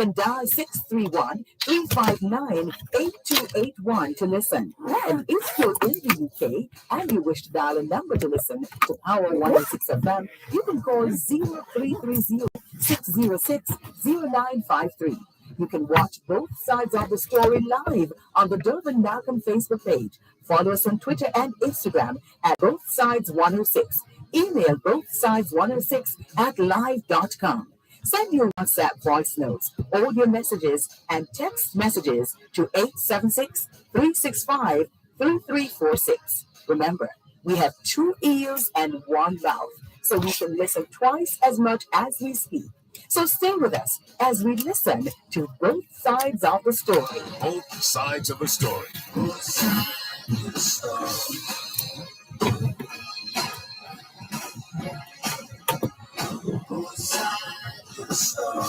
can dial 631-359-8281 to listen. And if you're in the UK and you wish to dial a number to listen to Power 106 FM, you can call 0330-606-0953. You can watch both sides of the story live on the Dervan Malcolm Facebook page. Follow us on Twitter and Instagram at Both Sides 106. Email bothsides106@live.com. Send your WhatsApp voice notes, audio messages, and text messages to 876-365-3346. Remember, we have 2 ears and 1 mouth, so we can listen twice as much as we speak. So stay with us as we listen to both sides of the story. Both sides of the story. Both sides of the story. Both sides of the story.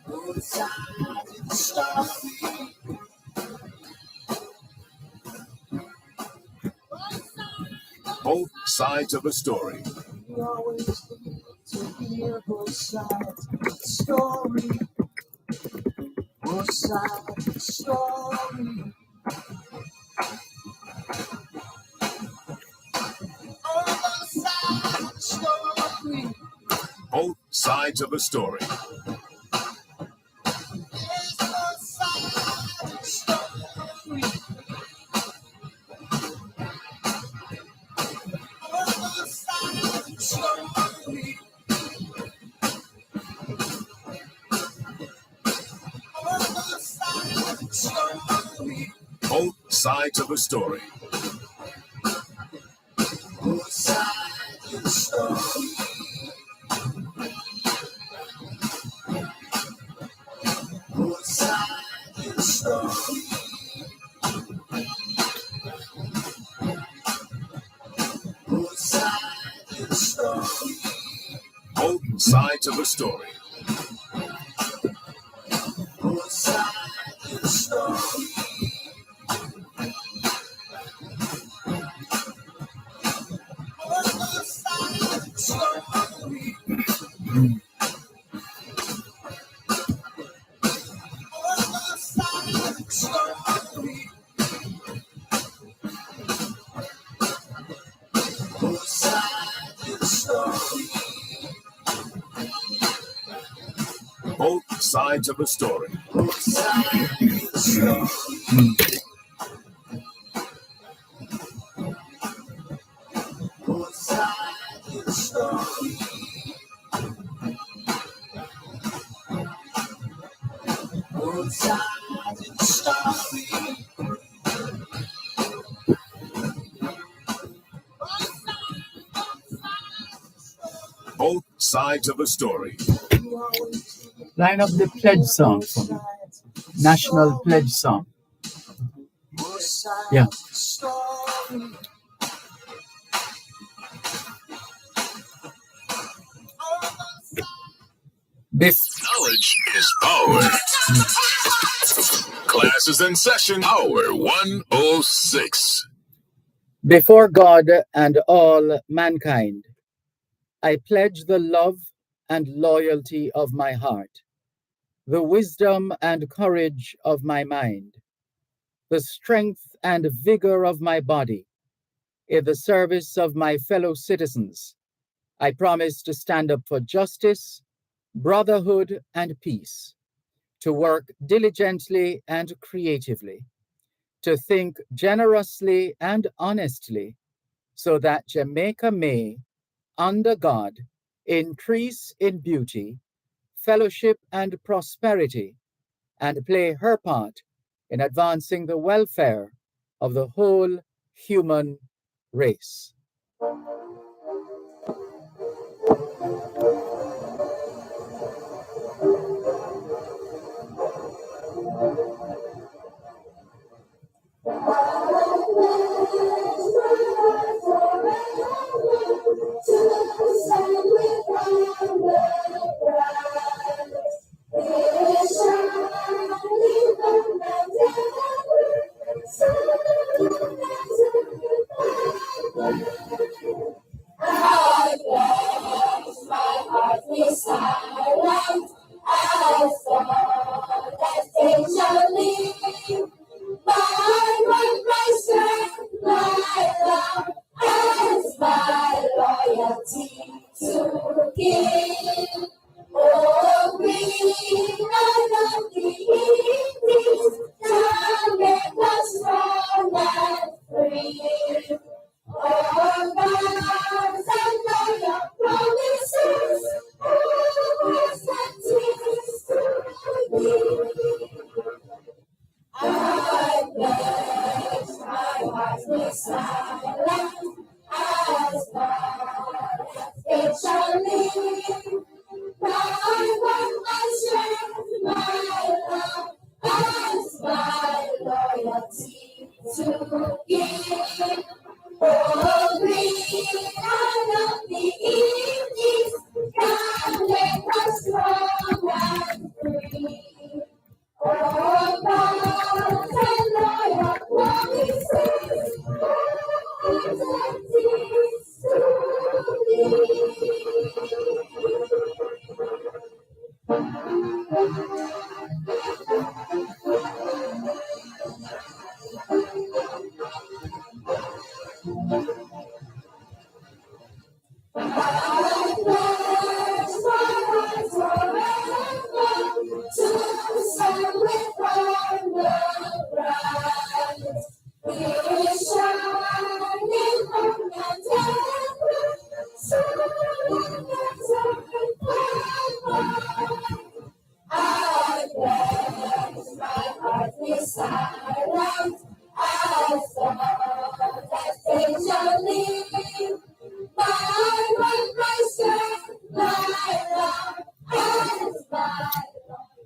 Both sides of the story. Both sides of the story. We always need to hear both sides of the story. Both sides of the story. Both sides of the story. Both sides of the story. Yes, both sides of the story. Both sides of the story. Both sides of the story. Both sides of the story. Both sides of the story. Both sides of the story. Both sides of the story. Both sides of the story. Both sides of the story. Both sides of the story. Both sides of the story. Both sides of the story. Line up the pledge song for me. National pledge song. Yeah. Knowledge is power. Class is in session. Hour 106. Before God and all mankind, I pledge the love and loyalty of my heart, the wisdom and courage of my mind, the strength and vigor of my body, in the service of my fellow citizens. I promise to stand up for justice, brotherhood, and peace, to work diligently and creatively, to think generously and honestly, so that Jamaica may, under God, increase in beauty, fellowship, and prosperity, and play her part in advancing the welfare of the whole human race. to give. Oh, bring out of the evenings, come make us strong and free. Oh, God, and all your promises, oh, sent to me. I pledge my heart with silence as God it shall lead. My one, my strength, my love, as my loyalty to give. Oh, green out of the evenings, God make us strong and free. Oh, God, and loyal promises, oh,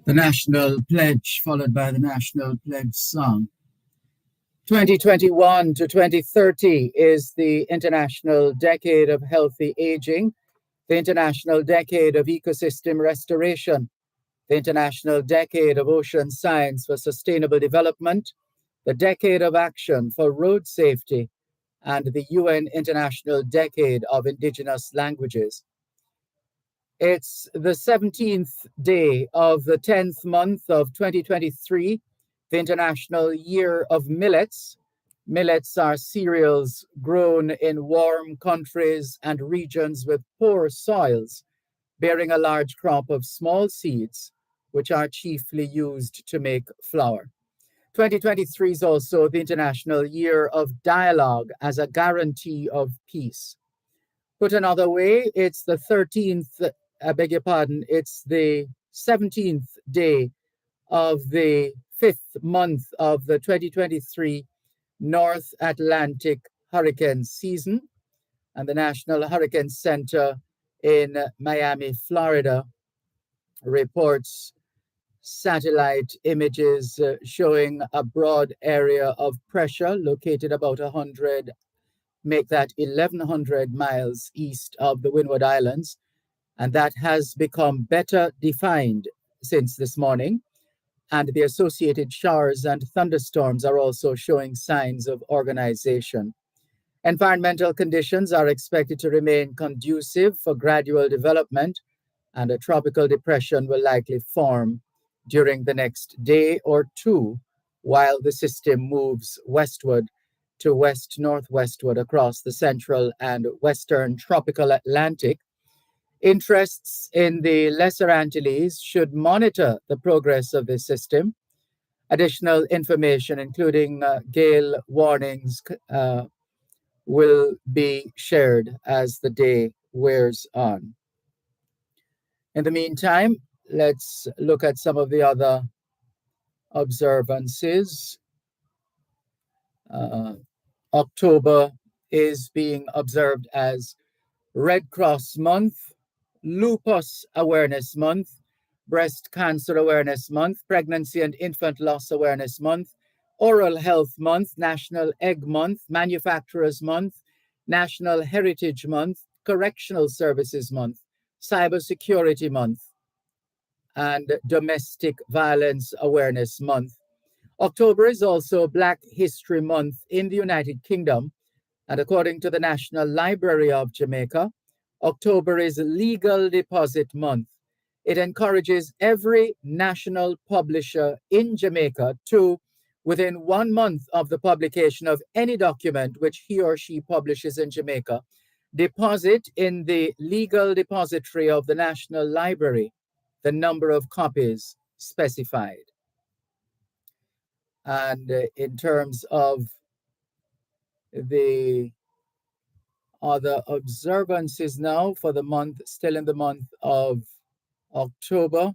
The National Pledge, followed by the National Pledge song. 2021 to 2030 is the International Decade of Healthy Aging, the International Decade of Ecosystem Restoration, the International Decade of Ocean Science for Sustainable Development, the Decade of Action for Road Safety, and the UN International Decade of Indigenous Languages. It's the 17th day of the 10th month of 2023, the International Year of Millets. Millets are cereals grown in warm countries and regions with poor soils, bearing a large crop of small seeds, which are chiefly used to make flour. 2023 is also the International Year of Dialogue as a guarantee of peace. Put another way, it's the 13th, it's the 17th day of the 5th month of the 2023 North Atlantic hurricane season, and the National Hurricane Center in Miami, Florida, reports satellite images showing a broad area of pressure located about 1,100 miles east of the Windward Islands, and that has become better defined since this morning. And the associated showers and thunderstorms are also showing signs of organization. Environmental conditions are expected to remain conducive for gradual development, and a tropical depression will likely form during the next day or two while the system moves westward to west-northwestward across the central and western tropical Atlantic. Interests in the Lesser Antilles should monitor the progress of this system. Additional information, including gale warnings, will be shared as the day wears on. In the meantime, let's look at some of the other observances. October is being observed as Red Cross Month, Lupus Awareness Month, Breast Cancer Awareness Month, Pregnancy and Infant Loss Awareness Month, Oral Health Month, National Egg Month, Manufacturers Month, National Heritage Month, Correctional Services Month, Cybersecurity Month, and Domestic Violence Awareness Month. October is also Black History Month in the United Kingdom, and according to the National Library of Jamaica, October is Legal Deposit Month. It encourages every national publisher in Jamaica to, within 1 month of the publication of any document which he or she publishes in Jamaica, Deposit in the legal depository of the National Library the number of copies specified. And in terms of the other observances now for the month, still in the month of October,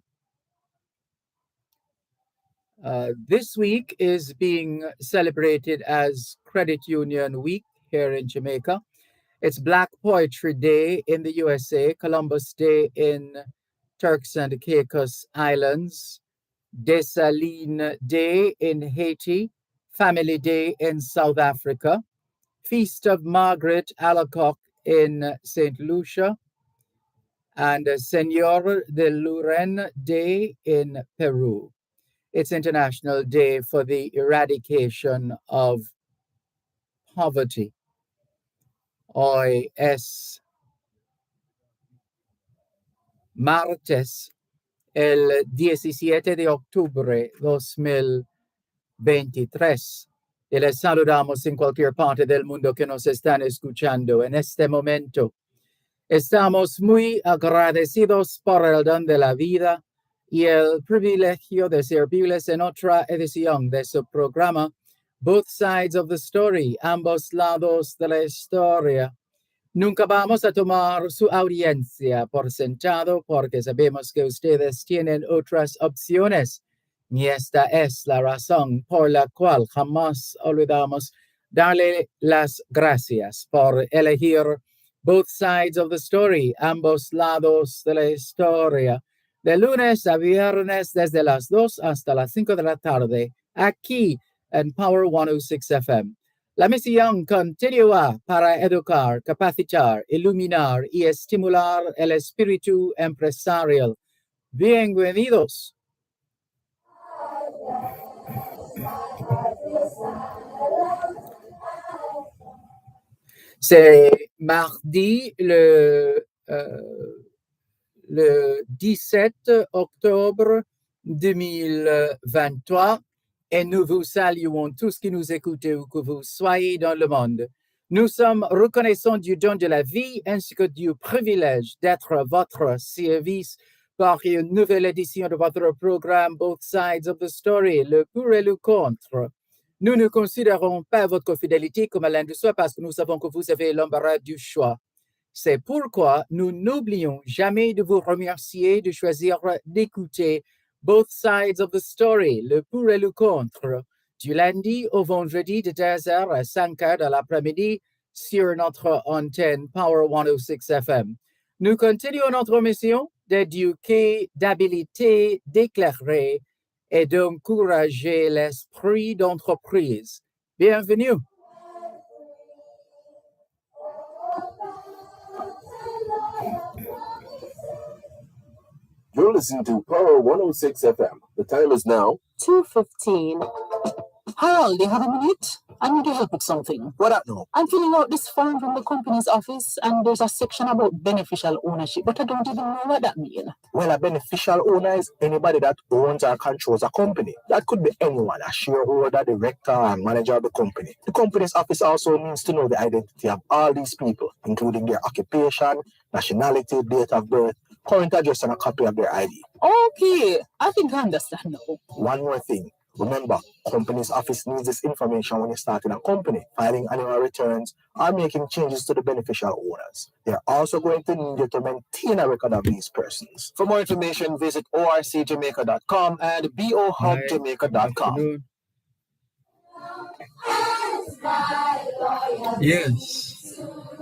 this week is being celebrated as Credit Union Week here in Jamaica. It's Black Poetry Day in the USA, Columbus Day in Turks and Caicos Islands, Dessalines Day in Haiti, Family Day in South Africa, Feast of Margaret Alacoque in St. Lucia, and Señor de Luren Day in Peru. It's International Day for the Eradication of Poverty. Hoy es martes, el 17 de octubre 2023. Y les saludamos en cualquier parte del mundo que nos están escuchando en este momento. Estamos muy agradecidos por el don de la vida y el privilegio de servirles en otra edición de su programa Both Sides of the Story, ambos lados de la historia. Nunca vamos a tomar su audiencia por sentado porque sabemos que ustedes tienen otras opciones. Y esta es la razón por la cual jamás olvidamos darle las gracias por elegir Both Sides of the Story, ambos lados de la historia, de lunes a viernes desde las 2 hasta las 5 de la tarde, aquí en Power 106 FM. La misión continúa para educar, capacitar, iluminar y estimular el espíritu empresarial. Bienvenidos. C'est mardi le 17 octobre 2023 et nous vous saluons tous qui nous écoutez où que vous soyez dans le monde. Nous sommes reconnaissants du don de la vie ainsi que du privilège d'être à votre service par une nouvelle édition de votre programme Both Sides of the Story, le pour et le contre. Nous ne considérons pas votre fidélité comme allant de soi parce que nous savons que vous avez l'embarras du choix. C'est pourquoi nous n'oublions jamais de vous remercier de choisir d'écouter Both Sides of the Story, le pour et le contre, du lundi au vendredi de 2h à 5h de l'après-midi sur notre antenne Power 106 FM. Nous continuons notre mission d'éduquer, d'habiliter, d'éclairer et d'encourager l'esprit d'entreprise. Bienvenue. You're listening to Power 106 FM. The time is now 2:15. Harold, do you have a minute? I need your help with something. what up now? I'm filling out this form from the company's office, and there's a section about beneficial ownership, but I don't even know what that means. Well, a beneficial owner is anybody that owns or controls a company. That could be anyone, a shareholder, director, and manager of the company. The company's office also needs to know the identity of all these people, including their occupation, nationality, date of birth, current address, and a copy of their ID. Okay, I think I understand now. One more thing. Remember, company's office needs this information when you're starting a company, filing annual returns, or making changes to the beneficial owners. They're also going to need you to maintain a record of these persons. For more information, visit orcjamaica.com and bohubjamaica.com. Yes.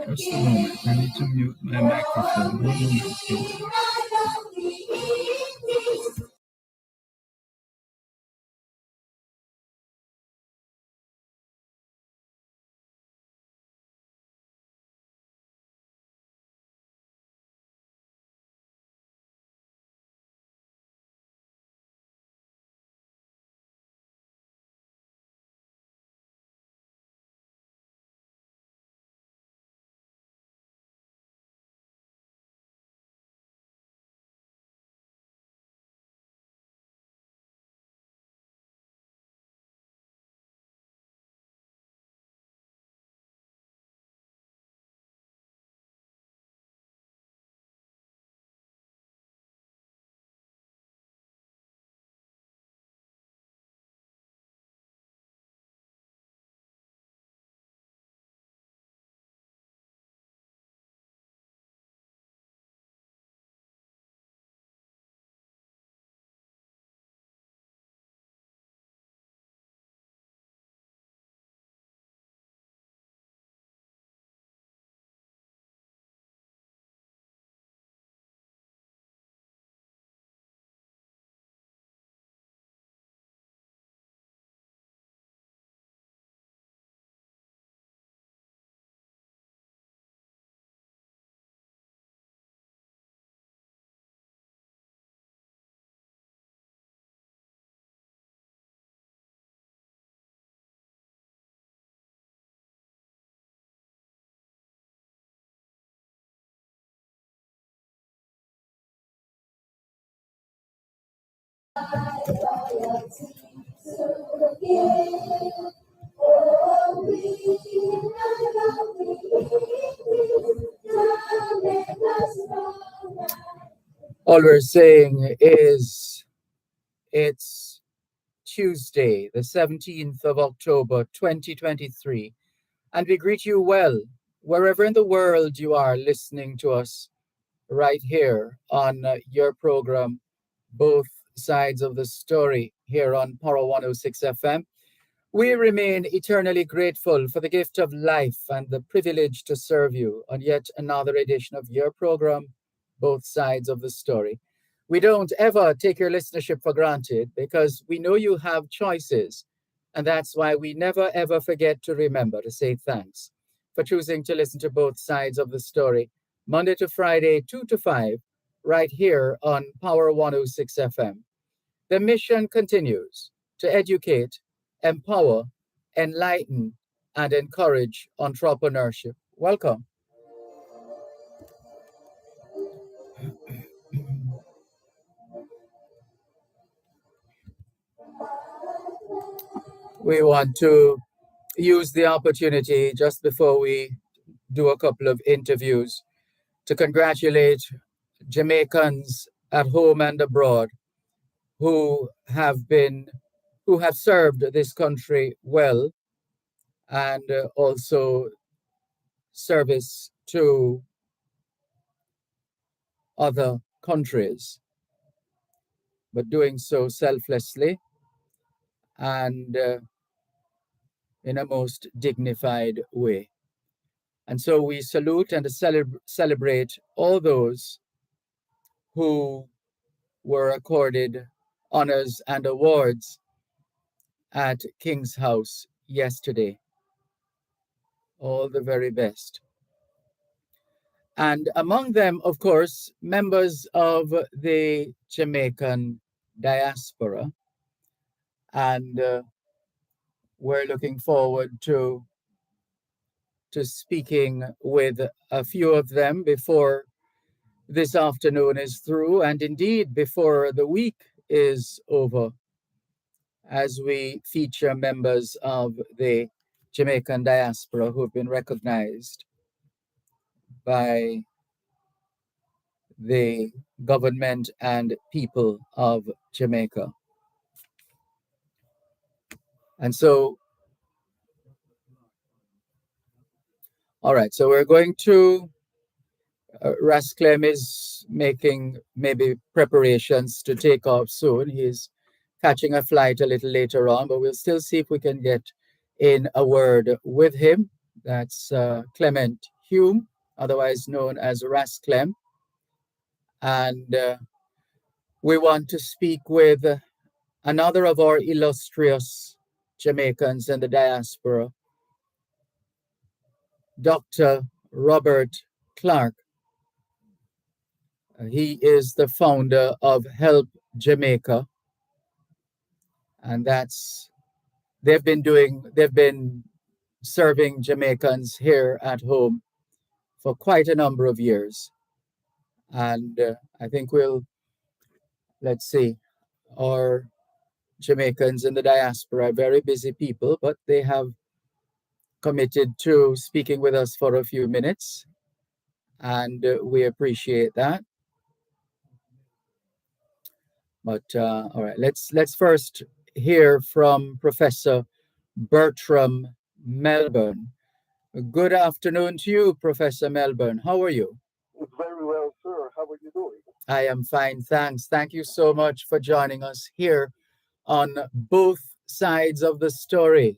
Just a moment. I need to mute my microphone. One moment, please. All we're saying is it's Tuesday, the 17th of October, 2023, and we greet you well, wherever in the world you are listening to us right here on your program, Both Sides of the Story, here on Power 106 FM. We remain eternally grateful for the gift of life and the privilege to serve you on yet another edition of your program, Both Sides of the Story. We don't ever take your listenership for granted because we know you have choices. And that's why we never ever forget to remember to say thanks for choosing to listen to Both Sides of the Story, Monday to Friday, 2 to 5, right here on Power 106 FM. The mission continues to educate, empower, enlighten, and encourage entrepreneurship. Welcome. We want to use the opportunity just before we do a couple of interviews to congratulate Jamaicans at home and abroad who have served this country well, and also service to other countries, but doing so selflessly and in a most dignified way. And so we salute and celebrate all those who were accorded honors and awards at King's House yesterday. All the very best. And among them, of course, members of the Jamaican diaspora. And we're looking forward to speaking with a few of them before this afternoon is through, and indeed before the week is over, as we feature members of the Jamaican diaspora who have been recognized by the government and people of Jamaica. And so, all right, so we're going to, Rasclem is making maybe preparations to take off soon. He's catching a flight a little later on, but we'll still see if we can get in a word with him. That's Clement Hume, otherwise known as Rasclem. And we want to speak with another of our illustrious Jamaicans in the diaspora, Dr. Robert Clark. He is the founder of Help Jamaica, and they've been serving Jamaicans here at home for quite a number of years. And I think let's see, our Jamaicans in the diaspora are very busy people, but they have committed to speaking with us for a few minutes, and we appreciate that. But all right, let's first hear from Professor Bertram Melbourne. Good afternoon to you, Professor Melbourne. How are you? Very well, sir. How are you doing? I am fine, thanks. Thank you so much for joining us here on Both Sides of the Story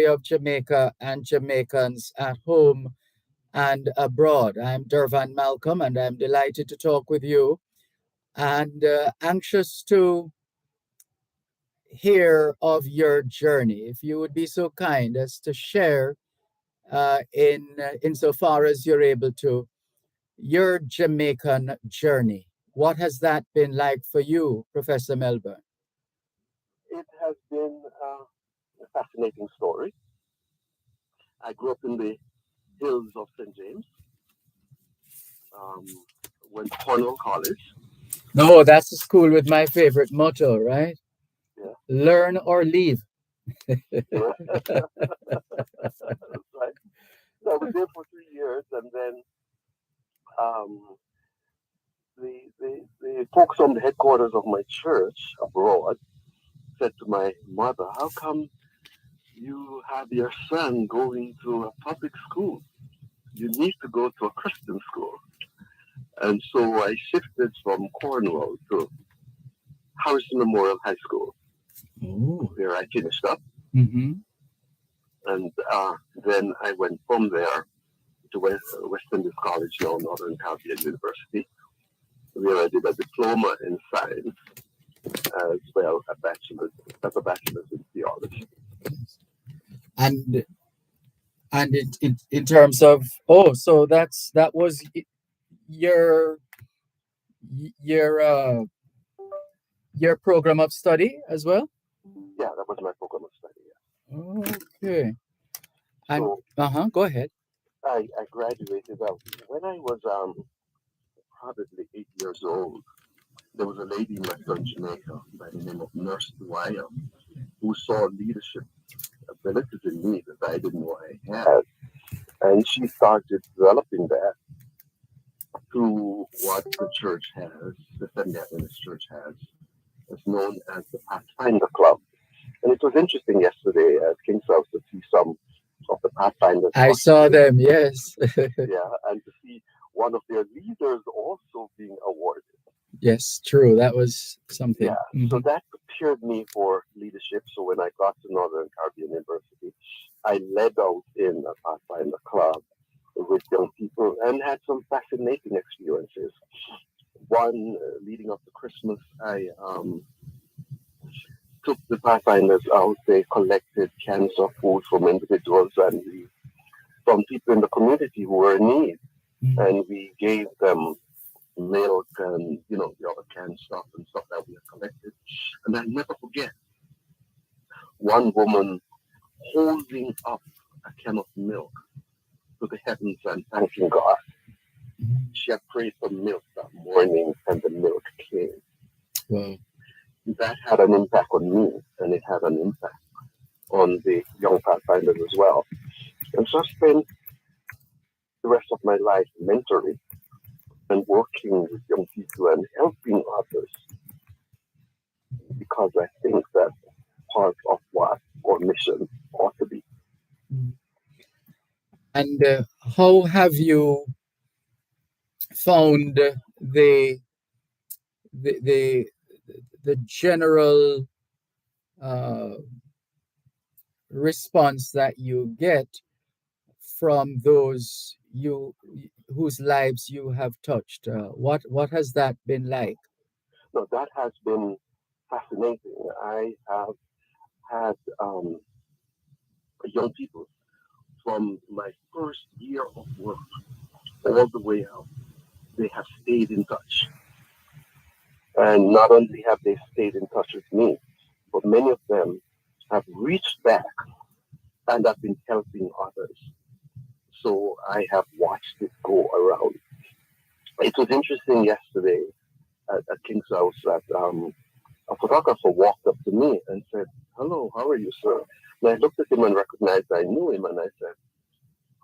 of Jamaica and Jamaicans at home and abroad. I'm Dervan Malcolm, and I'm delighted to talk with you and anxious to hear of your journey. If you would be so kind as to share, insofar as you're able to, your Jamaican journey. What has that been like for you, Professor Melbourne? It has been a fascinating story. I grew up in the hills of St. James, went to Cornwall College, No, that's a school with my favorite motto, right? Yeah. Learn or leave. Right. So I was there for 3 years, and then um, the folks from the headquarters of my church abroad said to my mother, "How come you have your son going to a public school? You need to go to a Christian school." And so I shifted from Cornwall to Harrison Memorial High School, Oh. where I finished up. Mm-hmm. And then I went from there to West Indies College, now Northern Caribbean University, where I did a diploma in science as well as a bachelor's in theology. And in terms of, oh, so that was your your uh your program of study as well. Yeah, that was my program of study. Yeah. Okay. And So go ahead. I graduated when I was probably 8 years old. There was a lady in Western Jamaica by the name of Nurse Dwyer who saw leadership abilities in me that I didn't know I had. And she started developing that through what the church has, the Seventh Adventist Church has, is known as the Pathfinder Club. And it was interesting yesterday at King's House to see some of the Pathfinders I saw costumes. them, yes. Yeah, and to see one of their leaders also being awarded. Yes, true. That was something. Yeah, so Mhm. that prepared me for leadership. So when I got to Northern Caribbean University, I led out in a Pathfinder Club with young people and had some fascinating experiences. One, leading up to Christmas, I took the Pathfinders out. They collected cans of food from individuals and from people in the community who were in need. Mhm. And we gave them milk and, the other canned stuff and stuff that we had collected. And I'll never forget one woman holding up a can of milk to the heavens and thanking God. Mhm. She had prayed for milk that morning and the milk came. Wow. That had an impact on me and it had an impact on the young Pathfinders as well. And so I spent the rest of my life mentoring and working with young people and helping others because I think that's part of what our mission ought to be. Mhm. And how have you found the the the general uh, response that you get from those you whose lives you have touched? What has that been like? So that has been fascinating. I have had young people from my first year of work all the way out. They have stayed in touch. And not only have they stayed in touch with me, but many of them have reached back and have been helping others. So I have watched it go around. It was interesting yesterday at King's House that a photographer walked up to me and said, "Hello, how are you, sir?" And I looked at him and recognized I knew him, and I said,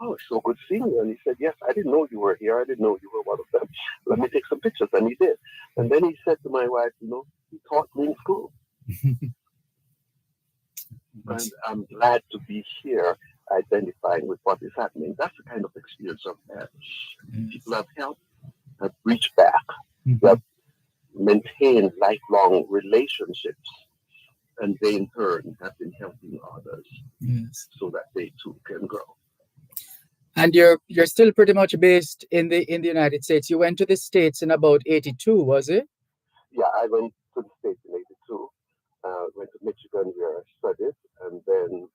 "Oh, it's so good seeing you." And he said, "Yes, I didn't know you were here. I didn't know you were one of them. Let me take some pictures." And he did. And then he said to my wife, "He taught me in school." And I'm glad to be here identifying with what is happening. That's the kind of experience I've had. People have helped, have reached back, have maintained lifelong relationships, and they in turn have been helping others Yes. so that they too can grow. And you're still pretty much based in the United States. You went to the States in about 82, was it? Yeah, I went to the States in 82, went to Michigan where I studied, and then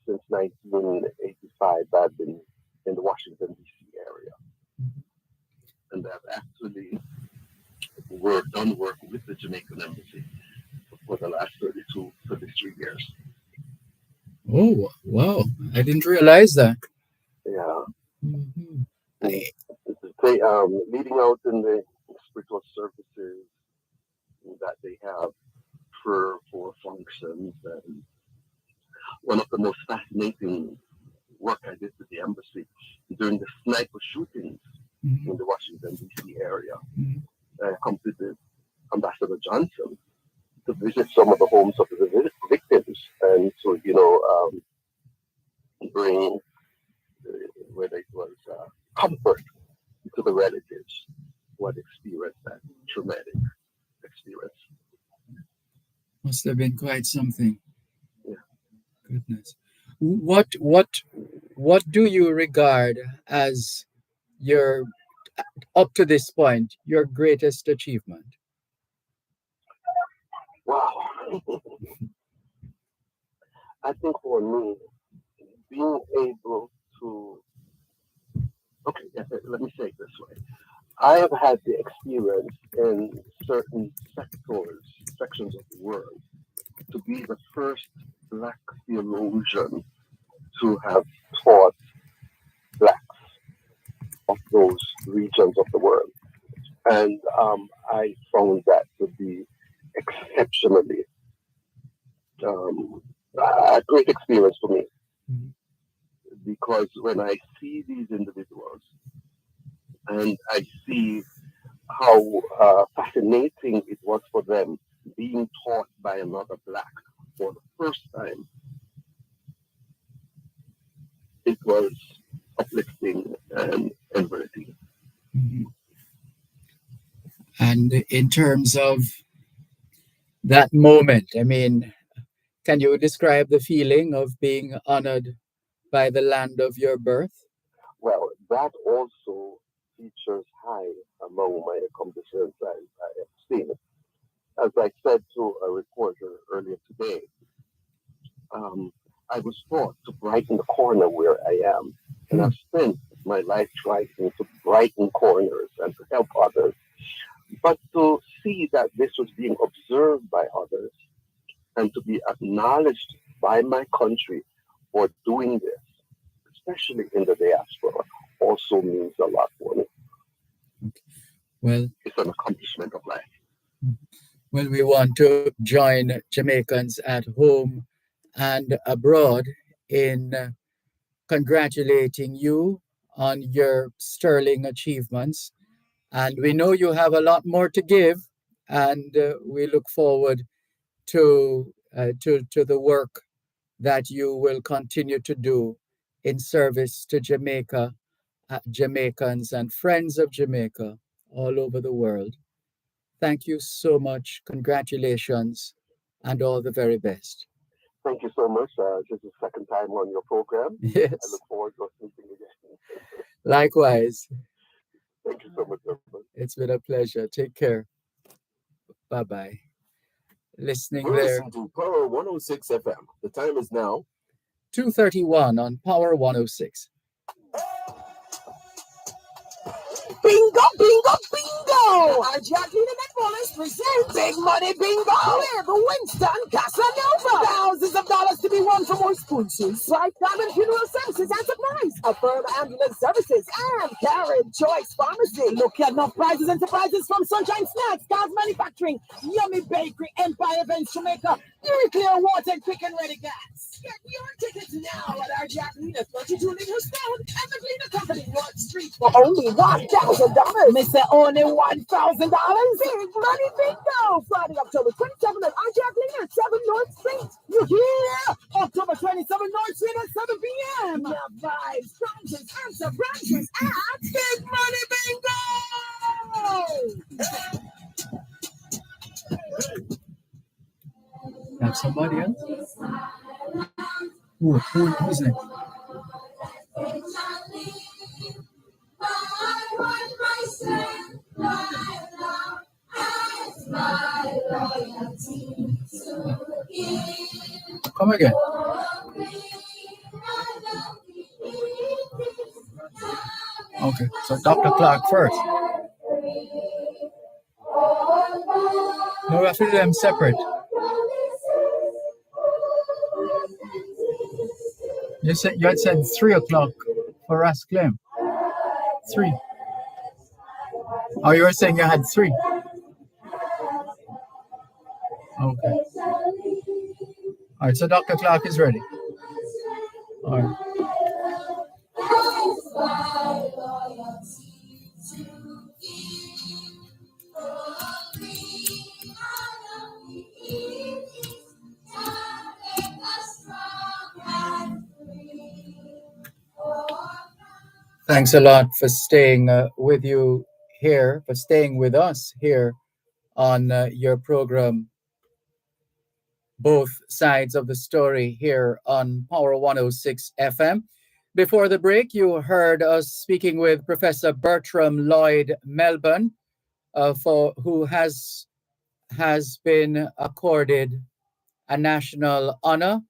since 1985, I've been in the Washington, D.C. area. And I've actually done work with the Jamaican Embassy for the last 33 years. Oh, wow. I didn't realize that. Yeah. Mhm. Mm. I, Leading out in the spiritual services, that they have for functions. And one of the most fascinating work I did with the embassy during the sniper shootings in the Washington, D.C. area. I accompanied Ambassador Johnson to visit some of the homes of the victims and to, bring, whether it was comfort to the relatives who had experienced that traumatic experience. Must have been quite something. Yeah. Goodness. What do you regard as your, up to this point, your greatest achievement? Wow. I think for me, being able to, let me say it this way. I have had the experience in certain sections of the world, to be the first Black theologian to have taught Blacks of those regions of the world. And I found that to be exceptionally a great experience for me. Because when I see these individuals and I see how fascinating it was for them being taught by another Black for the first time, it was uplifting and encouraging. And in terms of that moment, I mean, can you describe the feeling of being honored by the land of your birth? Well, that also features high among my accomplishments I have seen. As I said to a reporter earlier today, I was taught to brighten the corner where I am. And I've spent my life trying to brighten corners and to help others. But to see that this was being observed by others and to be acknowledged by my country for doing this, especially in the diaspora, also means a lot for me. Well, it's an accomplishment of life. Well, we want to join Jamaicans at home and abroad in congratulating you on your sterling achievements. And we know you have a lot more to give, and we look forward to the work that you will continue to do in service to Jamaica, Jamaicans and friends of Jamaica all over the world. Thank you so much. Congratulations and all the very best. Thank you so much. This is the second time on your program. Yes. I look forward to speaking again. Likewise. Thank you so much, Dervan. It's been a pleasure. Take care. Bye-bye. Listening You're there. listening to Power 106 FM. The time is now 2:31 on Power 106. Bingo, bingo, bingo! Our Jacqueline and Wallace present Big Money Bingo with Winston Casanova. Thousands of dollars to be won from more sponsors like Diamond Funeral Services and Supplies, Affirm Ambulance Services, and Karen Choice Pharmacy. Look at enough prizes and surprises from Sunshine Snacks, Cars Manufacturing, Yummy Bakery, Empire Events Jamaica, Clear Water, and Quick and Ready Gas. Get your tickets now at our Jacqueline 32 Little Stone and the Cleaner Company, North Street, for only $1,000. Mister, only $1,000. Big Money Bingo! Friday, October 27th at our Jacqueline at 7 North Street. You hear? October 27th, North Street at 7 p.m. Now, vibes, prizes, and surprises at Big Money Bingo! Have somebody else? Who's next? Come again. Okay, so Dr. Clark first. No, we have to do them separate. You had said 3 o'clock for us, Clem. 3. Oh, you were saying you had 3. Okay. All right, so Dr. Clark is ready. All right. Thanks a lot for staying for staying with us here on your program, Both Sides of the Story, here on Power 106 FM. Before the break, you heard us speaking with Professor Bertram Lloyd Melbourne, who has been accorded a national honor,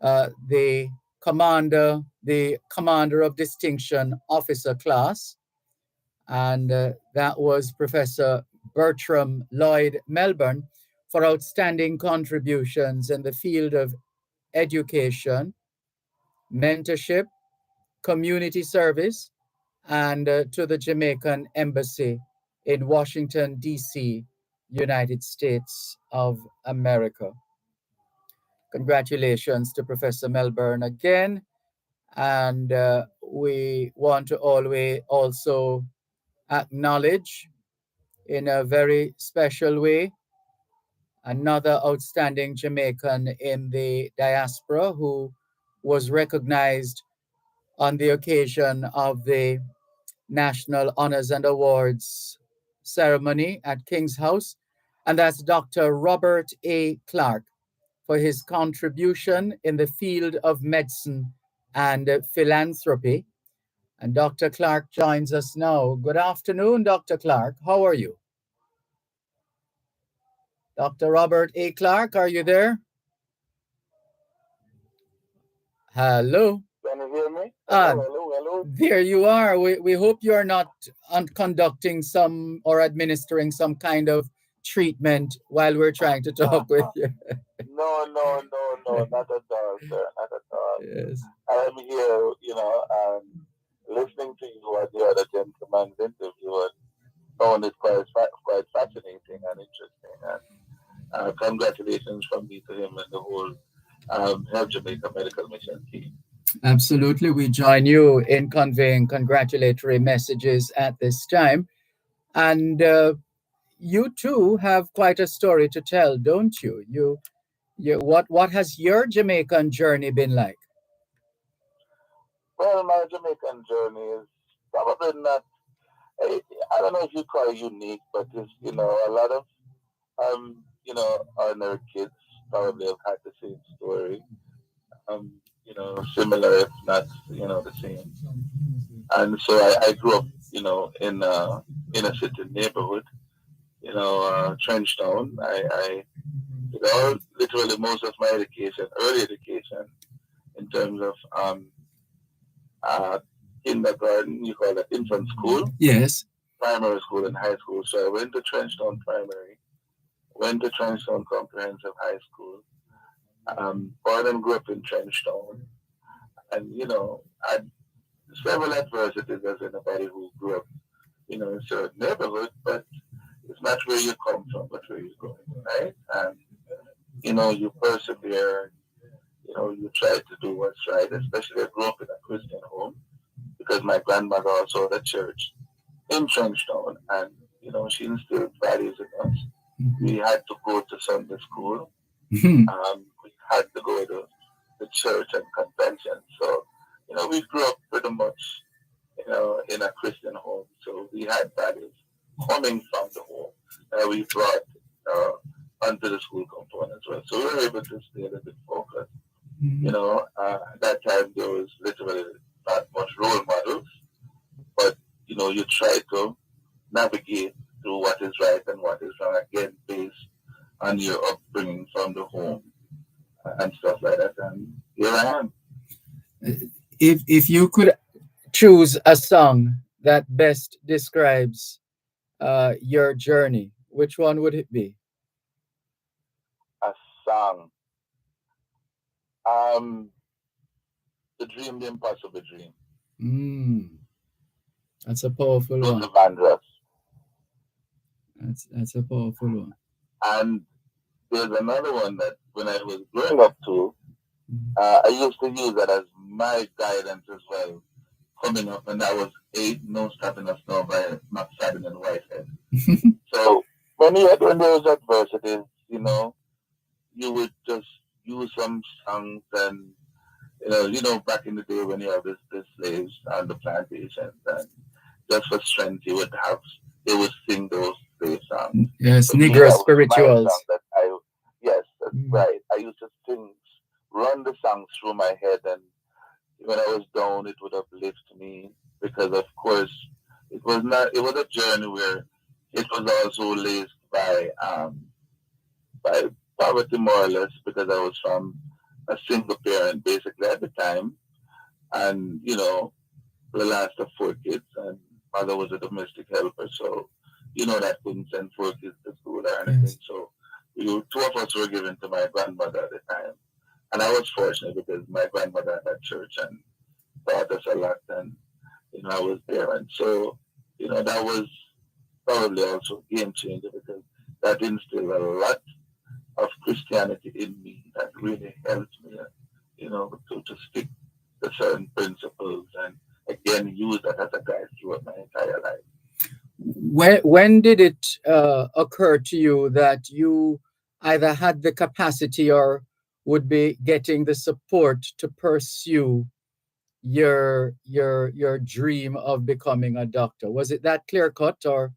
the Commander of Distinction Officer class, and that was Professor Bertram Lloyd Melbourne for outstanding contributions in the field of education, mentorship, community service, and to the Jamaican Embassy in Washington, D.C., United States of America. Congratulations to Professor Melbourne again. And we want to always also acknowledge in a very special way another outstanding Jamaican in the diaspora who was recognized on the occasion of the National Honors and Awards ceremony at King's House, and that's Dr. Robert A. Clark for his contribution in the field of medicine and philanthropy. And Dr. Clark joins us now. Good afternoon, Dr. Clark. How are you? Dr. Robert A. Clark, are you there? Hello? Can you hear me? Hello. There you are. We hope you are not conducting some or administering some kind of treatment while we're trying to talk with you. No, not at all, sir, not at all. Yes. I am here, listening to you and the other gentleman's interview and found it quite fascinating and interesting. And congratulations from me to him and the whole Help Jamaica Medical Mission team. Absolutely. We join you in conveying congratulatory messages at this time. And you too have quite a story to tell, don't you? What has your Jamaican journey been like? Well, my Jamaican journey is probably not, I don't know if you call it unique, but it's, a lot of, ordinary kids probably have had the same story. Similar, if not, the same. And so I grew up, in a city neighborhood, Trenchtown. I literally most of my education, early education, in terms of kindergarten, you call it infant school. Yes. Primary school and high school. So I went to Trenchtown Primary, went to Trenchtown Comprehensive High School, born and grew up in Trenchtown. And, I had several adversities as anybody who grew up, in a certain neighborhood, but it's not where you come from, but where you're going, right? And, you persevere, you try to do what's right, especially I grew up in a Christian home because my grandmother also had a church in Trenchtown, and, she instilled values in us. Mm-hmm. We had to go to Sunday school. Mm-hmm. We had to go to the church and convention. So, we grew up pretty much, in a Christian home. So we had values coming from the home that we brought onto the school component as well. So we were able to stay a little bit focused. Mm-hmm. At that time there was literally not much role models, but, you try to navigate through what is right and what is wrong, again, based on your upbringing from the home and stuff like that. And here I am. If you could choose a song that best describes your journey, which one would it be? A song. The Dream, the Impossible Dream. That's a powerful Those one. are Vandross. That's a powerful one. And there's another one that when I was growing up too, I used to use that as my guidance as well, coming up, and that was Ain't No Stopping Us Now by McFadden and Whitehead. So when there was adversity, you would just use some songs and back in the day when you have the slaves on the plantations and just for strength they would sing those slave songs. Yes, For me, Negro that was my spirituals. song that yes, that's right. I used to run the songs through my head, and when I was down, it would uplift me because, of course, it was a journey where it was also laced by poverty more or less because I was from a single parent basically at the time, and the last of four kids, and mother was a domestic helper, so that couldn't send four kids to school or anything. Yes. So two of us were given to my grandmother at the time, and I was fortunate because my grandmother had church and taught us a lot, and I was there, and so that was probably also a game changer because that instilled a lot of Christianity in me that really helped me, to stick to certain principles and again use that as a guide throughout my entire life. When did it occur to you that you either had the capacity or would be getting the support to pursue your dream of becoming a doctor? Was it that clear cut, or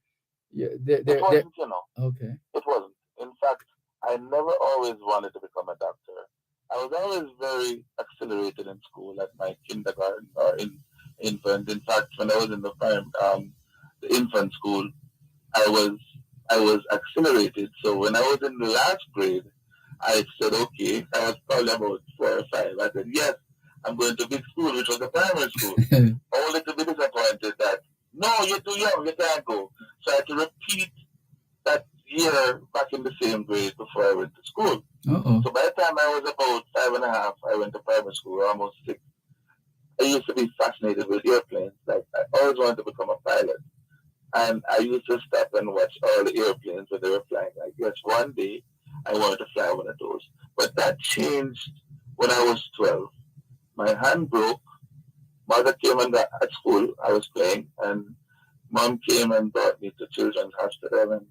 It wasn't, okay? it wasn't. In fact, I never always wanted to become a doctor. I was always very accelerated in school at my kindergarten or in infant. In fact, when I was in the infant school, I was I was accelerated. So when I was in the last grade, I said, okay, I was probably about 4 or 5. I said, yes, I'm going to big school, which was a primary school. Only to be disappointed that, no, you're too young, you can't go. So I had to repeat that year back in the same grade before I went to school. Uh-oh. So by the time I was about 5 and a half, I went to primary school, almost 6. I used to be fascinated with airplanes. Like I always wanted to become a pilot. And I used to stop and watch all the airplanes when they were flying. Like, yes, one day I wanted to fly one of those. But that changed when I was 12. My hand broke. Mother came at school. I was playing. And mom came and brought me to Children's Hospital. And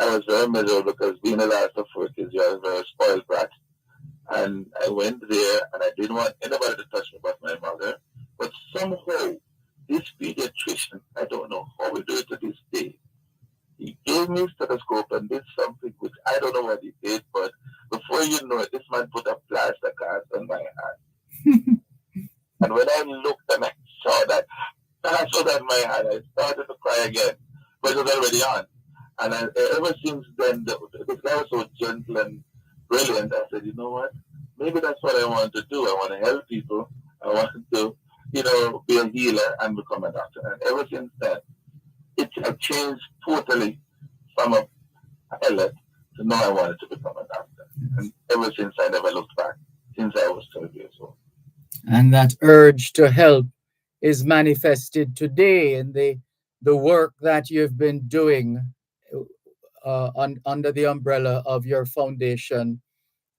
I was very miserable because being the last of 4 kids, you are a very spoiled brat. And I went there and I didn't want anybody to touch me but my mother. But somehow, this pediatrician, I don't know how we do it to this day, he gave me a stethoscope and did something which I don't know what he did, but before you know it, this man put a plaster cast on my hand. And when I looked and I saw that cast was on my hand, I started to cry again, but it was already on. And ever since then, this guy was so gentle and brilliant. I said, you know what? Maybe that's what I want to do. I want to help people. I want to, be a healer and become a doctor. And ever since then, it changed totally from a pilot to know I wanted to become a doctor. And ever since, I never looked back, since I was 12 years old. And that urge to help is manifested today in the work that you've been doing under the umbrella of your foundation,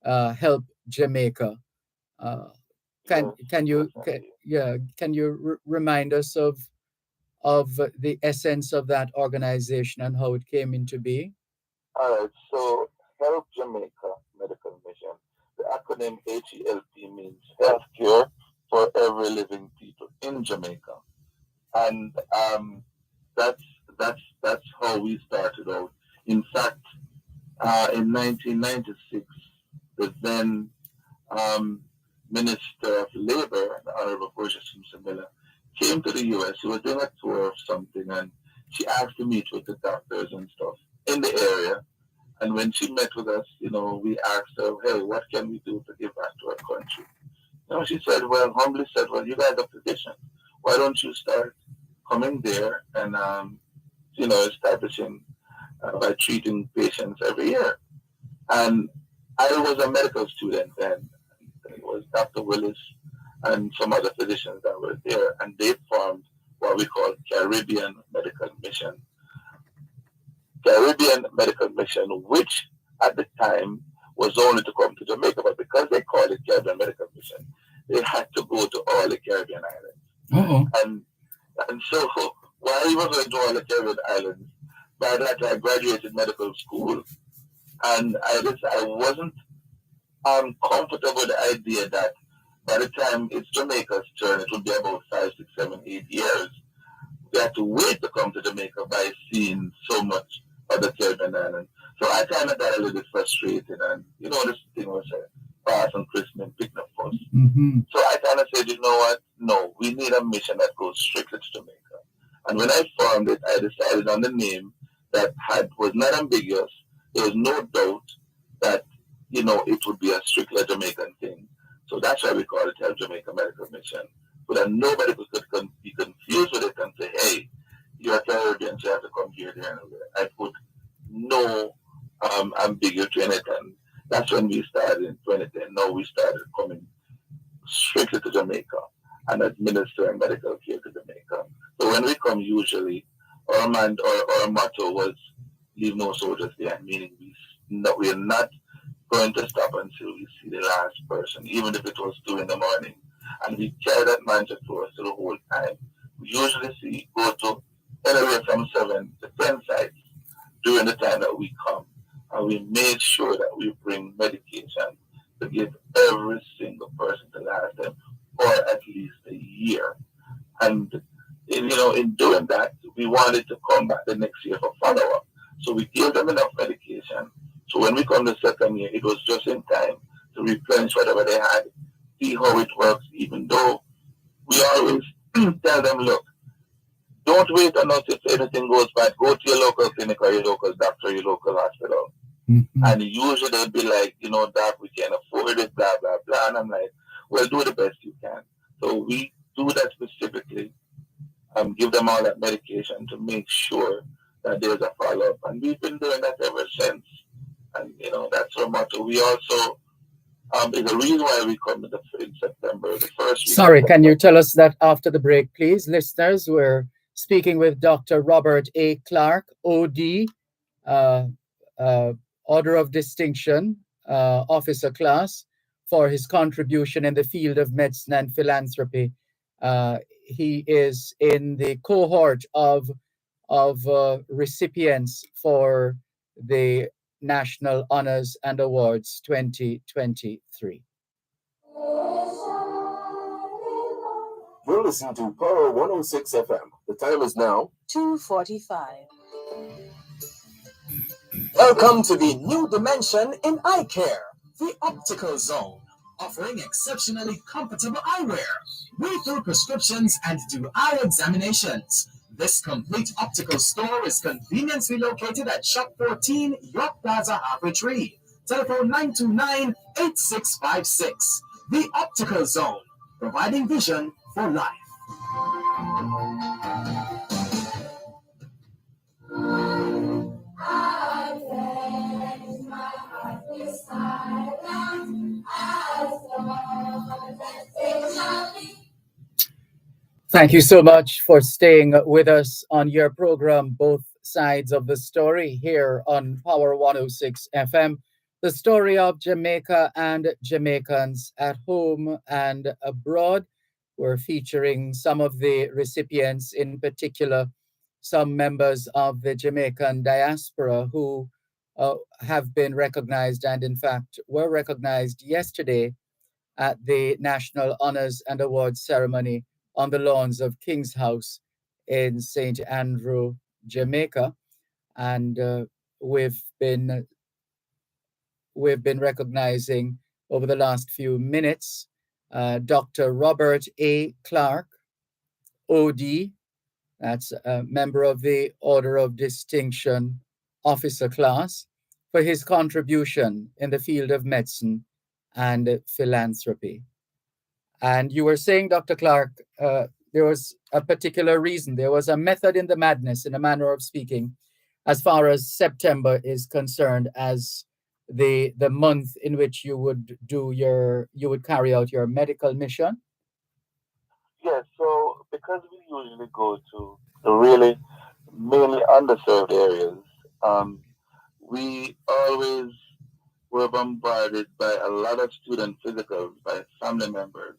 Help Jamaica. Uh, can Yes, can you can, definitely. yeah can you remind us of the essence of that organization and how it came into being? All right, so Help Jamaica Medical Mission. The acronym HELP means Healthcare for Every Living People in Jamaica, and that's that's how we started out. In fact, in 1996, the then um, Minister of Labor, the Honorable Portia Simpson Miller, came to the U.S. She was doing a tour of something, and she asked to meet with the doctors and stuff in the area. And when she met with us, we asked her, hey, what can we do to give back to our country? She said, well, humbly said, well, you guys are physicians. Why don't you start coming there and, establishing by treating patients every year? And I was a medical student then. It was Dr. Willis and some other physicians that were there, and they formed what we call Caribbean Medical Mission, which at the time was only to come to Jamaica, but because they called it Caribbean Medical Mission, they had to go to all the Caribbean islands. And so while he was going to all the Caribbean islands, by that I graduated medical school, and I wasn't comfortable with the idea that by the time it's Jamaica's turn, it would be about 5, 6, 7, 8 years. We had to wait to come to Jamaica by seeing so much of the Caribbean island. So I kind of got a little bit frustrated, and this thing was pass on Christmas picking up first. So I kind of said, you know what? No, we need a mission that goes strictly to Jamaica. And when I formed it, I decided on the name that was not ambiguous. There was no doubt that it would be a strictly Jamaican thing. So that's why we call it Help Jamaica Medical Mission. So that nobody could be confused with it and say, hey, you're a Caribbean, so you have to come here, there, and there. I put no ambiguity in it, and that's when we started in 2010. Now we started coming strictly to Jamaica and administering medical care to Jamaica. So when we come, usually our motto was leave no soldiers behind, meaning we are not going to stop until we see the last person, even if it was 2 in the morning. And we carry that mantra to us the whole time. We usually go to anywhere from 7 to 10 sites during the time that we come. And we made sure that we bring medication to give every single person to last them for at least a year. And in doing that, we wanted to come back the next year for follow-up. So we gave them enough medication. So when we come the second year, it was just in time to replenish whatever they had, see how it works, even though we always tell them, look, don't wait on us if anything goes bad. Go to your local clinic or your local doctor, your local hospital. And usually they'll be like, doc, we can't afford it, blah, blah, blah. And I'm like, well, do the best you can. So we do that specifically, give them all that medication to make sure that there's a follow-up. And we've been doing that ever since. And, that's our motto. We also, is the reason why we come in September, the first week. Sorry, can you tell us that after the break, please? Listeners, we're speaking with Dr. Robert A. Clark, OD, Order of Distinction, Officer Class, for his contribution in the field of medicine and philanthropy. He is in the cohort of recipients for the National Honors and Awards 2023. You're listening to Power 106 FM. The time is now 2:45. Welcome to the new dimension in eye care, the Optical Zone, offering exceptionally comfortable eyewear. We do prescriptions and do eye examinations. This complete optical store is conveniently located at Shop 14, York Plaza, Halfway Tree. Telephone 929-8656. The Optical Zone, providing vision for life. Thank you so much for staying with us on your program, Both Sides of the Story, here on Power 106 FM. The story of Jamaica and Jamaicans at home and abroad. We're featuring some of the recipients, in particular, some members of the Jamaican diaspora who have been recognized and, in fact, were recognized yesterday at the National Honors and Awards ceremony on the lawns of King's House in St. Andrew, Jamaica. And we've been recognizing over the last few minutes Dr. Robert A. Clark, OD, that's a member of the Order of Distinction Officer Class, for his contribution in the field of medicine and philanthropy. And you were saying, Dr. Clark, there was a particular reason. There was a method in the madness, in a manner of speaking, as far as September is concerned, as the month in which you would carry out your medical mission. Yes, so because we usually go to the really mainly underserved areas, we always were bombarded by a lot of student physicals by family members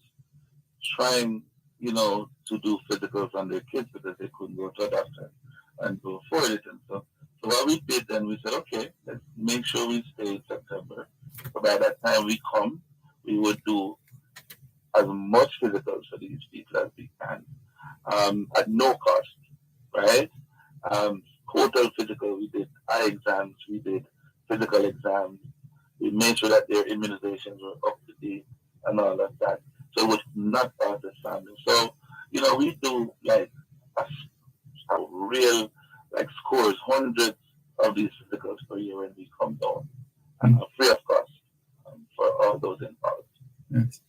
trying, to do physicals on their kids because they couldn't go to a doctor and go for it. And so what we did then, we said, okay, let's make sure we stay in September. So by that time we come, we would do as much physicals for these people as we can, at no cost, right? Um, Total physical, we did eye exams, we did physical exams, we made sure that their immunizations were up to date and all of that. So it was not part of the family. So, we do like a real, like scores, hundreds of these physicals per year when we come down, free of cost, for all those involved. Yes.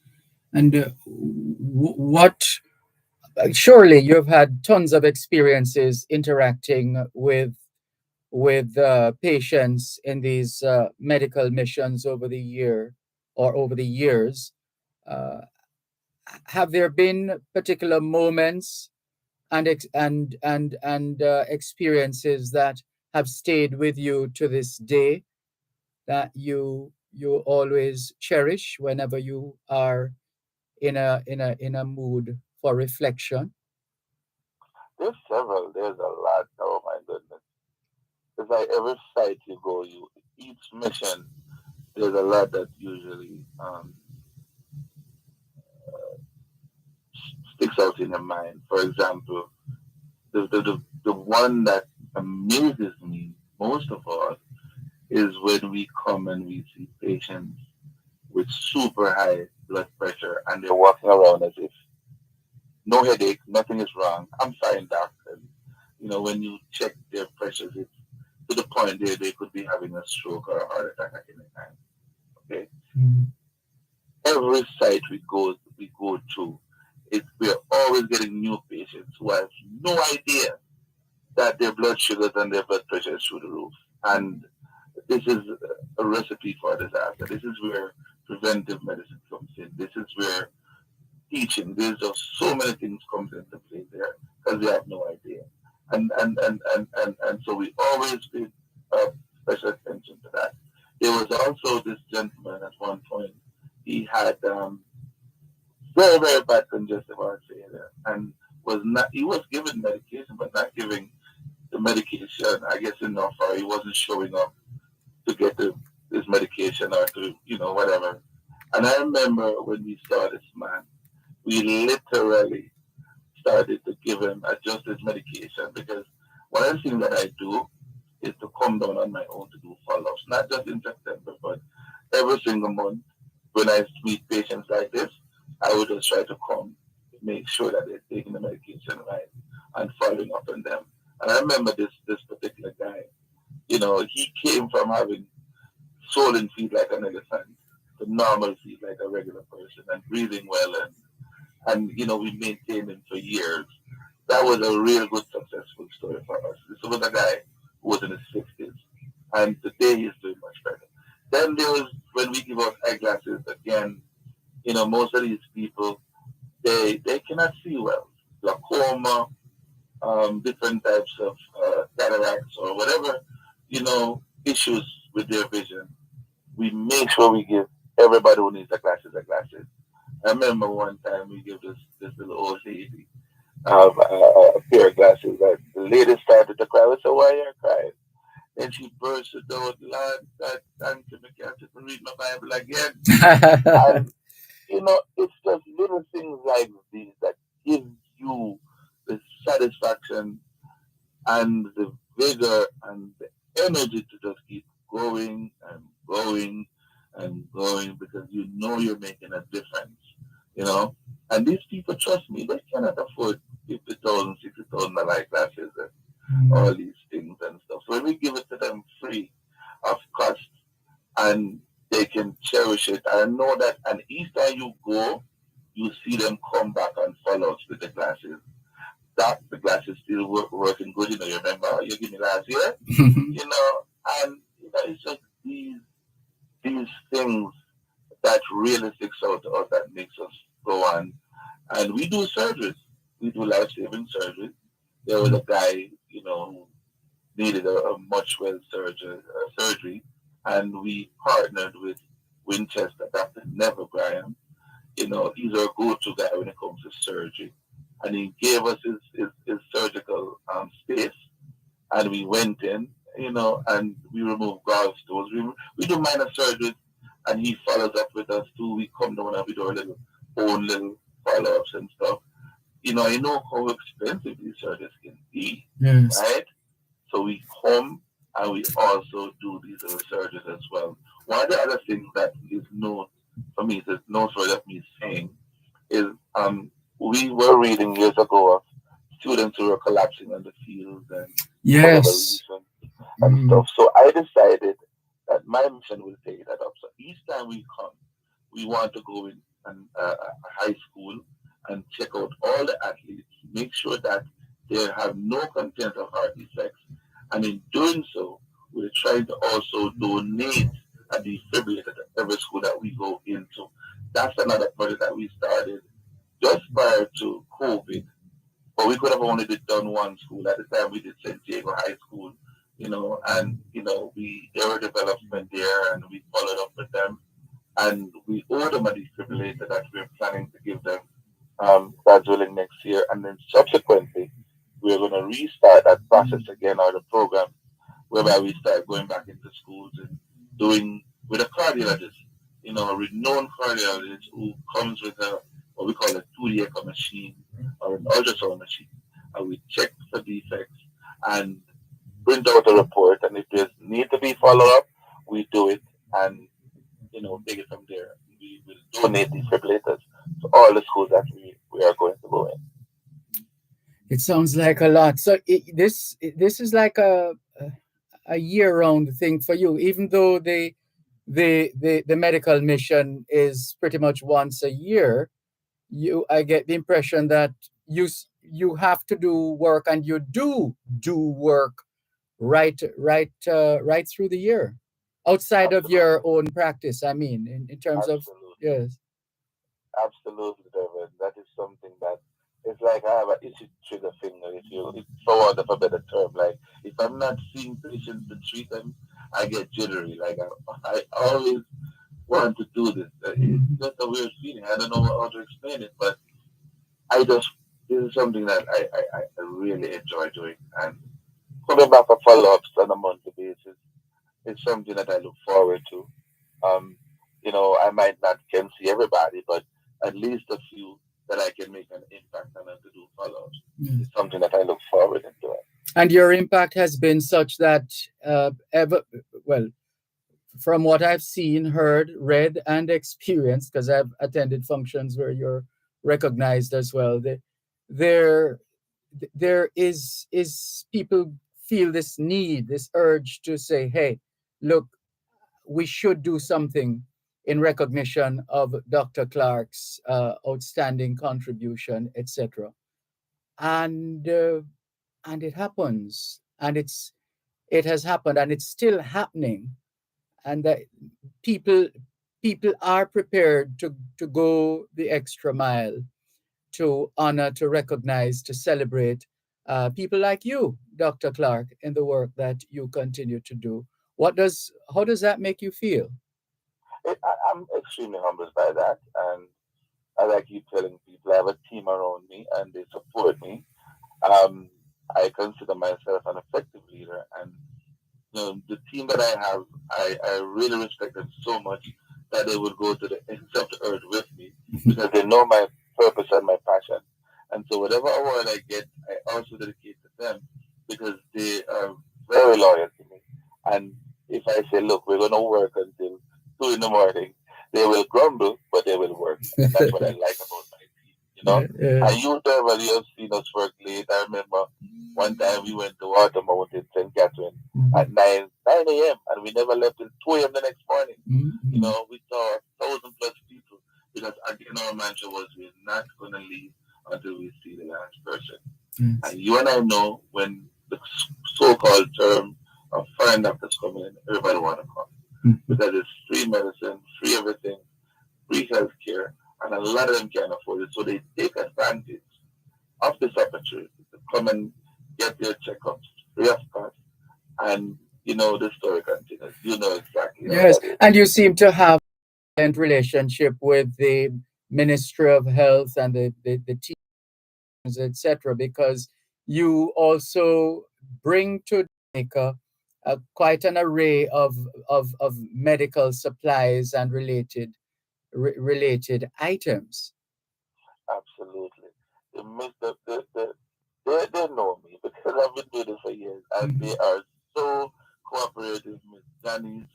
And what, surely you've had tons of experiences interacting with patients in these medical missions over the year or over the years. Uh, have there been particular moments and experiences that have stayed with you to this day that you always cherish whenever you are in a mood for reflection? There's several, there's a lot. Oh my goodness. It's like every site you go, each mission, there's a lot that usually sticks out in your mind. For example, the one that amazes me most of all is when we come and we see patients with super high blood pressure and they're walking around as if no headache, nothing is wrong. I'm fine, doc. And when you check their pressures, it's to the point they could be having a stroke or a heart attack at any time. Okay, Mhm. every site we go to, we're always getting new patients who have no idea that their blood sugars and their blood pressure is through the roof. And this is a recipe for disaster. This is where preventive medicine comes in. This is where teaching. There's just so many things comes into play there because we have no idea. And so we always pay special attention to that. There was also this gentleman at one point. He had very, very bad congestive heart failure and he was given medication but not giving the medication, I guess, enough, or he wasn't showing up to get his medication or to, whatever. And I remember when we saw this man, we literally started to give him, adjust his medication because one of the things that I do is to come down on my own to do follow-ups, not just in September, but every single month when I meet patients like this, I would just try to come, make sure that they're taking the medication right and following up on them. And I remember this particular guy, he came from having swollen feet like an elephant to normal feet like a regular person and breathing well and we maintained him for years. That was a real good successful story for us. This was a guy who was in his 60s and today he's doing much better. Then there was when we give out eyeglasses again, most of these people they cannot see well. Glaucoma, different types of cataracts or whatever, issues with their vision. We make sure we give everybody who needs the glasses the glasses. I remember one time we gave this little old lady a pair of glasses. That the lady started to cry. I said, "Why are you crying?" And she burst out, "Lord, God, thank you, I can't read my Bible again." And it's just little things like these that give you the satisfaction and the vigor and the energy to just keep going and going and going because you're making a difference, you know. And these people, trust me, they cannot afford 50,000, 60,000 eyeglasses and all these things and stuff. So when we give it to them free of cost and they can cherish it, I know that, and each time you go, you see them come back and follow us with the glasses that the glass is still working good. You remember you gave me last year. And it's just these things that really sticks out to us that makes us go on. And we do surgeries. We do life saving surgery. There was a guy, who needed a much well surgery. and we partnered with Winchester, Dr. Neville Graham. He's our go-to guy when it comes to surgery. And he gave us his surgical space, and we went in, and we removed gallstones. We do minor surgeries, and he follows up with us too. We come down and we do our own little follow-ups and stuff. I know how expensive these surgeries can be, Yes. right? So we come and we also do these little surgeries as well. One of the other things that is known for me, is known for that me saying, is we were reading years ago of students who were collapsing on the field and whatever Yes. reason and stuff. So I decided that my mission will take that up. So each time we come, we want to go in a high school and check out all the athletes, make sure that they have no content of heart defects, and in doing so, we're trying to also donate a defibrillator to every school that we go into. That's another project that we started just prior to COVID, but we could have only done one school. At the time, we did St. Diego High School, and there were development there, and we followed up with them, and we owe them a defibrillator that we're planning to give them gradually next year, and then subsequently, we're going to restart that process again, or the program, whereby we start going back into schools and doing with a cardiologist, a renowned cardiologist who comes with what we call a 2D echo machine or an ultrasound machine. And we check for defects and print out a report. And if there's need to be follow up, we do it and, take it from there. We will donate defibrillators to all the schools that we are going to go in. It sounds like a lot. So this is like a year-round thing for you, even though the medical mission is pretty much once a year. I get the impression that you have to do work, and you do work right through the year, outside of Absolutely. your own practice. I mean, in terms of, Absolutely. yes. Absolutely, Dervan. That is something that it's like I have an itchy trigger finger, if for want of a better term. Like if I'm not seeing patients to treat them, I get jittery. Like I always want to do this. It's just a weird feeling. I don't know how to explain it, but this is something that I really enjoy doing. And coming back for follow-ups on a monthly basis is something that I look forward to. Um, I might not can see everybody, but at least a few that I can make an impact on and to do follow-ups. Mm. It's something that I look forward to doing. And your impact has been such that, well, from what I've seen, heard, read, and experienced, because I've attended functions where you're recognized as well, there there is people feel this need, this urge to say, hey, look, we should do something in recognition of Dr. Clark's outstanding contribution, etc. And it happens, and it has happened, and it's still happening, and that people people are prepared to go the extra mile to honor, to recognize, to celebrate people like you, Dr. Clark, in the work that you continue to do. How does that make you feel? I'm extremely humbled by that, and as I keep telling people, I have a team around me, and they support me. Um, I consider myself an effective leader, and the team that I have, I really respect them so much that they would go to the ends of the earth with me because they know my purpose and my passion. And so whatever award I get, I also dedicate to them because they are very loyal to me. And if I say, look, we're going to work until 2 in the morning, they will grumble, but they will work. And that's what I like about my team. Yeah. And you, Dervan, you have seen us work late. I remember one time we went to Water Mountain, St. Catherine, at 9 a.m. and we never left till 2 a.m. the next morning. We saw 1,000 plus people because again our mantra was we're not going to leave until we see the last person. Yes. And you and I know when the so-called term of foreign doctors come in, everybody want to come because it's free medicine, free everything, free healthcare, and a lot of them can't afford it. So they take advantage of this opportunity to come and get their checkups free of cost. And the story story continues. You know exactly how Yes, that is. and you seem to have a relationship with the Ministry of Health and the teams, etc., because you also bring to Jamaica quite an array of medical supplies and related items. Absolutely. The, mis- they know me because I've been doing this for years, and they Mhm. are so cooperative. Miss Janice,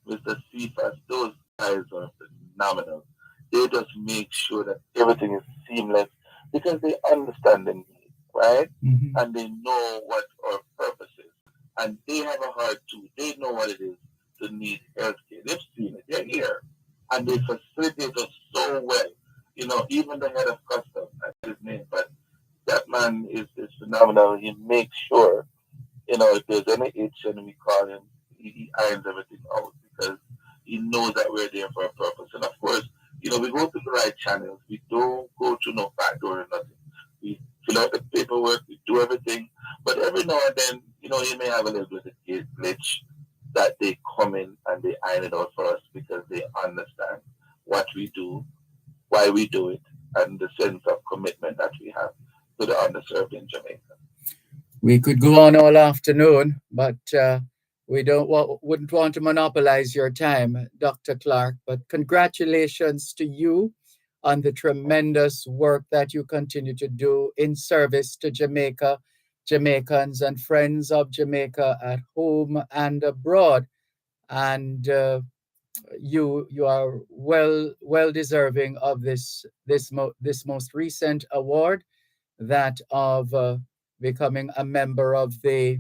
Mr. Cephas, those guys are phenomenal. They just make sure that everything is seamless because they understand the need, right? Mhm. And they know what our purpose is. And they have a heart too. They know what it is to need healthcare. They've seen it. They're here. And they facilitate us so well. You know, even the head of customs, I forget his name, but that man is phenomenal. He makes sure, you know, if there's any itch and we call him, he irons everything out because he knows that we're there for a purpose. And of course, you know, we go through the right channels. We don't go through no back door or nothing. We fill out the paperwork, we do everything. But every now and then, you know, you may have a little bit of a glitch that they come in and they iron it out for us because they understand what we do, why we do it, and the sense of commitment that we have to the underserved in Jamaica. We could go on all afternoon, but we wouldn't want to monopolize your time, Dr. Clark. But congratulations to you on the tremendous work that you continue to do in service to Jamaica, Jamaicans, and friends of Jamaica at home and abroad. And you are well deserving of this most recent award, that of becoming a member of the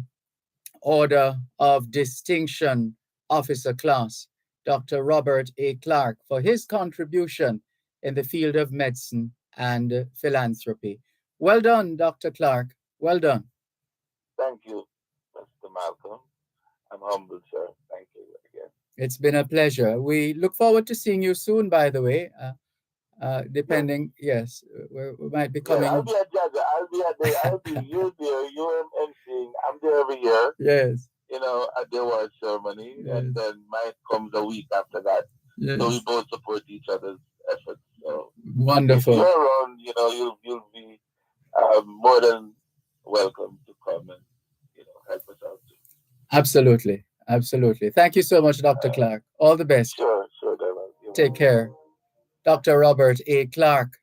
Order of Distinction Officer Class, Dr. Robert A. Clark, for his contribution in the field of medicine and philanthropy. Well done, Dr. Clark. Well done. Thank you, Mr. Malcolm. I'm humbled, sir. Thank you again. It's been a pleasure. We look forward to seeing you soon, by the way. Yes, Depending, yes, we might be yeah, I'll coming. be at Jaja. I'll be you there. You're emceeing. I'm there every year, Yes, you know, at the award ceremony, and yes, then mine comes a week after that. So we yes. both support each other's efforts. So if you're Wonderful. around, you know, you'll be more than welcome to come and help us out too. Absolutely. Absolutely. Thank you so much, Dr. Clark. All the best. Sure, sure, Dervan. You're Take welcome. care. Dr. Robert A. Clark,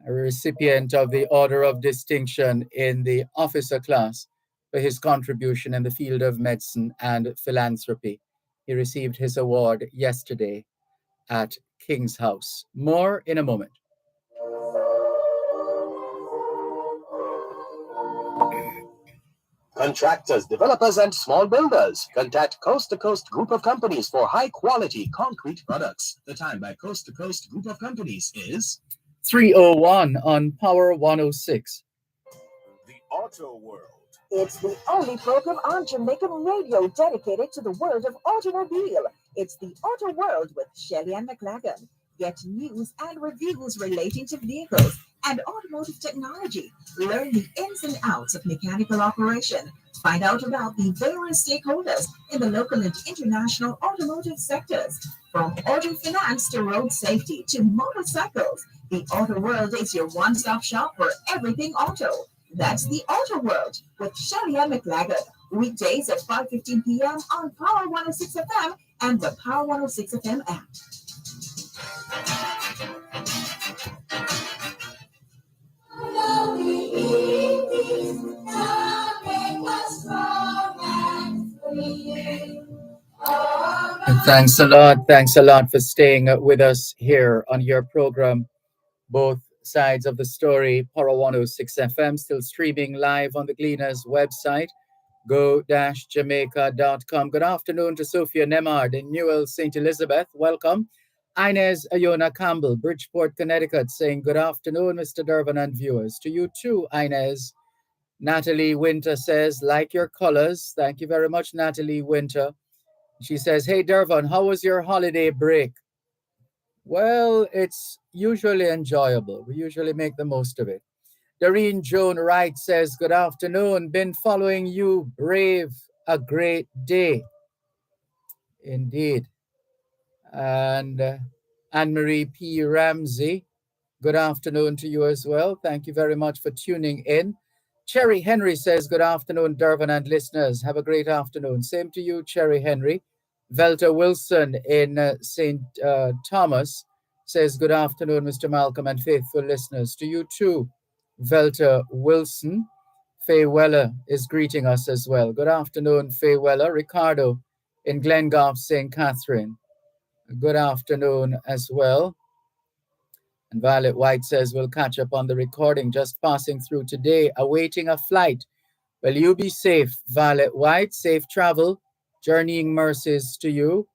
a recipient of the Order of Distinction in the officer class for his contribution in the field of medicine and philanthropy. He received his award yesterday at King's House. More in a moment. Contractors, developers, and small builders. Contact Coast to Coast Group of Companies for high quality concrete products. The time by Coast to Coast Group of Companies is 301 on Power 106. The Auto World. It's the only program on Jamaican radio dedicated to the world of automobile. It's the Auto World with Shelley and McLagan. Get news and reviews relating to vehicles and automotive technology. Learn the ins and outs of mechanical operation. Find out about the various stakeholders in the local and international automotive sectors. From auto finance to road safety to motorcycles, the Auto World is your one-stop shop for everything auto. That's the Auto World with Shelley and McLagan. Weekdays at 5:15 p.m. on Power 106 FM and the Power 106 FM app. Thanks a lot. Thanks a lot for staying with us here on your program. Both sides of the story, Power 106 FM, still streaming live on the Gleaners website, go-jamaica.com. Good afternoon to Sophia Nemard in Newell, St. Elizabeth. Welcome. Inez Ayona Campbell, Bridgeport, Connecticut, saying good afternoon, Mr. Dervan and viewers. To you too, Inez. Natalie Winter says, like your colors. Thank you very much, Natalie Winter. She says, hey, Dervan, how was your holiday break? Well, it's usually enjoyable. We usually make the most of it. Doreen Joan Wright says, good afternoon. Been following you, brave. A great day. Indeed. And Anne-Marie P. Ramsey, good afternoon to you as well. Thank you very much for tuning in. Cherry Henry says, good afternoon, Dervan and listeners. Have a great afternoon. Same to you, Cherry Henry. Velta Wilson in St. Thomas says, good afternoon, Mr. Malcolm and faithful listeners. To you too, Velta Wilson. Faye Weller is greeting us as well. Good afternoon, Faye Weller. Ricardo in Glengoff, St. Catherine. Good afternoon as well. And Violet White says, we'll catch up on the recording. Just passing through today, awaiting a flight. Well, you be safe, Violet White. Safe travel. Journeying mercies to you.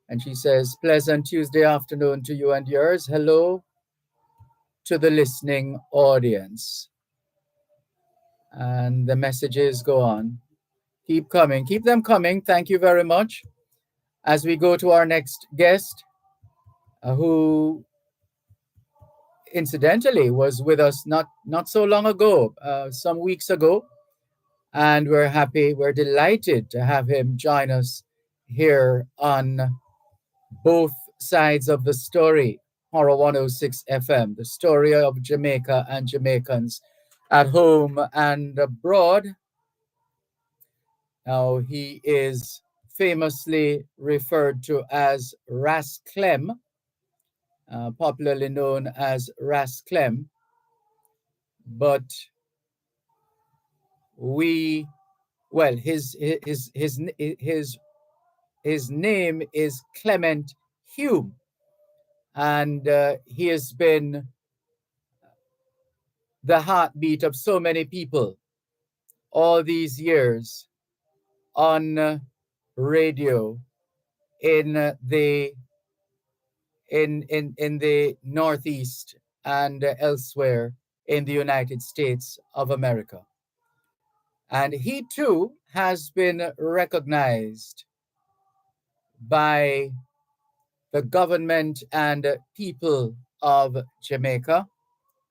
And she says, pleasant Tuesday afternoon to you and yours. Hello to the listening audience. And the messages go on. Keep coming. Keep them coming. Thank you very much. As we go to our next guest, who incidentally was with us not so long ago, some weeks ago. And we're delighted to have him join us here on both sides of the story, Horror 106 FM, the story of Jamaica and Jamaicans at home and abroad. Now, he is famously referred to as Ras Clem, popularly known as Ras Clem, but his name is Clement Hume, and he has been the heartbeat of so many people all these years on radio in the Northeast and elsewhere in the United States of America. And he too has been recognized by the government and people of Jamaica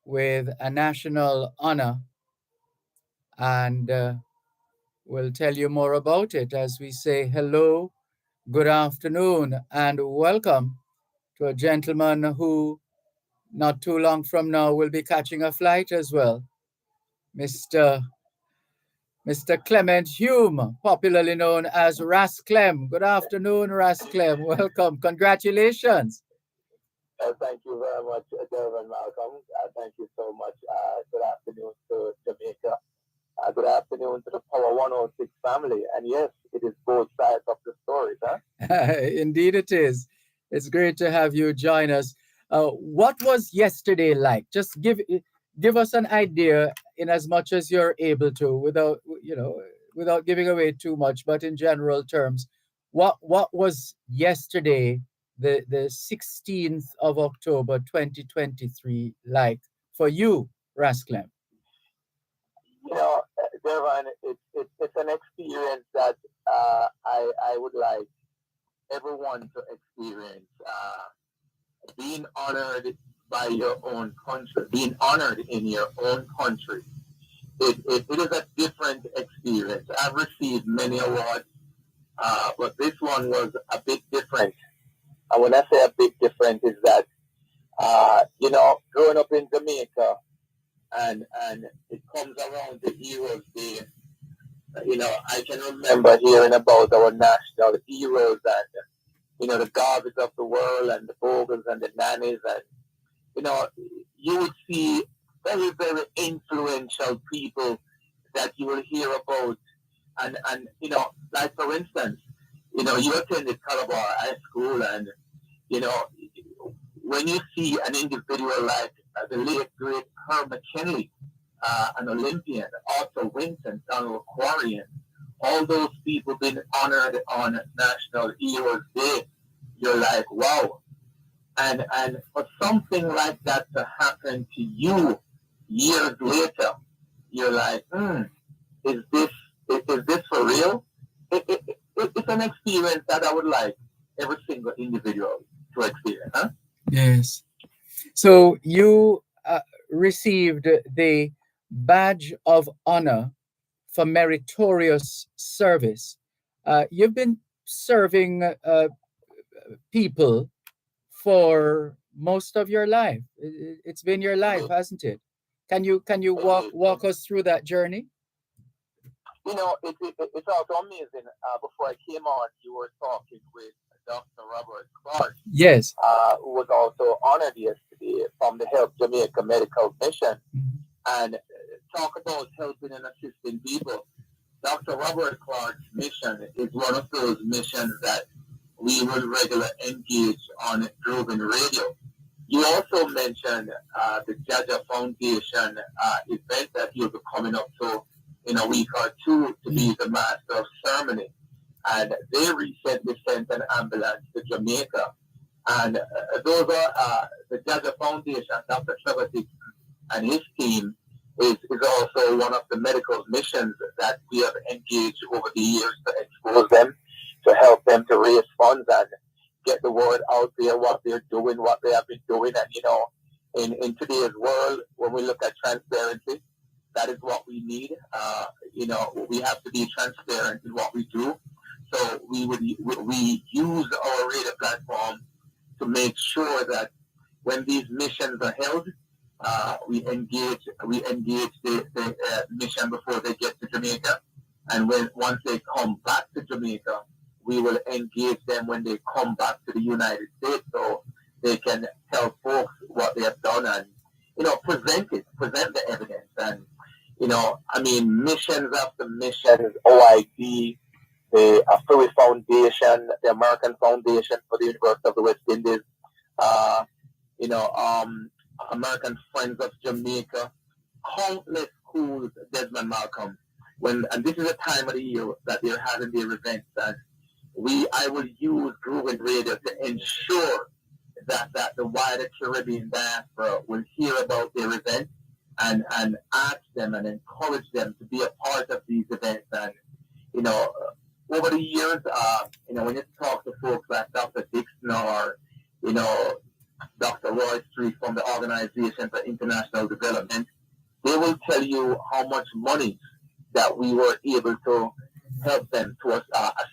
with a national honor. And we'll tell you more about it as we say hello, good afternoon, and welcome to a gentleman who not too long from now will be catching a flight as well, Mr. Clement Hume, popularly known as Ras Clem. Good afternoon, Ras Clem. Welcome. Congratulations. Thank you very much, Dervan Malcolm. Thank you so much. Good afternoon to Jamaica. Good afternoon to the Power 106 family. And yes, it is both sides of the story, huh? Indeed it is. It's great to have you join us. What was yesterday like? Just give us an idea in as much as you're able to, without giving away too much, but in general terms, what was yesterday, the 16th of October 2023, like for you, Ras Clem? Dervan, it's an experience that I would like everyone to experience. Being honored by your own country, being honored in your own country, it is a different experience. I've received many awards, but this one was a bit different. And when I say a bit different, is that growing up in Jamaica, and it comes around the Heroes Day. I can remember hearing about our national heroes and the Garveys of the world and the Bogans and the Nannies, and you would see very, very influential people that you will hear about, and like for instance, you attended Calabar High School, and when you see an individual like the late great Herb McKinley, an Olympian, Arthur Winton, Donald Quarrian, all those people being honored on National Heroes Day, you're like, wow. And for something like that to happen to you years later, you're like, is this for real? It's an experience that I would like every single individual to experience, huh? Yes. So you received the Badge of Honor for Meritorious Service. You've been serving people for most of your life. It's been your life, hasn't it? Can you walk us through that journey? It's also amazing. Before I came on, you were talking with Dr. Robert Clark, Yes. who was also honored yesterday from the Help Jamaica Medical Mission, and talk about helping and assisting people. Dr. Robert Clark's mission is one of those missions that we would regularly engage on Dervan Radio. You also mentioned the Jaja Foundation event that you'll be coming up to in a week or two to be the master of ceremony. And they recently sent an ambulance to Jamaica. And those are the Jaja Foundation, Dr. Trevor Dixon and his team is also one of the medical missions that we have engaged over the years to expose them, to help them to raise funds and get the word out there, what they're doing, what they have been doing. And, in today's world, when we look at transparency, that is what we need. We have to be transparent in what we do. So we use our radio platform to make sure that when these missions are held, we engage the mission before they get to Jamaica, and once they come back to Jamaica, we will engage them when they come back to the United States, so they can tell folks what they have done and present the evidence. And missions after missions, OID, the Afri Foundation, the American Foundation for the University of the West Indies, American Friends of Jamaica, countless schools, Desmond Malcolm. And this is a time of the year that they're having their events, and I will use Groovin Radio to ensure that the wider Caribbean diaspora will hear about their event and ask them and encourage them to be a part of these events. And over the years, when you talk to folks like Dr. Dixon or Dr. Roy Street from the Organization for International Development, they will tell you how much money that we were able to help them, to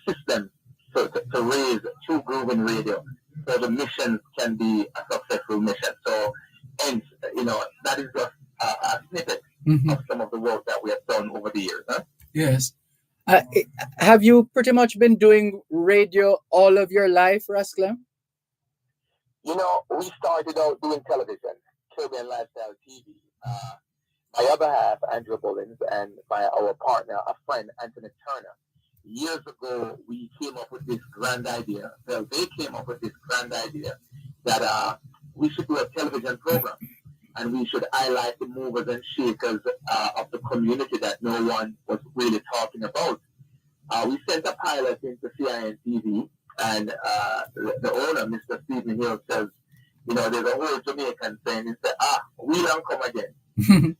assist them to raise through Groovin Radio, so the mission can be a successful mission. So, hence, that is just a snippet of some of the work that we have done over the years. Huh? Yes. Have you pretty much been doing radio all of your life, Rasclem? We started out doing television, Caribbean Lifestyle TV. My other half, Andrew Bullins, and our partner, a friend, Anthony Turner. Years ago, we came up with this grand idea. Well, they came up with this grand idea that we should do a television program, and we should highlight the movers and shakers of the community that no one was really talking about. We sent a pilot into CIN TV, and the owner, Mr. Stephen Hill, says, there's a whole Jamaican saying, he said, we don't come again.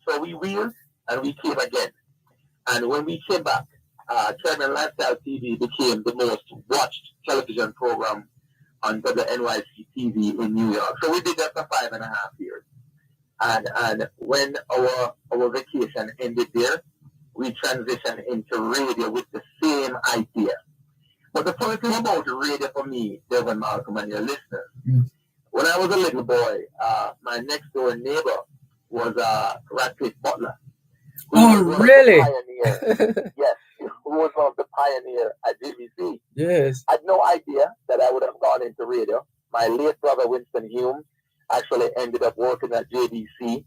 So we wheeled, and we came again. And when we came back, Caribbean Lifestyle TV became the most watched television program on WNYC TV in New York. So we did that for 5.5 years. And when our vacation ended there, we transitioned into radio with the same idea. But the funny thing about radio for me, Dervan, Malcolm, and your listeners, when I was a little boy, my next door neighbor was Radcliffe Butler. Oh, really? Yes, who was one of the pioneers at JVC. Yes. I had no idea that I would have gone into radio. My late brother, Winston Hume, actually ended up working at JVC.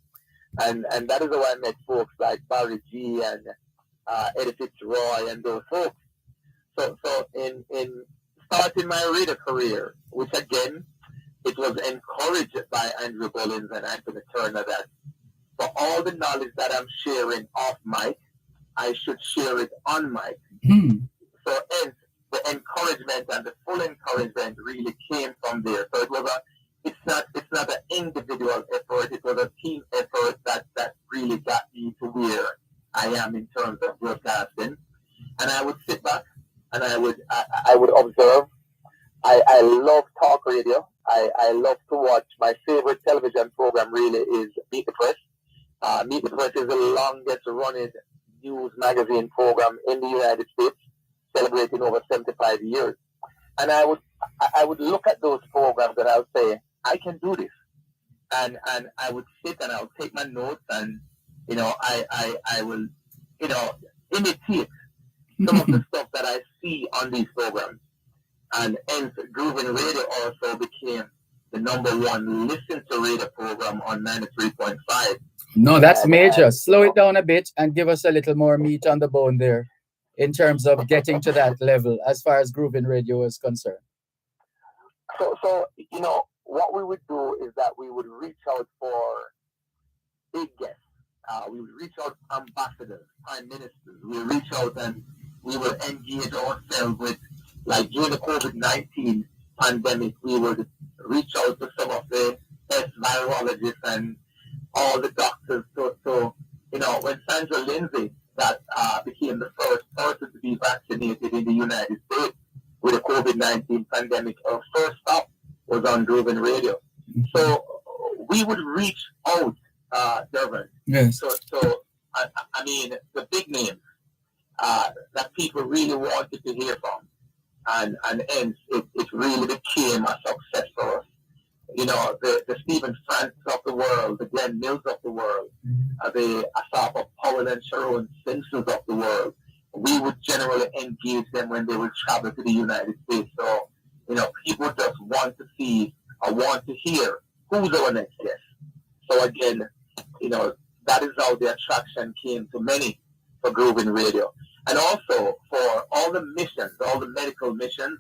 And that is how I met folks like Barry G and Eddie Fitzroy and those folks. So in starting my radio career, which again, it was encouraged by Andrew Bullins and Anthony Turner that for all the knowledge that I'm sharing off mic, I should share it on mic. So hence, the encouragement and the full encouragement really came from there. So it's not an individual effort, it was a team effort that really got me to where I am in terms of broadcasting. And I would sit back and I would observe. I love talk radio. I love to watch. My favorite television program really is Meet the Press. Meet the Press is the longest running news magazine program in the United States, celebrating over 75 years. And I would look at those programs and I would say, I can do this. And I would sit and I would take my notes and, I will, imitate some of the stuff that I see on these programs. And hence, Groovin Radio also became the #1 listen to radio program on 93.5. No, that's major. Slow it down a bit and give us a little more meat on the bone there in terms of getting to that level as far as Groovin Radio is concerned. So what we would do is that we would reach out for big guests. We would reach out to ambassadors, prime ministers. We would reach out and we would engage ourselves with, like during the COVID-19 pandemic, we would reach out to some of the best virologists and all the doctors. So when Sandra Lindsay, that became the first person to be vaccinated in the United States with the COVID-19 pandemic, our first stop was on Dervan Radio. So we would reach out, Dervan. Yes. So I mean, the big names that people really wanted to hear from. And hence, it really became a success for us. The Stephen Francis of the world, the Glenn Mills of the world, the Asapa Powell and Sharon Simpsons of the world, we would generally engage them when they would travel to the United States. So, people just want to see or want to hear who's our next guest. So again, that is how the attraction came to many for Groovin Radio. And also for all the missions, all the medical missions,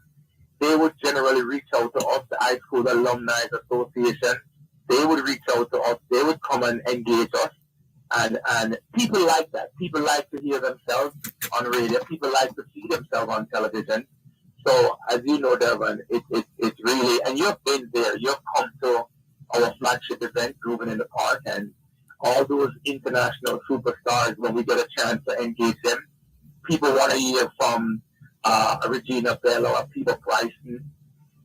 they would generally reach out to us, the High School Alumni Association. They would reach out to us. They would come and engage us. And people like that. People like to hear themselves on radio. People like to see themselves on television. So, as you know, Dervan, it's really, and you've been there. You've come to our flagship event, Groovin in the Park, and all those international superstars, when we get a chance to engage them, people want to hear from Regina Bell or Peter Bryson,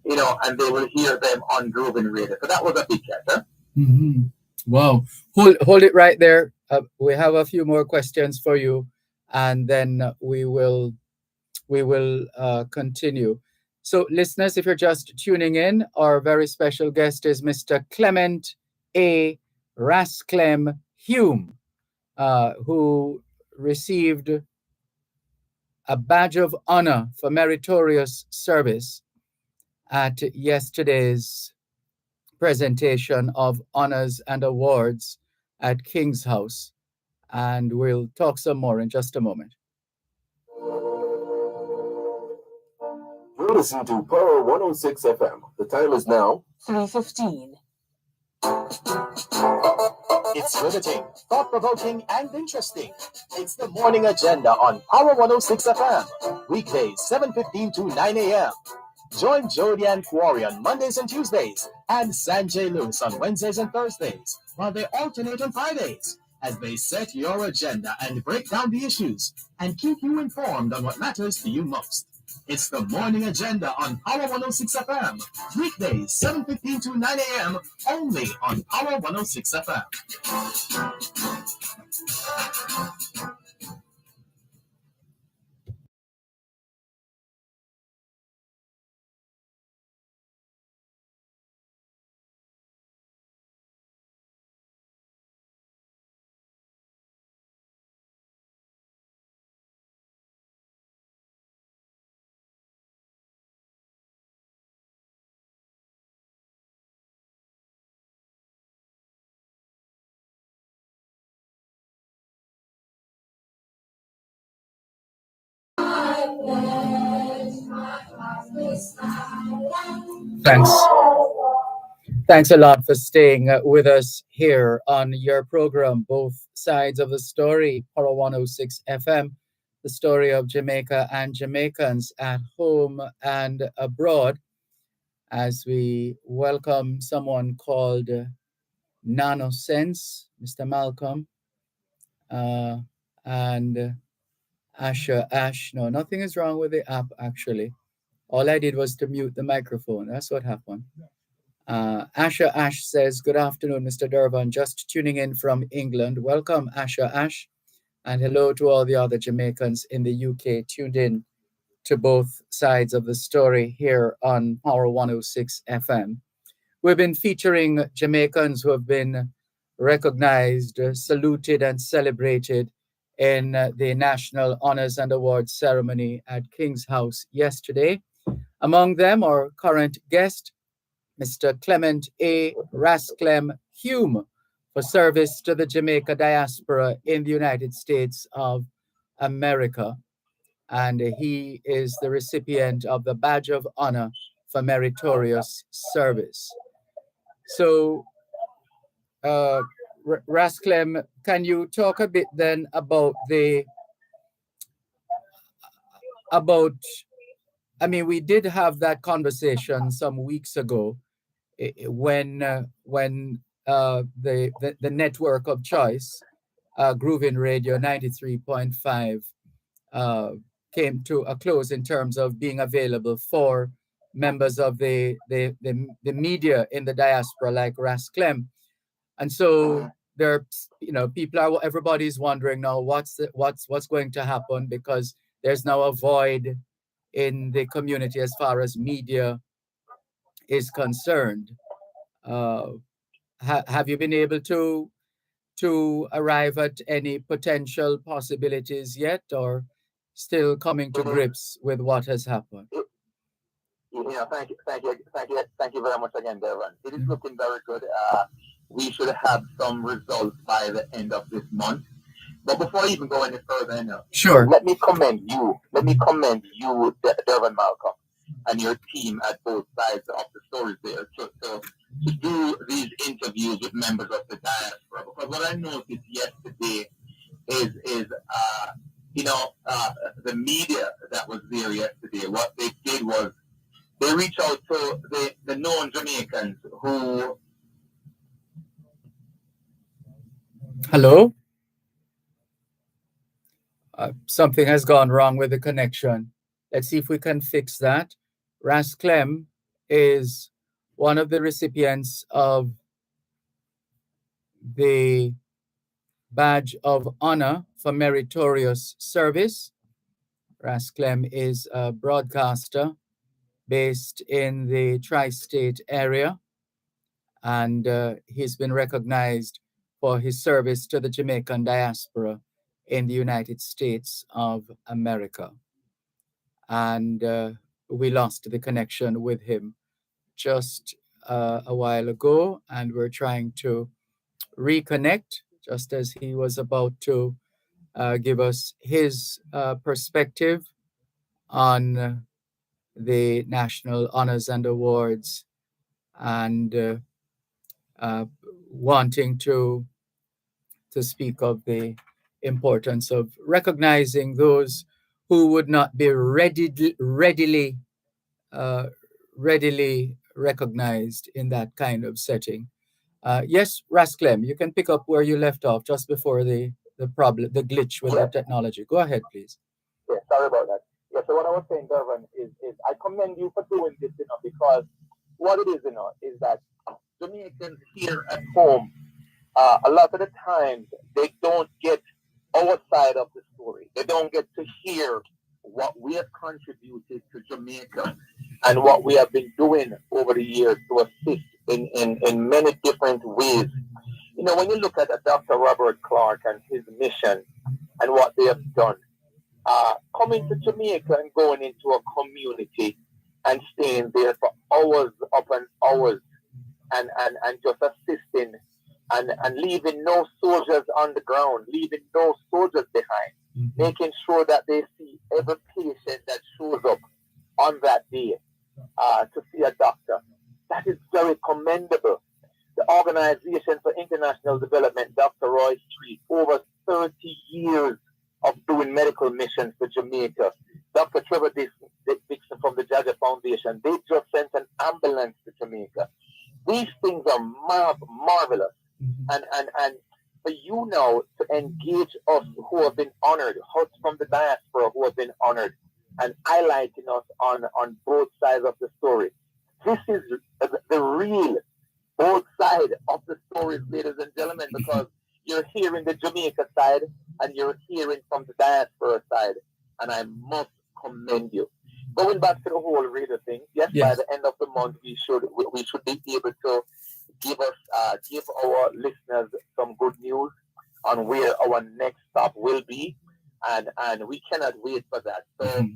and they will hear them on Groovin Radio. So that was a big catch, huh? Mm-hmm. Wow. Hold it right there. We have a few more questions for you, and then we will continue. So, listeners, if you're just tuning in, our very special guest is Mr. Clement A. Rasclem Hume, who received a badge of honor for meritorious service at yesterday's presentation of honors and awards at King's House. And we'll talk some more in just a moment. You're listening to Power 106 FM. The time is now 3:15. It's riveting, thought-provoking, and interesting. It's the morning agenda on Power 106 FM. Weekdays, 7:15 to 9 a.m. Join Jody and Quarry on Mondays and Tuesdays, and Sanjay Lewis on Wednesdays and Thursdays, while they alternate on Fridays, as they set your agenda and break down the issues and keep you informed on what matters to you most. It's the morning agenda on Power 106 FM. Weekdays, 7:15 to 9 a.m. only on Power 106 FM. Thanks a lot for staying with us here on your program, Both Sides of the Story, Power 106 FM, the story of Jamaica and Jamaicans at home and abroad, as we welcome someone called Nano Sense, Mr. Malcolm, and Asher Ash. No, nothing is wrong with the app, actually. All I did was to mute the microphone. That's what happened. Asher Ash says, good afternoon, Mr. Dervan. Just tuning in from England. Welcome, Asher Ash. And hello to all the other Jamaicans in the UK tuned in to both sides of the story here on Power 106 FM. We've been featuring Jamaicans who have been recognized, saluted, and celebrated in the National Honors and Awards ceremony at King's House yesterday. Among them, our current guest, Mr. Clement A. Rasclem Hume, for service to the Jamaica diaspora in the United States of America. And he is the recipient of the Badge of Honor for Meritorious Service. So, Rasclem, can you talk a bit then about we did have that conversation some weeks ago when the network of choice, Groovin Radio 93.5, came to a close in terms of being available for members of the media in the diaspora like Rasclem. And so there, everybody's wondering now what's going to happen, because there's now a void in the community as far as media is concerned. Have you been able to arrive at any potential possibilities yet, or still coming to grips with what has happened? Thank you very much again, Dervan. It is looking very good. We should have some results by the end of this month. But before I even go any further, sure. Let me commend you, Dervan Malcolm, and your team at both sides of the stories there to do these interviews with members of the diaspora. Because what I noticed yesterday is the media that was there yesterday, what they did was they reached out to the known Jamaicans who... Hello? Something has gone wrong with the connection. Let's see if we can fix that. Rasclem is one of the recipients of the Badge of Honor for Meritorious Service. Rasclem is a broadcaster based in the tri-state area, and he's been recognized for his service to the Jamaican diaspora in the United States of America. And we lost the connection with him just a while ago, and we're trying to reconnect just as he was about to give us his perspective on the National Honors and Awards, and wanting to speak of the importance of recognizing those who would not be readily recognized in that kind of setting. Yes, Rasclem, you can pick up where you left off just before the glitch with the technology. Go ahead, please. Yeah, sorry about that. Yeah, so what I was saying, Dervan, is I commend you for doing this, because what it is, is that Jamaicans here at home, a lot of the times, they don't get our side of the story. They don't get to hear what we have contributed to Jamaica and what we have been doing over the years to assist in many different ways. When you look at Dr. Robert Clark and his mission and what they have done, coming to Jamaica and going into a community and staying there for hours upon hours and just assisting and leaving no soldiers on the ground, leaving no soldiers behind, making sure that they see every patient that shows up on that day to see a doctor. That is very commendable. The Organization for International Development, Dr. Roy Street, over 30 years of doing medical missions to Jamaica. Dr. Trevor Dixon from the Jaja Foundation, they just sent an ambulance to Jamaica. These things are marvelous. And for you now to engage us who have been honored, us from the diaspora who have been honored, and highlighting us on both sides of the story. This is the real both sides of the stories, ladies and gentlemen, because you're hearing the Jamaica side and you're hearing from the diaspora side. And I must commend you. Going back to the whole radio thing, yes, by the end of the month we should be able to give our listeners some good news on where our next stop will be, and we cannot wait for that. So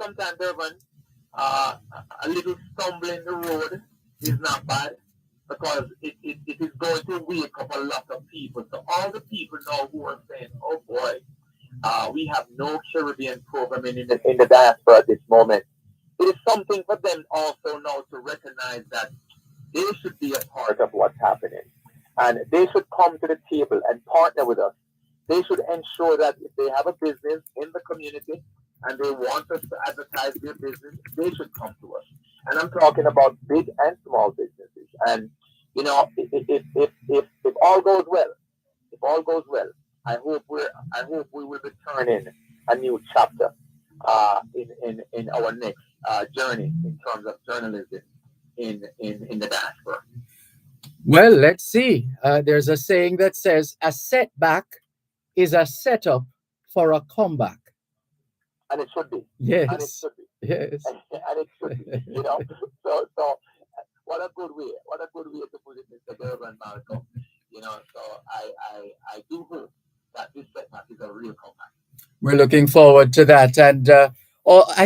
sometimes, Dervan, a little stumble in the road is not bad, because it is going to wake up a lot of people. So all the people now who are saying, "Oh boy, we have no Caribbean programming in the diaspora at this moment," it is something for them also now to recognize that they should be a part of what's happening, and they should come to the table and partner with us. They should ensure that if they have a business in the community and they want us to advertise their business, they should come to us. And I'm talking about big and small businesses. And if all goes well, I hope we will be turning a new chapter in our next journey in terms of journalism in the diaspora. Well, let's see. There's a saying that says a setback is a setup for a comeback. And it should be. Yes. And it should be. Yes. And it should be. So what a good way to put it, Mr. Dervan Malcolm. So I do hope that this setback is a real comeback. We're looking forward to that. And I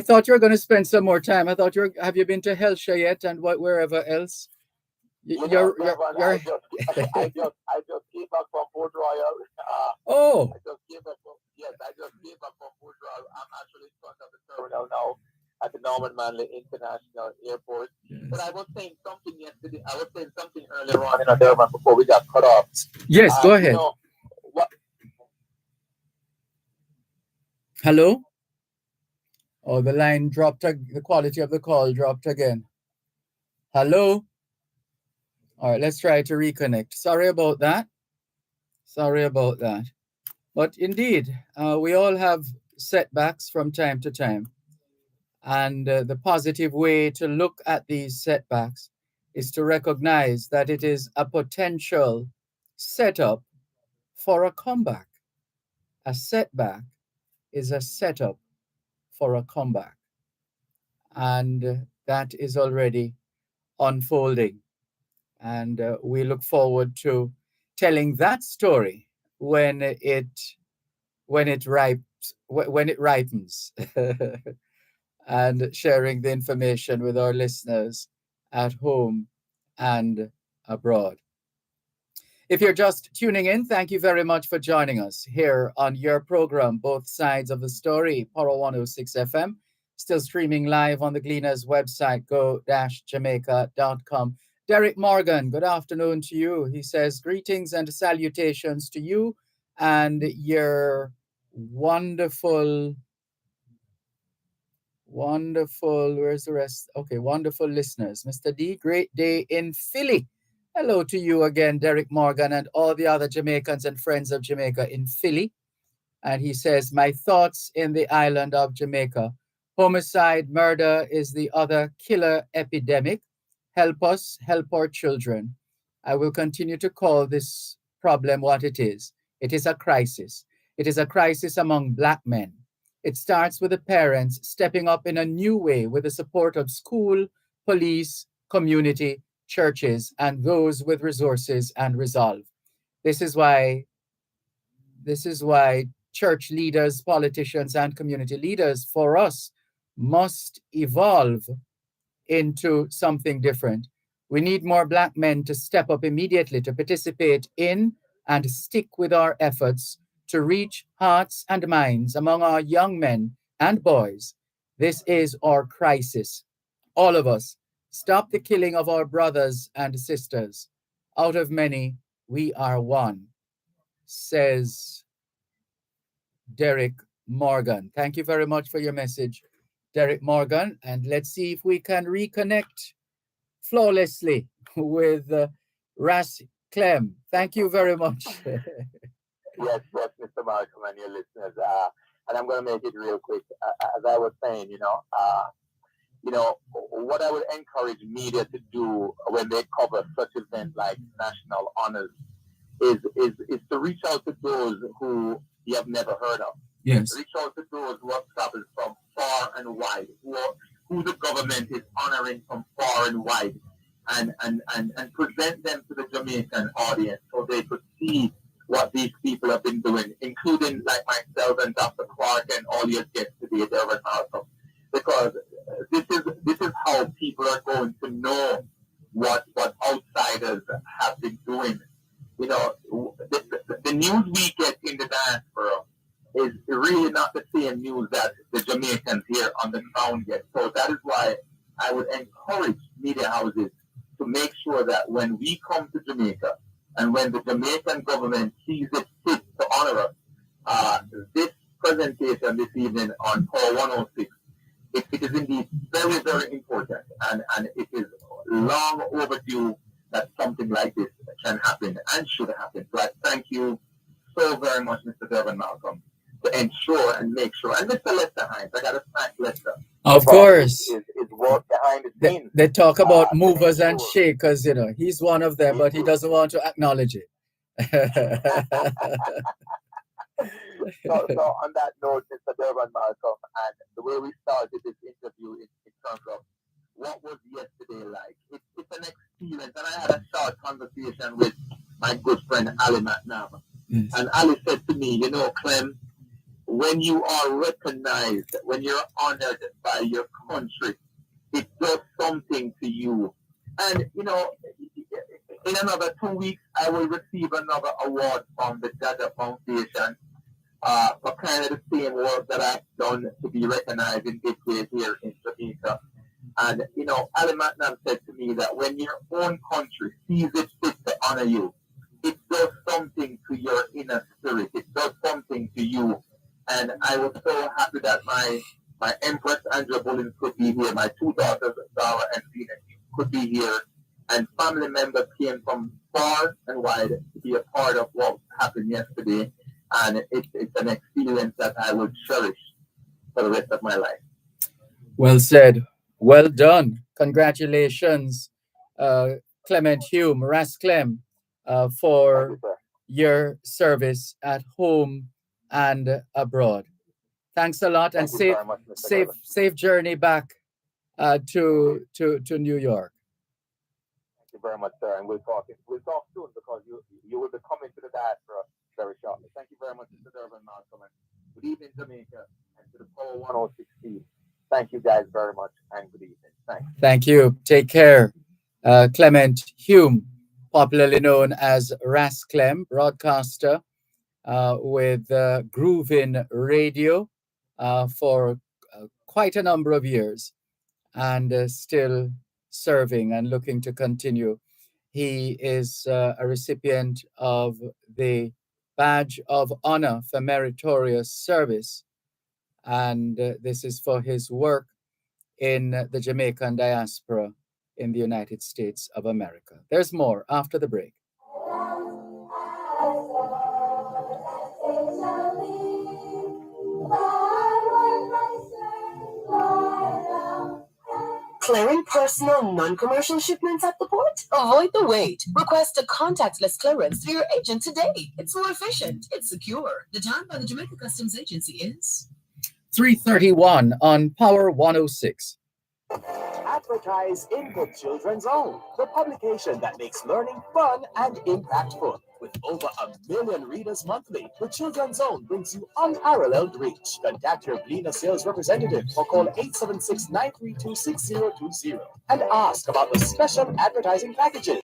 thought you were going to spend some more time. I thought have you been to Helsha yet, and wherever else? I just came back from Port Royal. I just came back from Port Royal. I'm actually in front of the terminal now at the Norman Manley International Airport. Yes. But I was saying something yesterday. I was saying something earlier on in Dervan before we got cut off. Yes, go ahead. Hello? Oh, the line dropped. The quality of the call dropped again. Hello? All right, let's try to reconnect. Sorry about that. But indeed, we all have setbacks from time to time. And the positive way to look at these setbacks is to recognize that it is a potential setup for a comeback. A setback is a setup for a comeback. And that is already unfolding. And we look forward to telling that story when it ripens and sharing the information with our listeners at home and abroad. If you're just tuning in, thank you very much for joining us here on your program, Both Sides of the Story, Poro 106 FM, still streaming live on the Gleaners website, go-jamaica.com. Derek Morgan, good afternoon to you. He says, greetings and salutations to you and your wonderful, where's the rest? Okay, wonderful listeners. Mr. D, great day in Philly. Hello to you again, Derek Morgan, and all the other Jamaicans and friends of Jamaica in Philly. And he says, my thoughts in the island of Jamaica. Homicide, murder is the other killer epidemic. Help us, help our children. I will continue to call this problem what it is. It is a crisis. It is a crisis among Black men. It starts with the parents stepping up in a new way with the support of school, police, community, churches, and those with resources and resolve. This is why church leaders, politicians, and community leaders for us must evolve into something different. We need more Black men to step up immediately to participate in and stick with our efforts to reach hearts and minds among our young men and boys. This is our crisis. All of us, stop the killing of our brothers and sisters. Out of many, we are one, says Derek Morgan. Thank you very much for your message, Derek Morgan. And let's see if we can reconnect flawlessly with Ras Clem. Thank you very much. Yes, Mr. Malcolm and your listeners. And I'm going to make it real quick. As I was saying, what I would encourage media to do when they cover such events like national honors is to reach out to those who you have never heard of. Yes. Reach out to those who have traveled from far and wide, who the government is honoring from far and wide, and present them to the Jamaican audience so they could see what these people have been doing, including like myself and Dr. Clark and all your guests today, Dervan Malcolm, because this is how people are going to know what outsiders have been doing. You know, the news we get in the diaspora is really not the same news that the Jamaicans here on the ground get. So that is why I would encourage media houses to make sure that when we come to Jamaica and when the Jamaican government sees it fit to honor us, this presentation this evening on Power 106, it is indeed very, very important, and it is long overdue that something like this can happen and should happen. So I thank you so very much, Mr. Dervan Malcolm, to ensure and make sure. And Mr. Lester Hines, I got to thank Lester. Of course. His work behind the scenes. They talk about movers and shakers, you know. He's one of them, but he doesn't want to acknowledge it. So on that note, Mr. Dervan Malcolm, and the way we started this interview in terms of what was yesterday like, it's an experience. And I had a short conversation with my good friend Ali McNabb. Yes. And Ali said to me, you know, Clem, when you are recognized, when you're honored by your country, it does something to you. And, you know, in another 2 weeks, I will receive another award from the Dada Foundation for kind of the same work that I've done to be recognized in this way here in Jamaica. And, you know, Ali Matnam said to me that when your own country sees it fit to honor you, it does something to your inner spirit. It does something to you. And I was so happy that my Empress Andrea Bullins could be here. My two daughters, Zara and Zena, could be here. And family members came from far and wide to be a part of what happened yesterday. And it's an experience that I will cherish for the rest of my life. Well said. Well done. Congratulations, Clement Hume, Ras Clem, for your service at home and abroad. Thanks a lot, and safe journey back to New York. Thank you very much, sir. And we'll talk soon, because you will be coming to the diaspora very shortly. Thank you very much, Mr. Dervan Malcolm. Good evening, Jamaica, and to the Power 106. Thank you guys very much, and good evening. Thanks. Thank you. Take care. Clement Hume, popularly known as Ras Clem, broadcaster with Groovin Radio for quite a number of years, and still serving and looking to continue. He is a recipient of the Badge of Honor for Meritorious Service, and this is for his work in the Jamaican diaspora in the United States of America. There's more after the break. Clearing personal, non-commercial shipments at the port? Avoid the wait. Request a contactless clearance through your agent today. It's more efficient. It's secure. The time by the Jamaica Customs Agency is 3:31 on Power 106. Advertise in the Children's Zone, the publication that makes learning fun and impactful. With over 1 million readers monthly, the Children's Zone brings you unparalleled reach. Contact your Gleaner sales representative or call 876-932-6020 and ask about the special advertising packages.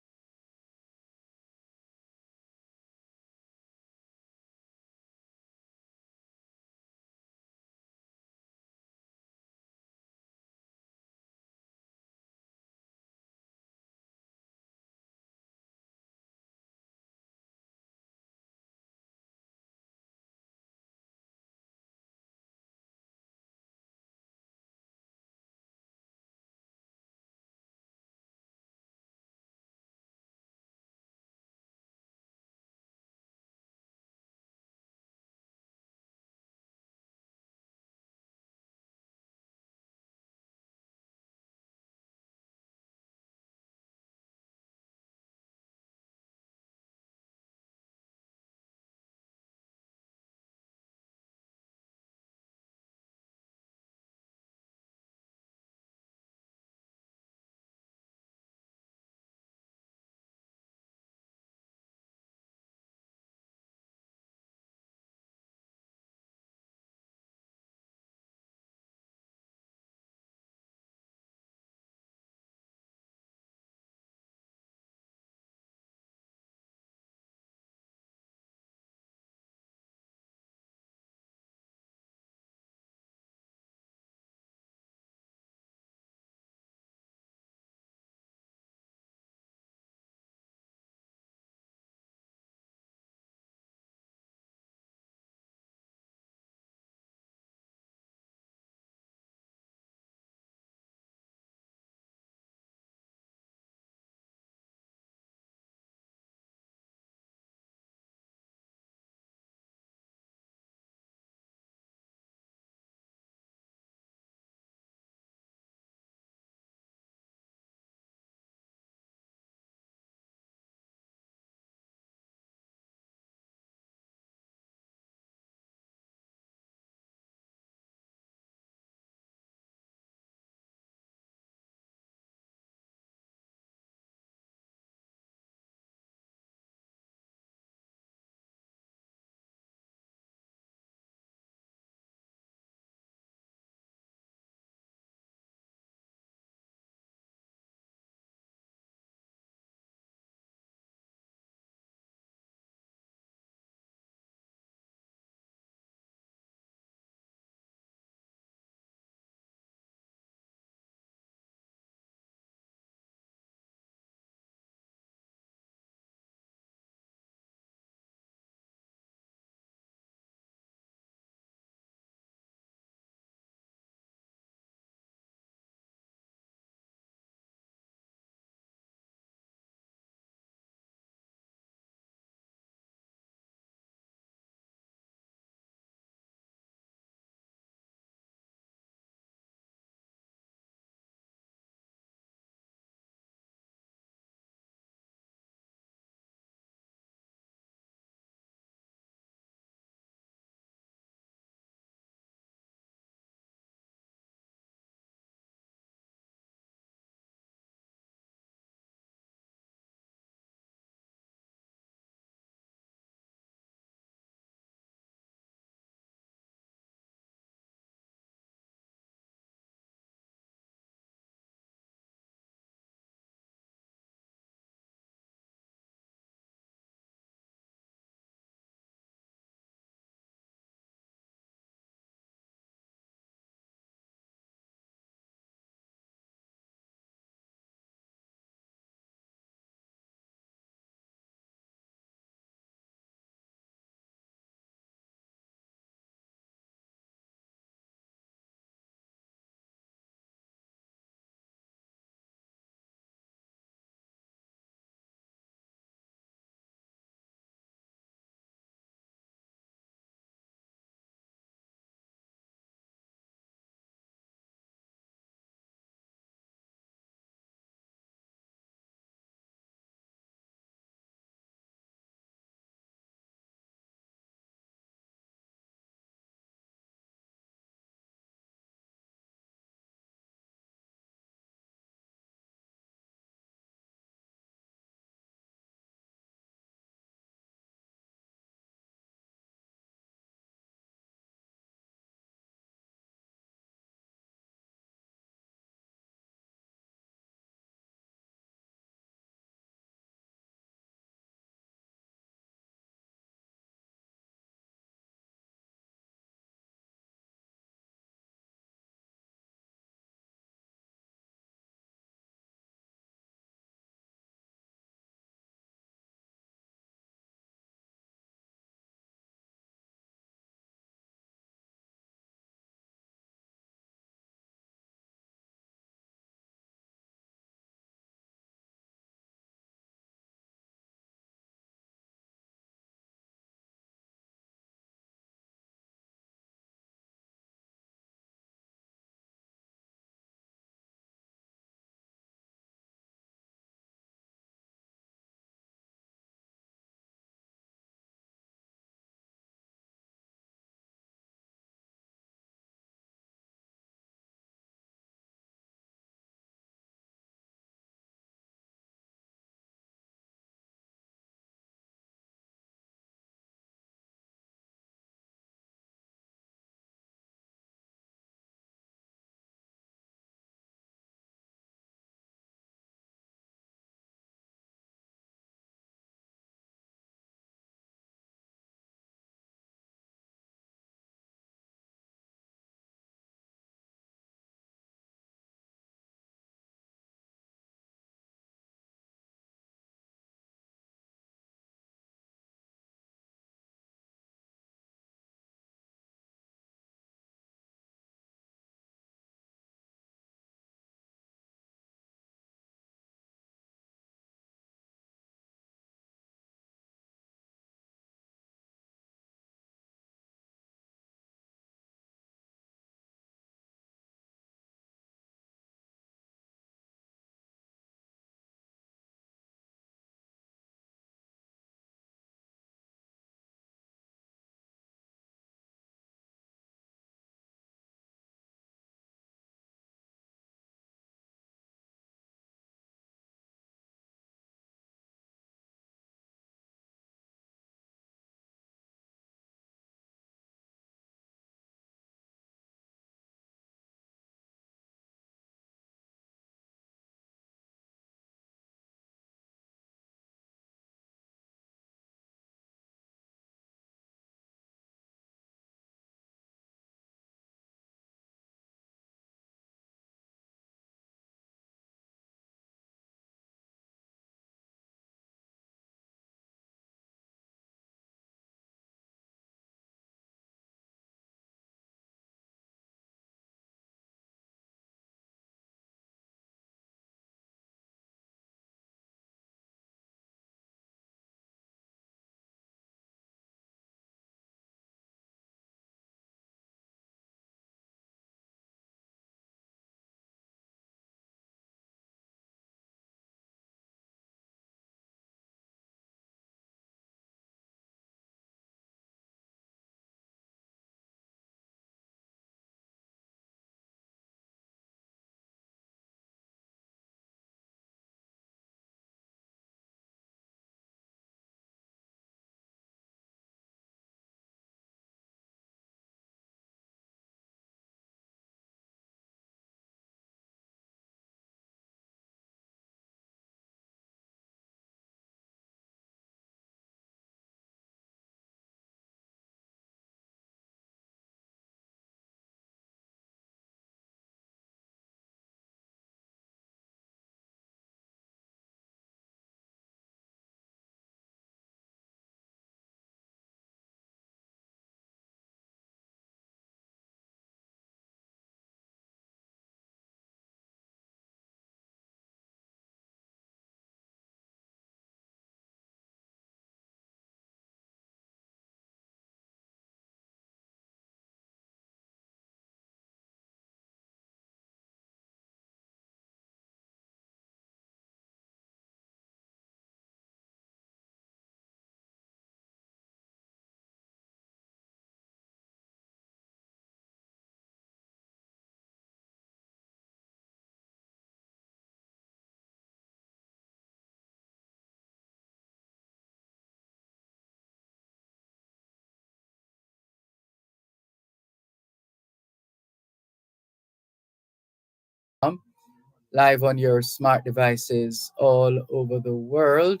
live on your smart devices all over the world.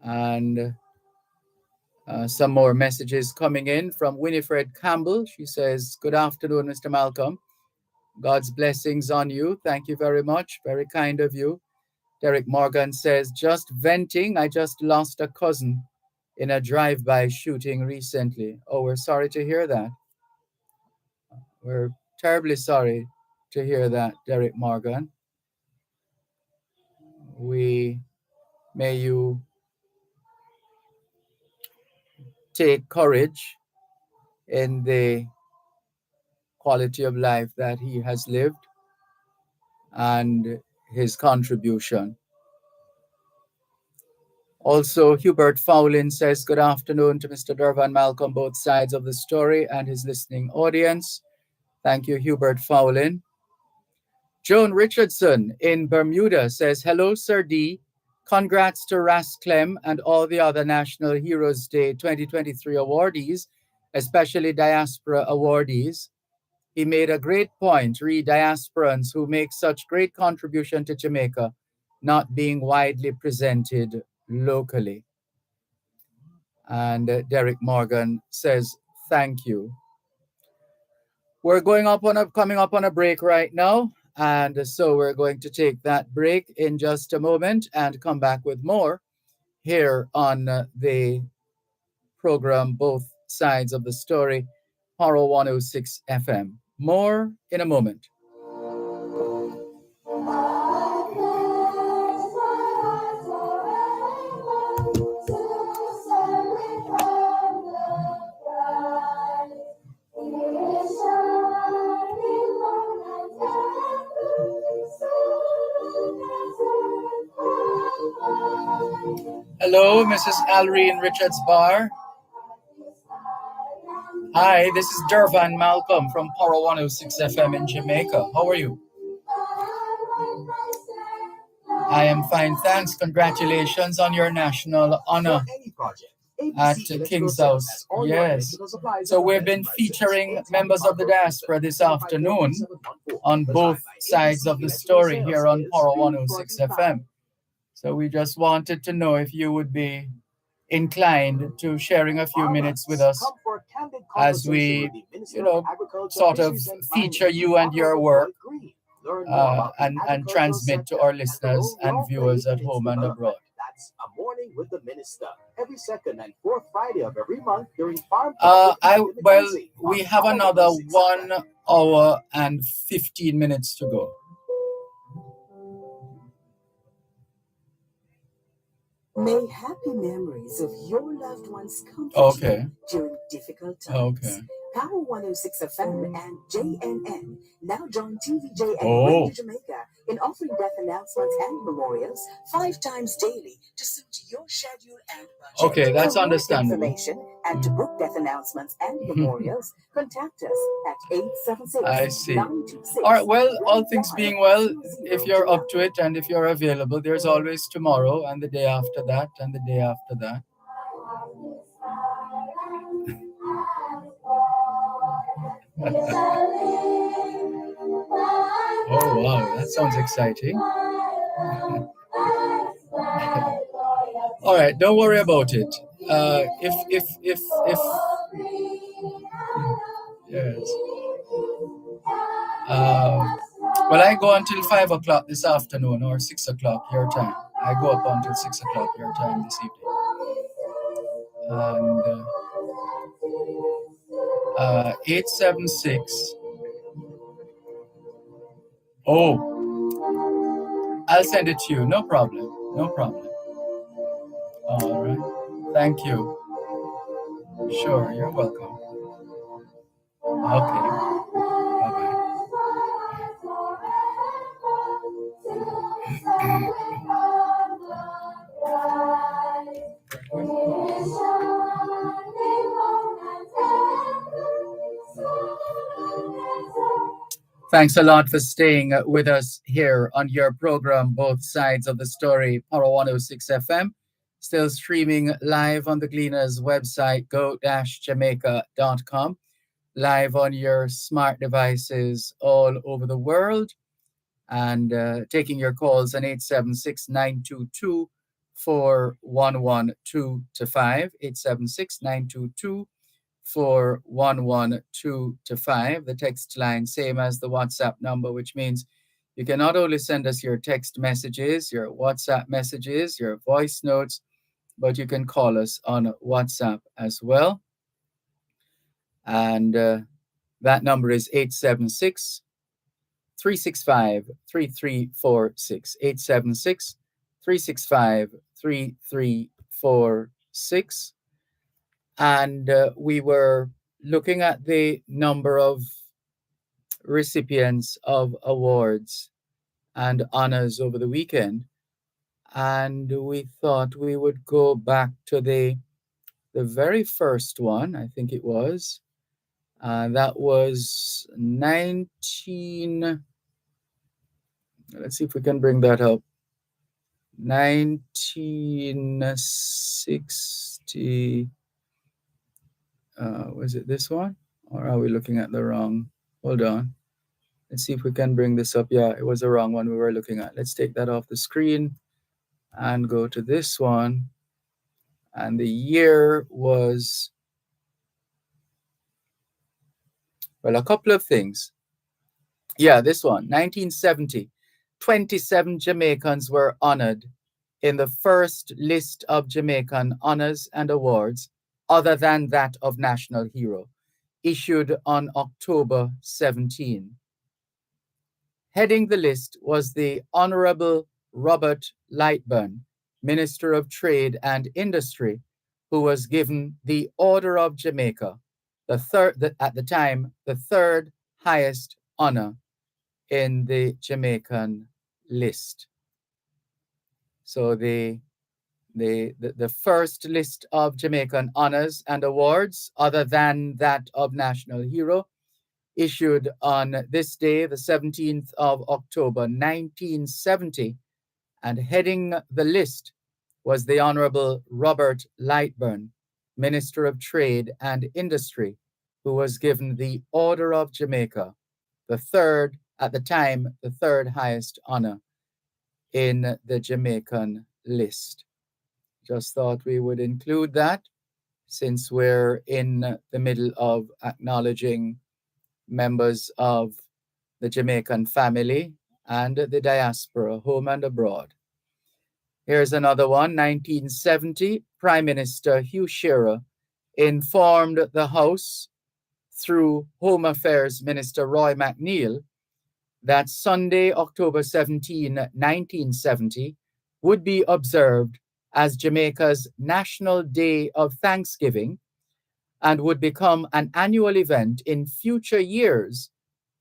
And some more messages coming in from Winifred Campbell. She says, "Good afternoon, Mr. Malcolm. God's blessings on you. Thank you very much. Very kind of you." Derek Morgan says, "Just venting. I just lost a cousin in a drive-by shooting recently." Oh, we're sorry to hear that. We're terribly sorry to hear that, Derek Morgan. May you take courage in the quality of life that he has lived and his contribution. Also, Hubert Fowlin says, "Good afternoon to Mr. Dervan Malcolm, both sides of the story, and his listening audience." Thank you, Hubert Fowlin. Joan Richardson in Bermuda says, "Hello, Sir D. Congrats to Ras Clem and all the other National Heroes Day 2023 awardees, especially diaspora awardees. He made a great point, diasporans who make such great contribution to Jamaica, not being widely presented locally." And Derek Morgan says, "Thank you." We're coming up on a break right now. And so we're going to take that break in just a moment and come back with more here on the program, Both Sides of the Story, Paro 106 FM. More in a moment. Hello, Mrs. Alreen Richards Bar. Hi, this is Dervan Malcolm from Paro 106 FM in Jamaica. How are you? I am fine, thanks. Congratulations on your national honor at King's House. Yes. So we've been featuring members of the diaspora this afternoon on both sides of the story here on Paro 106 FM. So we just wanted to know if you would be inclined to sharing a few minutes with us as we, sort of feature you and your work and transmit to our listeners and viewers at home and abroad. That's A Morning with the Minister every second and fourth Friday of every month during Farm. We have another 1 hour and 15 minutes to go. May happy memories of your loved ones comfort you during difficult times. Power 106 FM and JNN now join TVJ and Radio Jamaica in offering death announcements and memorials 5 times daily to suit your schedule and budget. Okay, that's understandable. For more information and to book death announcements and memorials, contact us at 876. I see. All right, well, all things being well, if you're up to it and if you're available, there's always tomorrow and the day after that and the day after that. Oh wow, that sounds exciting. All right, don't worry about it. Yes. Well, I go until 5 o'clock this afternoon or 6 o'clock your time. I go up until 6 o'clock your time this evening. And 876. Oh, I'll send it to you. No problem. No problem. All right. Thank you. Sure, you're welcome. Okay. Bye-bye. Thanks a lot for staying with us here on your program, Both Sides of the Story, Paro 106 FM. Still streaming live on the Gleaners website, go-jamaica.com. Live on your smart devices all over the world. and taking your calls on 876-922-4112-5, 876-922-4112-5. The text line, same as the WhatsApp number, which means you can not only send us your text messages, your WhatsApp messages, your voice notes, but you can call us on WhatsApp as well. And that number is 876 365 3346. 876 365 3346. And we were looking at the number of recipients of awards and honors over the weekend. And we thought we would go back to the very first one, I think it was. That was 19. Let's see if we can bring that up. 1960. Was it this one? Or are we looking at the wrong? Hold on. Let's see if we can bring this up. Yeah, it was the wrong one we were looking at. Let's take that off the screen and go to this one. And the year was, well, a couple of things. Yeah, this one, 1970. 27 Jamaicans were honored in the first list of Jamaican honors and awards other than that of National Hero, issued on October 17. Heading the list was the Honorable Robert Lightburn, Minister of Trade and Industry, who was given the Order of Jamaica, at the time, the third highest honor in the Jamaican list. So the first list of Jamaican honors and awards, other than that of National Hero, issued on this day, the 17th of October, 1970, and heading the list was the Honorable Robert Lightburn, Minister of Trade and Industry, who was given the Order of Jamaica, the third, at the time, the third highest honor in the Jamaican list. Just thought we would include that since we're in the middle of acknowledging members of the Jamaican family and the diaspora, home and abroad. Here's another one, 1970. Prime Minister Hugh Shearer informed the House through Home Affairs Minister Roy McNeill that Sunday, October 17, 1970, would be observed as Jamaica's National Day of Thanksgiving and would become an annual event in future years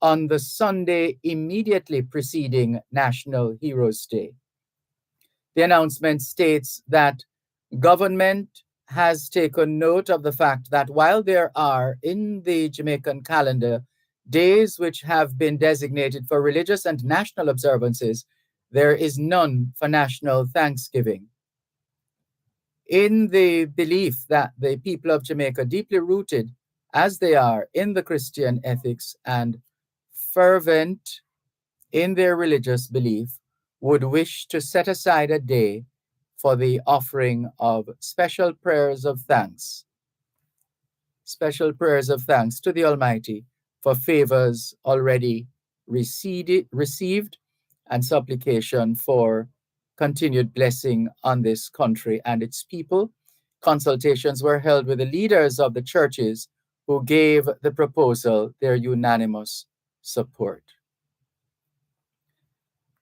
on the Sunday immediately preceding National Heroes Day. The announcement states that government has taken note of the fact that while there are in the Jamaican calendar days which have been designated for religious and national observances, there is none for National Thanksgiving. In the belief that the people of Jamaica, deeply rooted as they are in the Christian ethics and fervent in their religious belief, would wish to set aside a day for the offering of special prayers of thanks to the Almighty for favors already received and supplication for continued blessing on this country and its people. Consultations were held with the leaders of the churches who gave the proposal their unanimous support.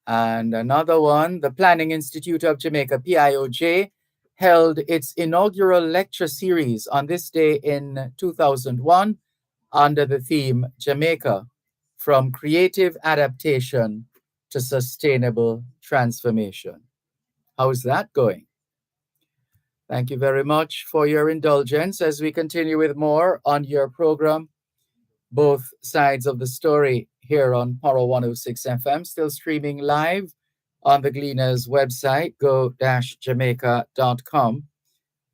And another one, the Planning Institute of Jamaica, PIOJ, held its inaugural lecture series on this day in 2001 under the theme Jamaica, from creative adaptation to sustainable transformation. How's that going? Thank you very much for your indulgence as we continue with more on your program, Both Sides of the Story, here on Paro 106 FM, still streaming live on the Gleaners website, go-jamaica.com,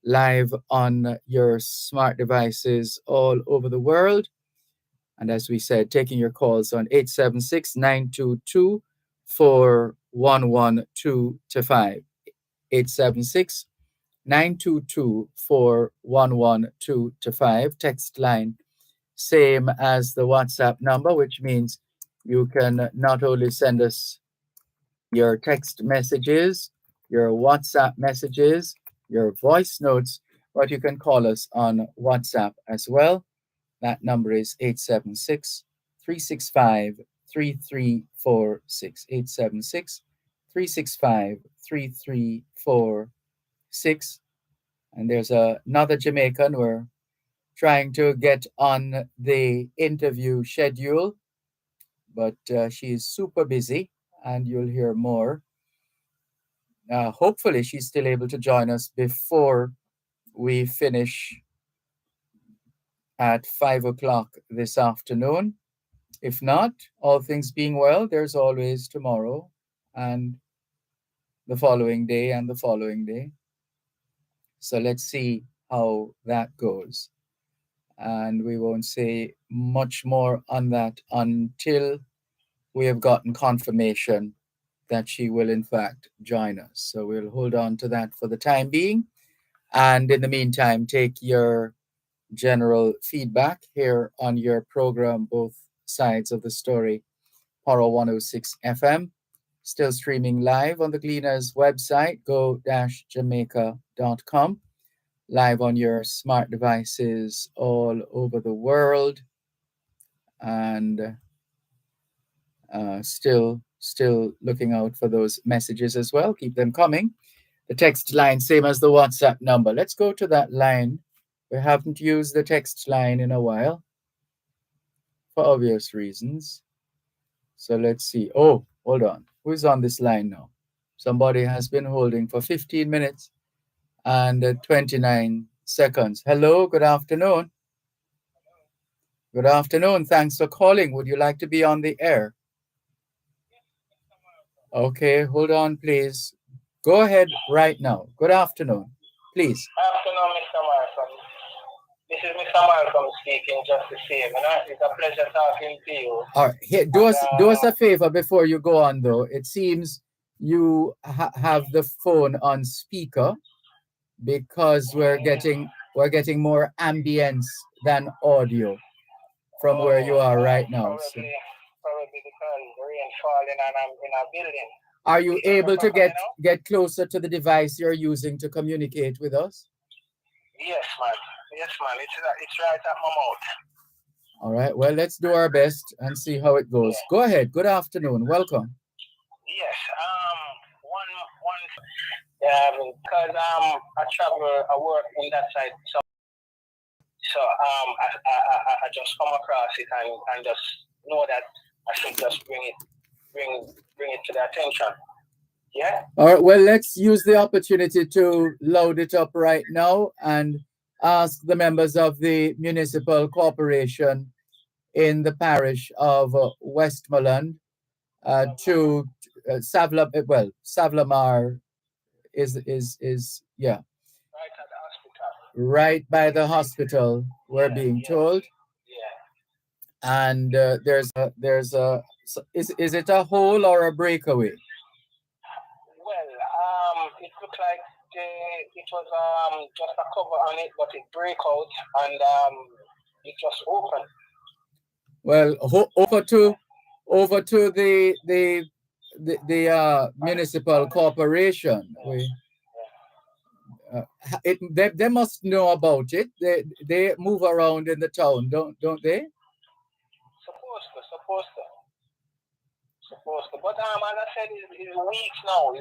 live on your smart devices all over the world. And as we said, taking your calls on 876-922-4112 411225. 876-922-411225. Text line, same as the WhatsApp number, which means you can not only send us your text messages, your WhatsApp messages, your voice notes, but you can call us on WhatsApp as well. That number is 876-365-3346. 876-365-3346. And there's another Jamaican. We're trying to get on the interview schedule, but she's super busy, and you'll hear more. Hopefully, she's still able to join us before we finish at 5 o'clock this afternoon. If not, all things being well, there's always tomorrow and the following day and the following day. So let's see how that goes. And we won't say much more on that until we have gotten confirmation that she will in fact join us. So we'll hold on to that for the time being. And in the meantime, take your general feedback here on your program, both sides of the story, Paro 106 FM, still streaming live on the Gleaners website, go-jamaica.com, live on your smart devices all over the world, and still looking out for those messages as well. Keep them coming. The text line, same as the WhatsApp number. Let's go to that line. We haven't used the text line in a while for obvious reasons. So let's see. Oh, hold on. Who's on this line now? Somebody has been holding for 15 minutes and 29 seconds. Hello, good afternoon. Good afternoon. Thanks for calling. Would you like to be on the air? Okay, hold on, please. Go ahead right now. Good afternoon. Please. Afternoon, Mr. Malcolm. This is Mr. Malcolm speaking, just the same. It's a pleasure talking to you. All right. Here, do us a favor before you go on, though. It seems you have the phone on speaker because we're getting more ambience than audio from where you are right now. Probably because the rain falling and I'm in a building. Are you able to get closer to the device you're using to communicate with us? Yes, man. It's right at my mouth. All right. Well, let's do our best and see how it goes. Yeah. Go ahead. Good afternoon. Welcome. Yes. Because I travel, I work in that side, so I just come across it and just know that I should just bring it to the attention. Yeah. All right. Well, let's use the opportunity to load it up right now and ask the members of the municipal corporation in the parish of Westmoreland to Savlamar is yeah. Right at the hospital. Right by the hospital, we're being told. Yeah. And there's a is it a hole or a breakaway? Well, it looked like it was just a cover on it, but it break out and it just opened. Well, over to the municipal corporation. They must know about it. They move around in the town, don't they? Supposed to. But as I said, it's weeks now.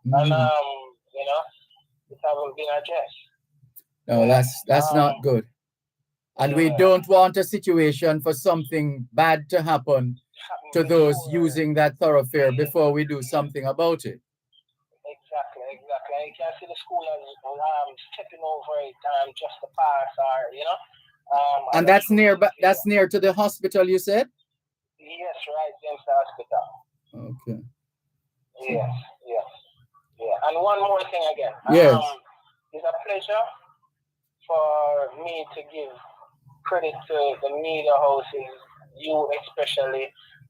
Mm-hmm. And it hasn't been addressed. No, that's not good. And we don't want a situation for something bad to happen to those using that thoroughfare before we do something about it. Exactly. You can see the school stepping over it just to pass, or and that's near to the hospital, you said? Yes, right against the hospital. Okay. Yes. And one more thing again. Yes. It's a pleasure for me to give credit to the media houses, you especially,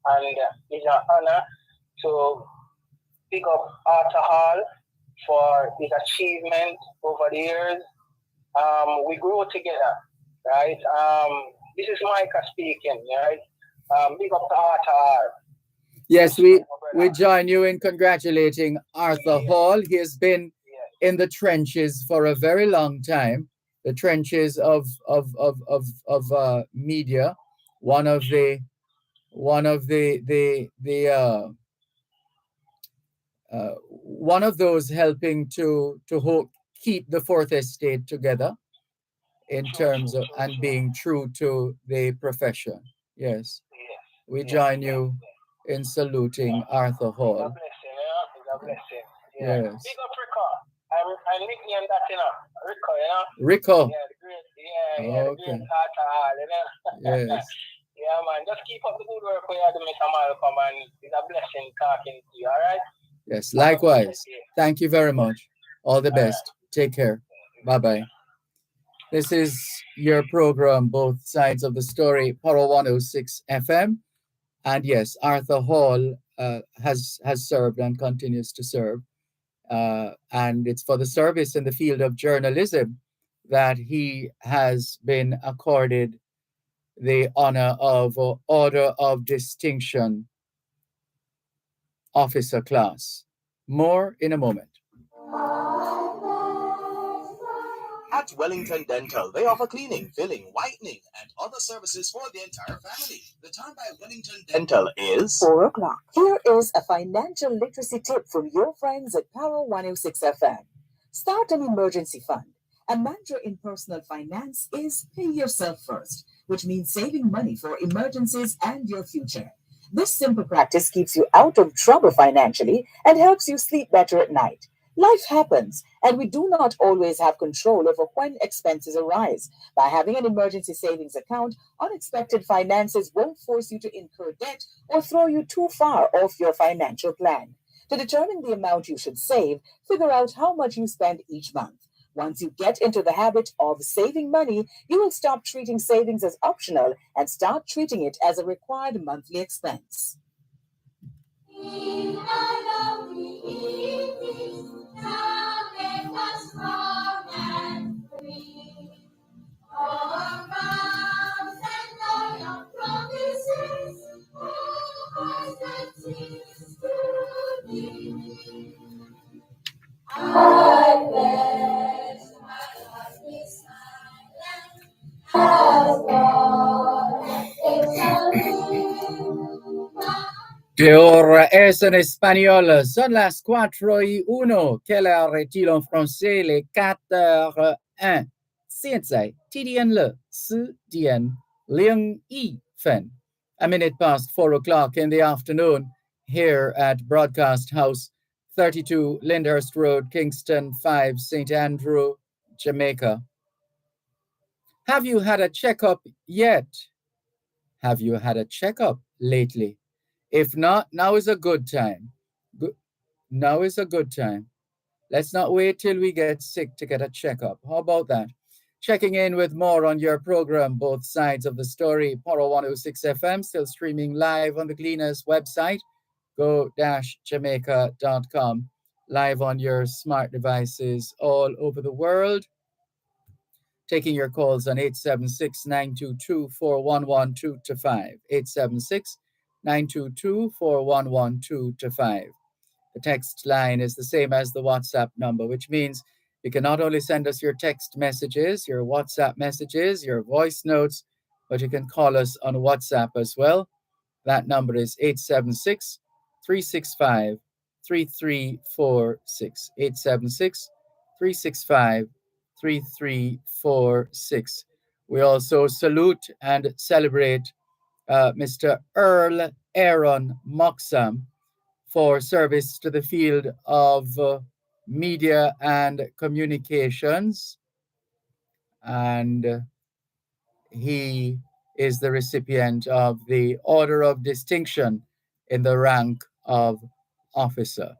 and it's an honor to pick up Arthur Hall for his achievement over the years. We grew together, right? This is Micah speaking, right? Big up to Arthur Hall. Yes, we join you in congratulating Arthur Hall. He has been in the trenches for a very long time. The trenches of media. One of the one of those helping to keep the Fourth Estate together in terms of and being true to the profession. Yes, we join you in saluting Arthur Hall. It's a blessing. Yes. Big up Rico. I nicknamed that, Rico, Rico. Yeah, the great Okay. Arthur Hall, Yes. Yeah, man. Just keep up the good work we are doing, Mr. Malcolm, and it's a blessing talking to you, all right? Yes, likewise. Thank you very much. All the best. Take care. Bye-bye. This is your program, Both Sides of the Story, Poro 106 FM. And yes, Arthur Hall has served and continues to serve. And it's for the service in the field of journalism that he has been accorded the honor of Order of Distinction officer class. More in a moment. At Wellington Dental, they offer cleaning, filling, whitening, and other services for the entire family. The time by Wellington Dental is 4 o'clock. Here is a financial literacy tip from your friends at Power 106 FM. Start an emergency fund. A mantra in personal finance is pay yourself first, which means saving money for emergencies and your future. This simple practice keeps you out of trouble financially and helps you sleep better at night. Life happens, and we do not always have control over when expenses arise. By having an emergency savings account, unexpected finances won't force you to incur debt or throw you too far off your financial plan. To determine the amount you should save, figure out how much you spend each month. Once you get into the habit of saving money, you will stop treating savings as optional and start treating it as a required monthly expense. De hora es en espagnol. Son las 4:01. Quelle heure est-il en français? Les 4:01. 现在几点了？4点01分. A minute past 4 o'clock in the afternoon here at Broadcast House, 32 Lyndhurst Road, Kingston 5, St. Andrew, Jamaica. Have you had a checkup yet? Have you had a checkup lately? If not, now is a good time. Now is a good time. Let's not wait till we get sick to get a checkup. How about that? Checking in with more on your program, Both Sides of the Story, Poro 106 FM, still streaming live on the Gleaners website, go-jamaica.com, live on your smart devices all over the world. Taking your calls on 876-922-4112-5, 876-922-4112-5. The text line is the same as the WhatsApp number, which means you can not only send us your text messages, your WhatsApp messages, your voice notes, but you can call us on WhatsApp as well. That number is 876-365-3346, 876-365-3346. We also salute and celebrate Mr. Earl Aaron Moxham for service to the field of media and communications. And he is the recipient of the Order of Distinction in the rank of officer.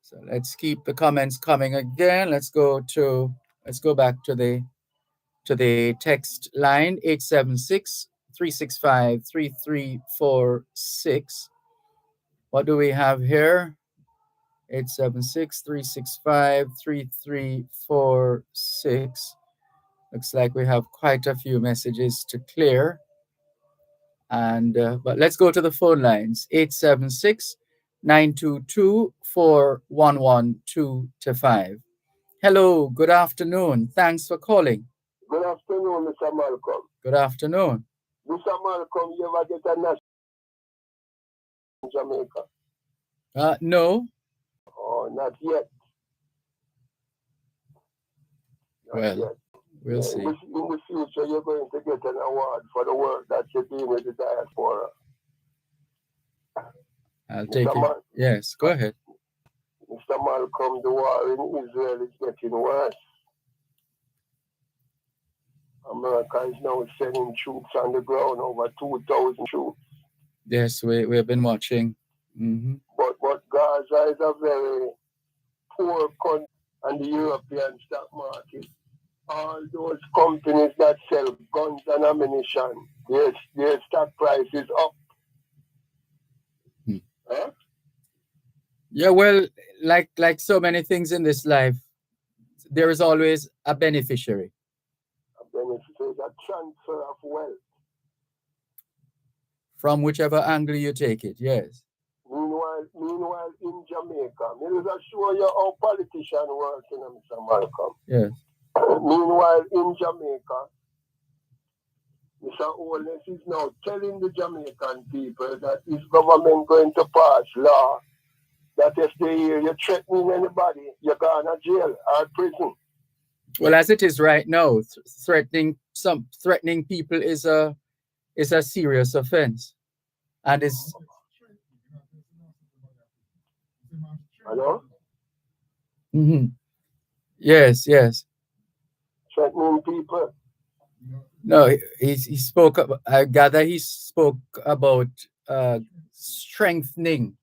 So let's keep the comments coming again. Let's go back to the text line, 876-365-3346. What do we have here? 876-365-3346. Looks like we have quite a few messages to clear. And but let's go to the phone lines. 876-922-4112-5. Hello, good afternoon. Thanks for calling. Good afternoon, Mr. Malcolm. Good afternoon. Mr. Malcolm, you ever get a national in Jamaica? No. Oh, not yet. Well, yet. We'll see. In the future, you're going to get an award for the work that you're doing with the diaspora. I'll take it. Yes, go ahead. Mr. Malcolm, the war in Israel is getting worse. America is now sending troops on the ground, over 2,000 troops. Yes, we have been watching. Mm-hmm. But Gaza is a very poor country, and the European stock market, all those companies that sell guns and ammunition, their stock price is up. Huh? Yeah, well, like so many things in this life, there is always a beneficiary. A beneficiary is a transfer of wealth. From whichever angle you take it, yes. Meanwhile, in Jamaica, let us show you how politicians work, Mr. Malcolm. Yes. Meanwhile, in Jamaica, Mr. Owens is now telling the Jamaican people that his government going to pass law that if they hear you threatening anybody, you're going to jail or prison. Well, as it is right now, threatening people is a serious offense, and is. Hello? Mm-hmm. Yes. Threatening people. No, he spoke. I gather he spoke about strengthening,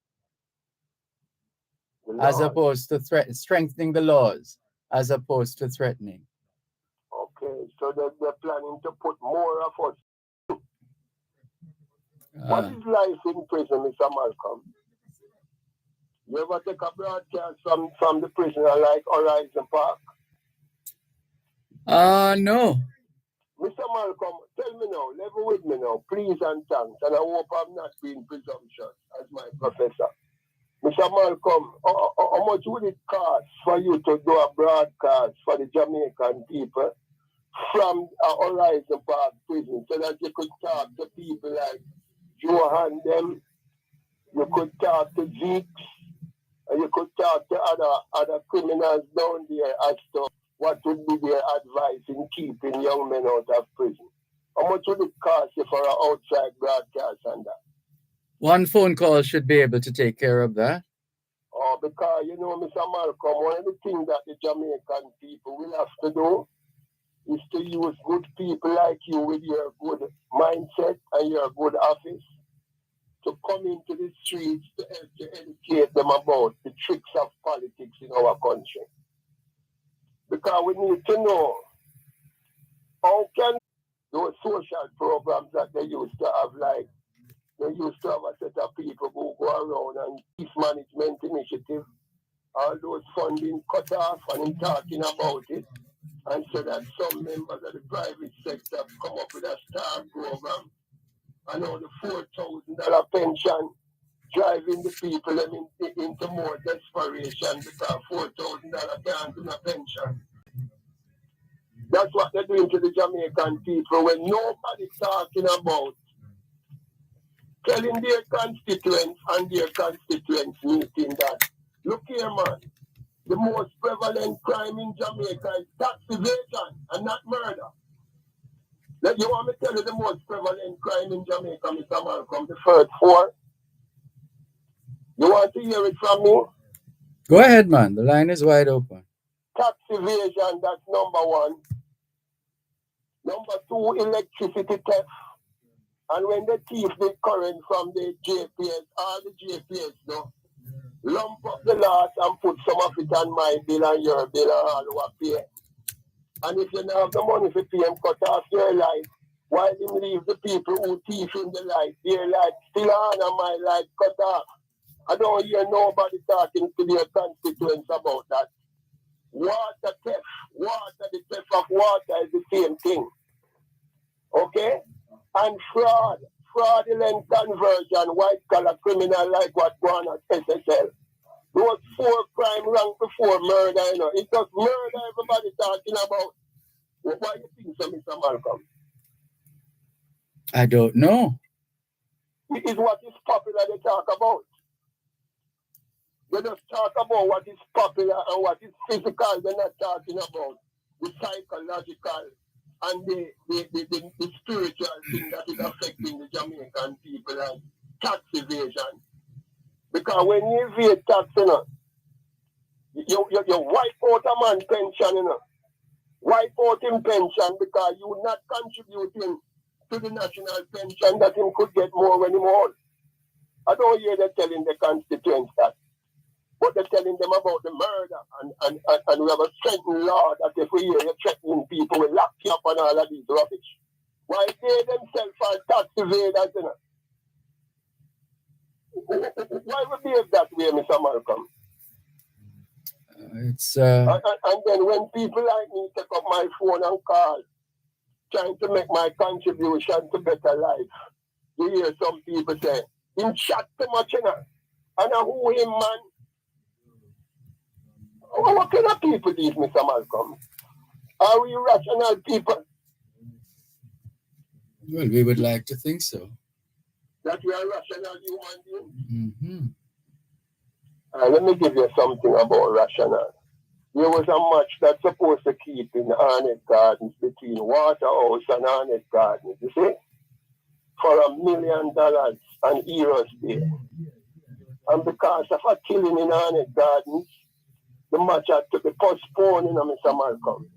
as opposed to strengthening the laws, as opposed to threatening. Okay, so they're planning to put more of us. What is life in prison, Mr. Malcolm? You ever take a broadcast from the prisoner like Horizon Park? No. Mr. Malcolm, tell me now, level with me now, please and thanks, and I hope I'm not being presumptuous as my professor. Mr. Malcolm, how much would it cost for you to do a broadcast for the Jamaican people from Horizon Park prison so that you could talk to people like Johan them, you could talk to Zeeks, and you could talk to other criminals down there as to what would be their advice in keeping young men out of prison? How much would it cost you for an outside broadcast and that? One phone call should be able to take care of that. Oh, because, Mr. Malcolm, one of the things that the Jamaican people will have to do is to use good people like you with your good mindset and your good office to come into the streets to educate them about the tricks of politics in our country. Because we need to know how can those social programs that they used to have, like they used to have a set of people who go around and peace management initiative, all those funding cut off, and him talking about it, and so that some members of the private sector have come up with a star program, and now the $4,000 pension driving the people into more desperation because $4,000 can't do no pension. That's what they're doing to the Jamaican people when nobody's talking about telling their constituents and their constituents meeting that, look here, man, the most prevalent crime in Jamaica is tax evasion and not murder. Like, you want me to tell you the most prevalent crime in Jamaica, Mr. Malcolm, the first four? You want to hear it from me? Go ahead, man. The line is wide open. Tax evasion, that's number one. Number two, electricity theft. And when they thief the current from the JPS, all the JPS, lump up the lot and put some of it on my bill and your bill and all over pay. And if you don't have the money for pay them, cut off your light. While them leave the people who thief in the light, their light still on and my light cut off. I don't hear nobody talking to their constituents about that. Water theft, the theft of water is the same thing. Okay? And fraudulent conversion, white-collar criminal like what going on at SSL. Those 4 crime ranked before murder, you know. It's just murder everybody talking about. Why do you think so, Mr. Malcolm? I don't know. It is what is popular they talk about. They just talk about what is popular and what is physical. They're not talking about the psychological and the spiritual thing that is affecting the Jamaican people and tax evasion. Because when you evade tax, you know, you wipe out a man's pension, you know. Wipe out him pension because you're not contributing to the national pension that him could get more when him old. I don't hear them telling the constituents that. But they're telling them about the murder and we have a threatening law that if we hear you threatening people, we lock you up on all of these rubbish. Why they themselves are tax evaders, you know? Why would behave that way, Mr. Malcolm? And then when people like me take up my phone and call, trying to make my contribution to better life, you hear some people say, him chat too much, you know? And who him, man? What kind of people these, Mr. Malcolm? Are we rational people? Well, we would like to think so. That we are rational human beings? Mm-hmm. Let me give you something about rational. There was a match that's supposed to keep in Arnett Gardens between Waterhouse and Arnett Gardens, you see? For $1 million and Heroes Day. And because of a killing in Arnett Gardens, the match had to be postponed, you know, Mr. Malcolm.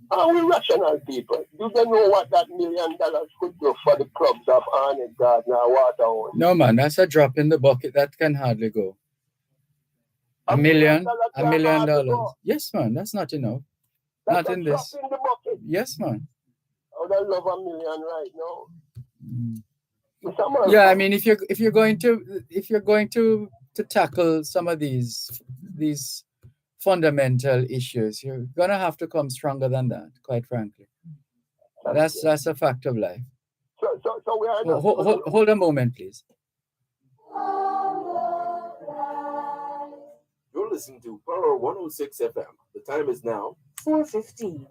Are we rational people? Do they know what that $1 million could do for the clubs of Arnett Garden or Waterhouse? No, man, that's a drop in the bucket. That can hardly go. $1 million? $1 million. Yes, man, that's not enough. That's not in this. In the bucket. Yes, man. I would love $1 million right now. Yeah, I mean, if you're going to tackle some of these fundamental issues, you're gonna have to come stronger than that, quite frankly. That's a fact of life. So we are hold a moment, please. You're listening to Power 106 FM. The time is now 4:15.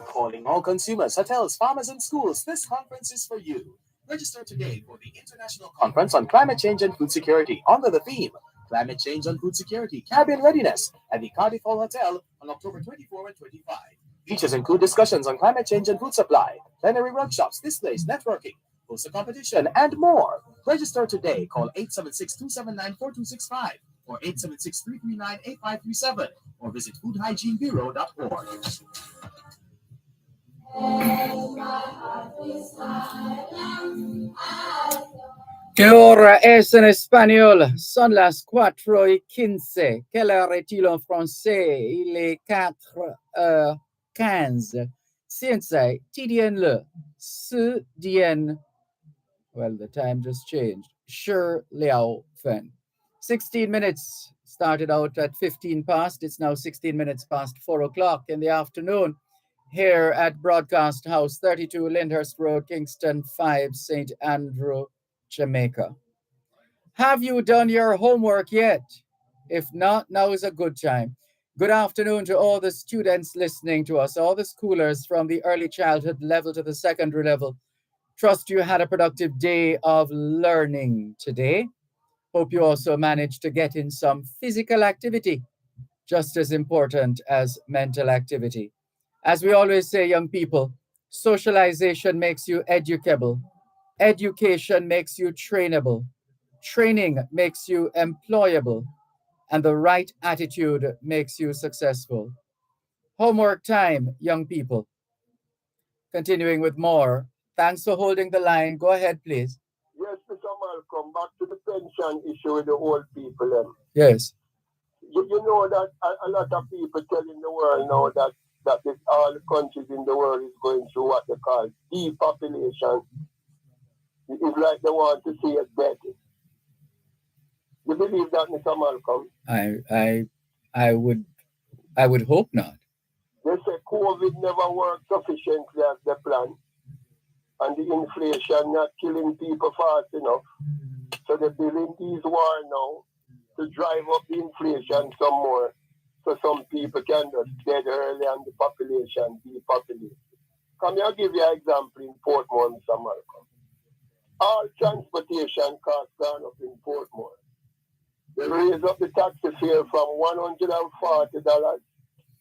Calling all consumers, hotels, farmers, and schools. This conference is for you. Register today for the International Conference on Climate Change and Food Security under the theme Climate Change and Food Security, Caribbean Readiness at the Cardiff Hall Hotel on October 24 and 25. Features include discussions on climate change and food supply, plenary workshops, displays, networking, poster competition, and more. Register today. Call 876-279-4265 or 876-339-8537 or visit foodhygienebureau.org. ¿Qué hora es en español? Son las 4:15. Quelle heure est-il en français? Il est 4:15. 现在几点了？4点. Well, the time just changed. 10:16. 16 minutes. Started out at 15 past. It's now 16 minutes past 4 o'clock in the afternoon. Here at Broadcast House, 32 Lyndhurst Road, Kingston 5, St. Andrew, Jamaica. Have you done your homework yet? If not, now is a good time. Good afternoon to all the students listening to us, all the schoolers from the early childhood level to the secondary level. Trust you had a productive day of learning today. Hope you also managed to get in some physical activity, just as important as mental activity. As we always say, young people, socialization makes you educable. Education makes you trainable. Training makes you employable. And the right attitude makes you successful. Homework time, young people. Continuing with more. Thanks for holding the line. Go ahead, please. Yes, Mr. Malcolm, back to the pension issue with the old people. Yes. You know that a lot of people telling the world now that all the countries in the world is going through what they call depopulation. It's like they want to see us dead. You believe that, Mr. Malcolm? I would hope not. They say COVID never worked sufficiently as they planned, and the inflation not killing people fast enough. So they're building these war now to drive up the inflation some more, so some people can just dead early and the population depopulate. Come here, I'll give you an example in Portmore, Mr. Malcolm. All transportation costs gone up in Portmore. They raise up the taxi fare from $140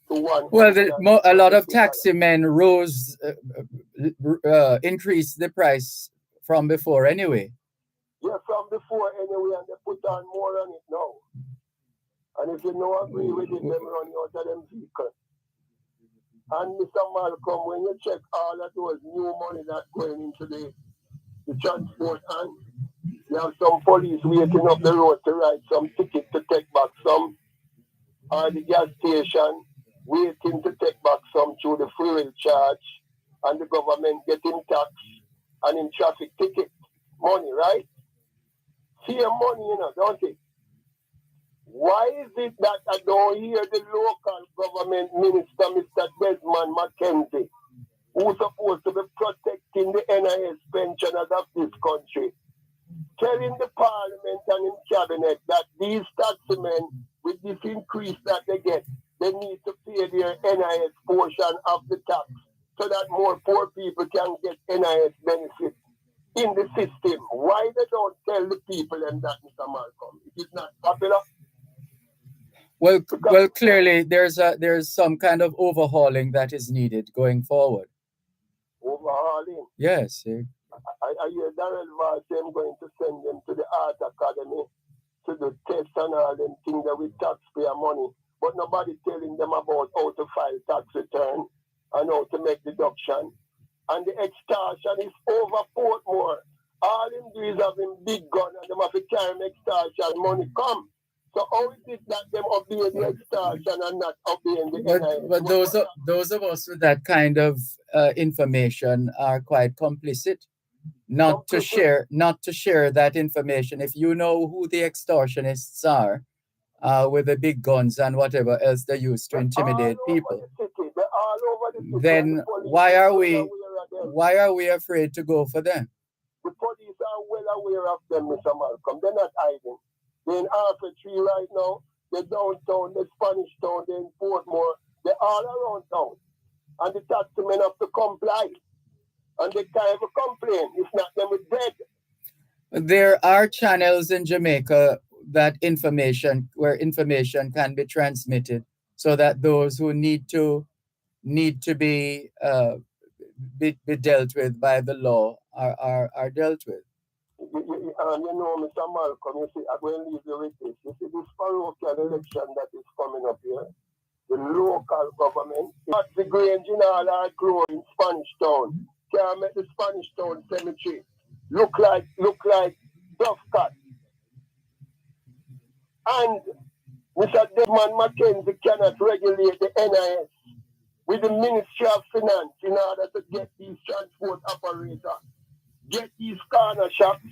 to $100. Well, a lot of taxi men increased the price from before anyway. Yeah, from before anyway, and they put on more on it now. And if you don't agree with it, them run out of them vehicles. And Mr. Malcolm, when you check all of those new money that's going into the transport, and you have some police waiting up the road to write some ticket to take back some, or the gas station waiting to take back some through the fuel charge, and the government getting tax and in traffic ticket money, right? See your money, don't it? Why is it that I don't hear the local government minister, Mr. Desmond McKenzie, who's supposed to be protecting the NIS pensioners of this country, telling the parliament and in cabinet that these taxmen, with this increase that they get, they need to pay their NIS portion of the tax so that more poor people can get NIS benefits in the system? Why they don't tell the people them that, Mr. Malcolm? It is not popular. Well, clearly there's some kind of overhauling that is needed going forward. Overhauling? Yes. I hear Dervan say I'm going to send them to the Art Academy to do tests and all them things that with taxpayer money, but nobody telling them about how to file tax return and how to make deduction. And the extortion is over Portmore. All them do is having big gun and them have to carry extortion money come. So how is it that them obey the extortion and not obeying the NIS? But those of us with that kind of information are quite complicit. Not to share that information. If you know who the extortionists are, with the big guns and whatever else they use to intimidate people, then why are we afraid to go for them? The police are well aware of them, Mr. Malcolm. They're not hiding. They're in Alpha Tree right now. They're downtown, they're Spanish Town, they're in Portmore. They're all around town. And the taxmen have to comply. And they can't even complain. If not, them is dead. There are channels in Jamaica where information can be transmitted so that those who need to be dealt with by the law are dealt with. Mr. Malcolm, you see, I'm going to leave you with this. You see, this parochial election that is coming up here, the local government, the Grange in all our grow in Spanish Town, can make the Spanish Town cemetery look like Duff Cut. And Mr. Desmond McKenzie cannot regulate the NIS with the Ministry of Finance in order to get these transport operators, get these corner shops,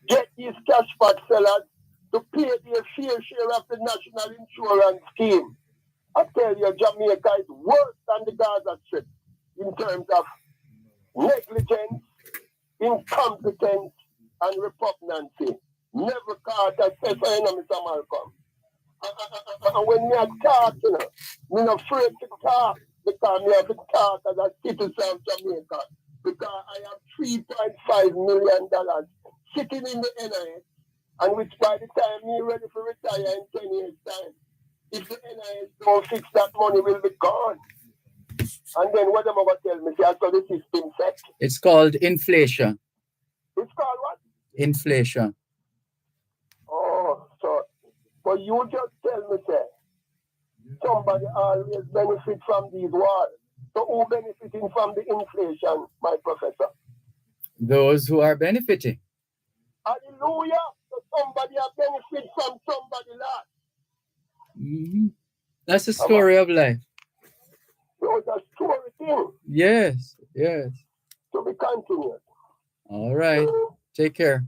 get these cash pot sellers to pay their fair share of the national insurance scheme. I tell you, Jamaica is worse than the Gaza Strip in terms of negligence, incompetence, and repugnancy. Never caught a session, Mr. Malcolm. And when me talk, me not afraid to talk because me have to talk as a citizen of Jamaica because I have $3.5 million sitting in the NIS, and which by the time me ready to retire in 10 years' time, if the NIS don't fix that money will be gone. And then what am I going to tell me? See, I saw the system set. It's called inflation. It's called what? Inflation. Oh, so, but you just tell me, sir, somebody always benefit from these wars. So who benefiting from the inflation, my professor? Those who are benefiting. Hallelujah. So somebody are benefit from somebody last. Mm-hmm. That's the story of life. So it's a story thing. Yes, yes. To be continued. All right. Take care.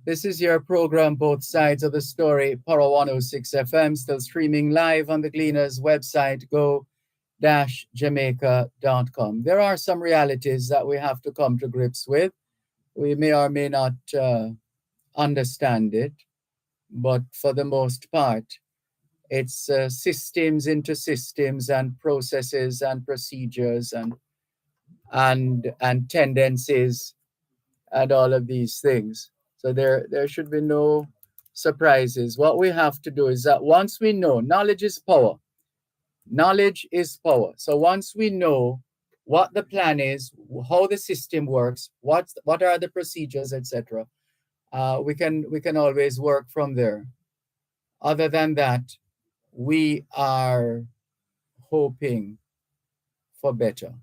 This is your program, Both Sides of the Story, Power 106 FM, still streaming live on the Gleaners website, go-jamaica.com. There are some realities that we have to come to grips with. We may or may not understand it, but for the most part, it's systems into systems and processes and procedures and tendencies and all of these things. So there should be no surprises. What we have to do is that once we know, knowledge is power. Knowledge is power. So once we know what the plan is, how the system works, what are the procedures, etc., we can always work from there. Other than that, we are hoping for better,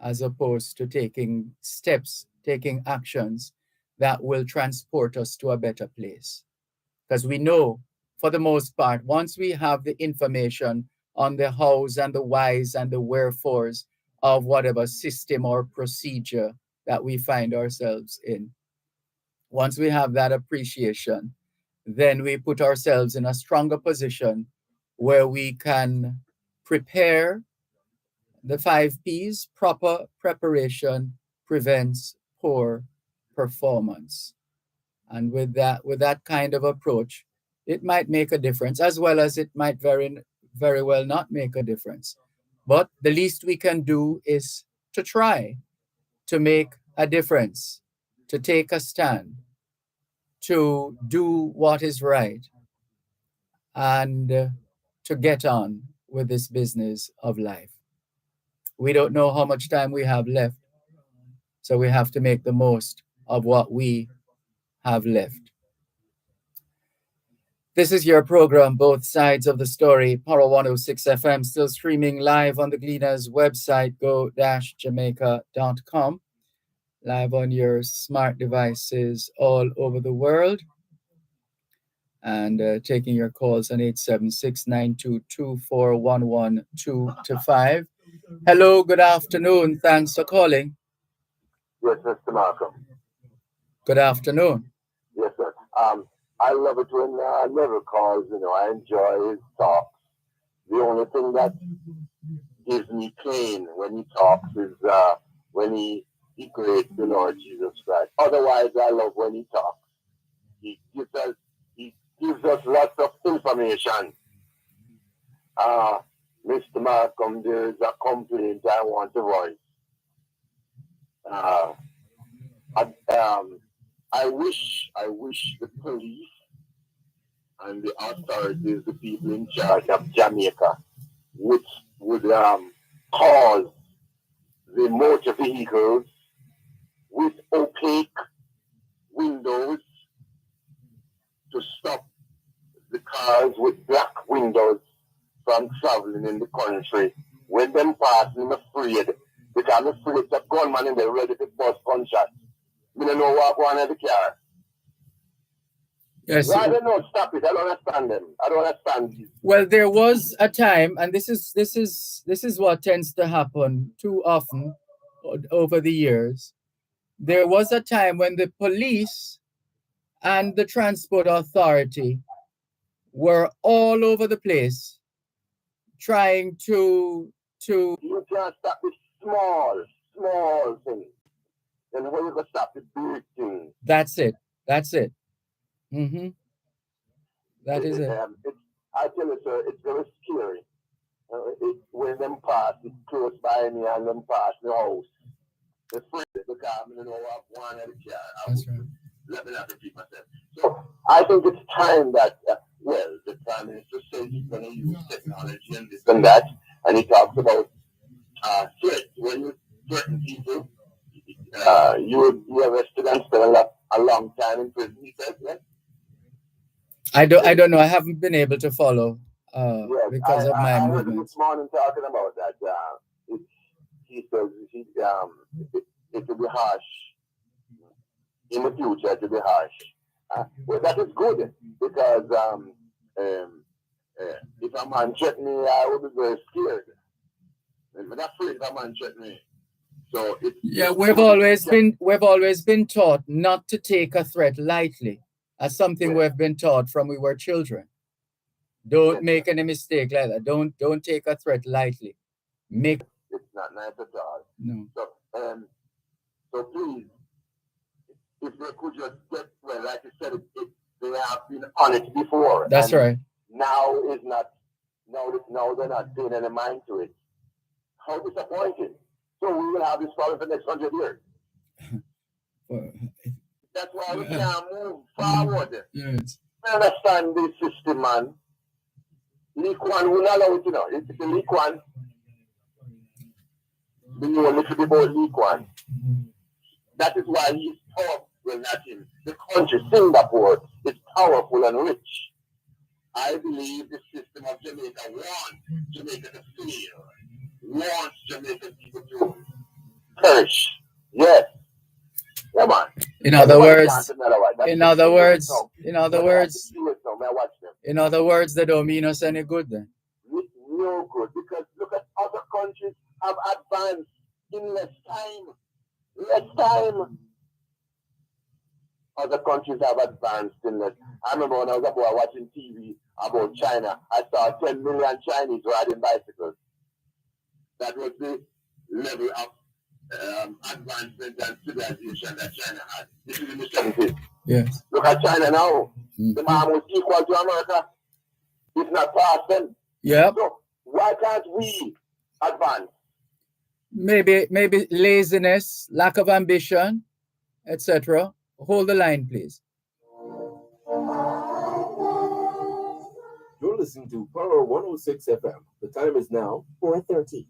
as opposed to taking steps, taking actions that will transport us to a better place. Because we know, for the most part, once we have the information on the hows and the whys and the wherefores of whatever system or procedure that we find ourselves in, once we have that appreciation, then we put ourselves in a stronger position where we can prepare the 5 P's. Proper preparation prevents poor performance. And with that kind of approach, it might make a difference, as well as it might very well not make a difference. But the least we can do is to try to make a difference, to take a stand, to do what is right, and to get on with this business of life. We don't know how much time we have left, so we have to make the most of what we have left. This is your program, Both Sides of the Story, Power 106 FM, still streaming live on the Gleaners website, go-jamaica.com, live on your smart devices all over the world, and taking your calls on 876-922-4112-5. Hello, good afternoon. Thanks for calling. Yes, Mr. Malcolm. Good afternoon. Yes, sir. I love it when Neville calls. I enjoy his talks. The only thing that gives me pain when he talks is when he equates the Lord Jesus Christ. Otherwise, I love when he talks. He gives us lots of information. Mr. Malcolm, there is a complaint I want to voice. I wish the police and the authorities, the people in charge of Jamaica, would cause the motor vehicles with opaque windows to stop the cars with black windows from traveling in the country. When them passing, I'm afraid, because I'm afraid that gunman in there ready to bust gunshots. I don't know what one of the car. Yes. I don't know. Stop it. I don't understand them. I don't understand you. Well, there was a time, and this is what tends to happen too often over the years. There was a time when the police and the transport authority were all over the place trying to. You can't stop the small thing. Then when you go stop the big thing? That's it. Mm-hmm. That is it. I tell you, sir, it's very scary. When them pass, it's close by me and them pass the house. They're afraid because I don't know what one of the car. That's right. Let me not repeat myself. So I think it's time that, the Prime Minister says he's going to use technology and this and that, and he talks about threats. When you threaten people, you arrested and spend a long time in prison, he says, yeah? I don't know. I haven't been able to follow because of my movements. I heard this morning talking about that. He says it will be harsh. In the future, it will be harsh. Well, that is good because if a man threatened me, I would be very scared. I'm not afraid if a man threatened me. So we've always been taught not to take a threat lightly. As something we've been taught from we were children. Don't make any mistake like that. Don't take a threat lightly. It's not nice at all. No. So please, if they could just get well, like you said, they have been on it before. That's right. Now is not. Now they're not paying any mind to it. How disappointing! So we will have this problem for the next 100 years. That's why we can't move forward. Yes. I understand this system, man. Leak one will allow it, you know. It's the leak one. We know a little bit about leak one. That is why he's powerful, not him. The country, Singapore, is powerful and rich. I believe the system of Jamaica wants Jamaica to fail, wants Jamaican people to perish. Yes. Come on. In other words, they don't mean us any good then. No good, because look at other countries have advanced in less time. Other countries have advanced in less. I remember when I was a boy watching TV about China, I saw 10 million Chinese riding bicycles. That was the level of advancement and civilization that China had. This is in the 70s. Yes. Look at China now. The man was equal to America, if not past them. Yep. So why can't we advance? Maybe laziness, lack of ambition, etc. Hold the line, please. You're listening to Power 106 FM. The time is now 4:30.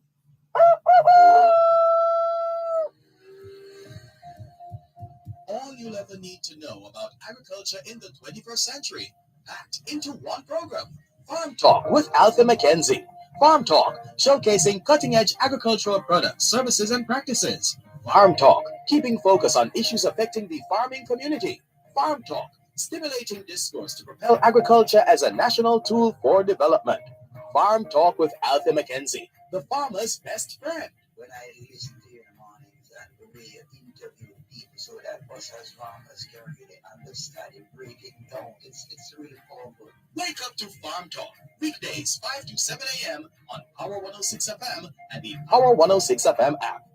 All you'll ever need to know about agriculture in the 21st century, packed into one program. Farm Talk with Alpha Mackenzie. Farm Talk, showcasing cutting-edge agricultural products, services, and practices. Farm Talk, keeping focus on issues affecting the farming community. Farm Talk, stimulating discourse to propel agriculture as a national tool for development. Farm Talk with Alpha Mackenzie, the farmer's best friend. When I listen to your mornings and the way you interview people so that us as farmers can really understand it, break it down, it's really powerful. Wake up to Farm Talk, weekdays 5 to 7 a.m. on Power 106 FM and the Power 106 FM app.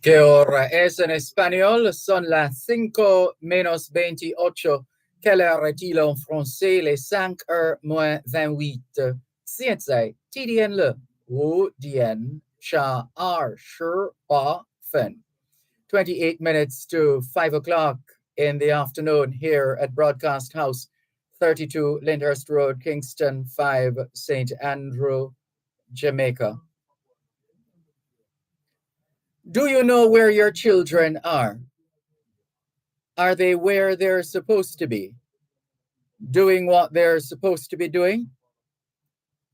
¿Qué hora es en español? Son las 5:28. Quelle heure est-il en français? Les 5h moins 28. 现在几点了？5点12分. 28 minutes to 5 o'clock in the afternoon here at Broadcast House, 32 Lyndhurst Road, Kingston 5, St. Andrew, Jamaica. Do you know where your children are? Are they where they're supposed to be? Doing what they're supposed to be doing?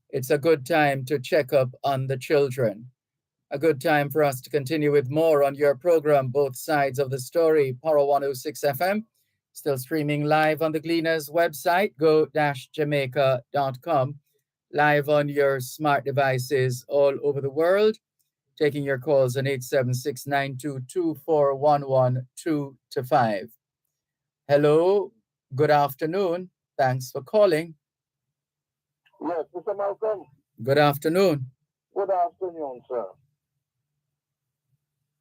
It's a good time to check up on the children. A good time for us to continue with more on your program, Both Sides of the Story, Power 106 FM. Still streaming live on the Gleaners website, go-jamaica.com. Live on your smart devices all over the world. Taking your calls on 876-922-4112-5. Hello, good afternoon. Thanks for calling. Yes, Mr. Malcolm. Good afternoon. Good afternoon, sir.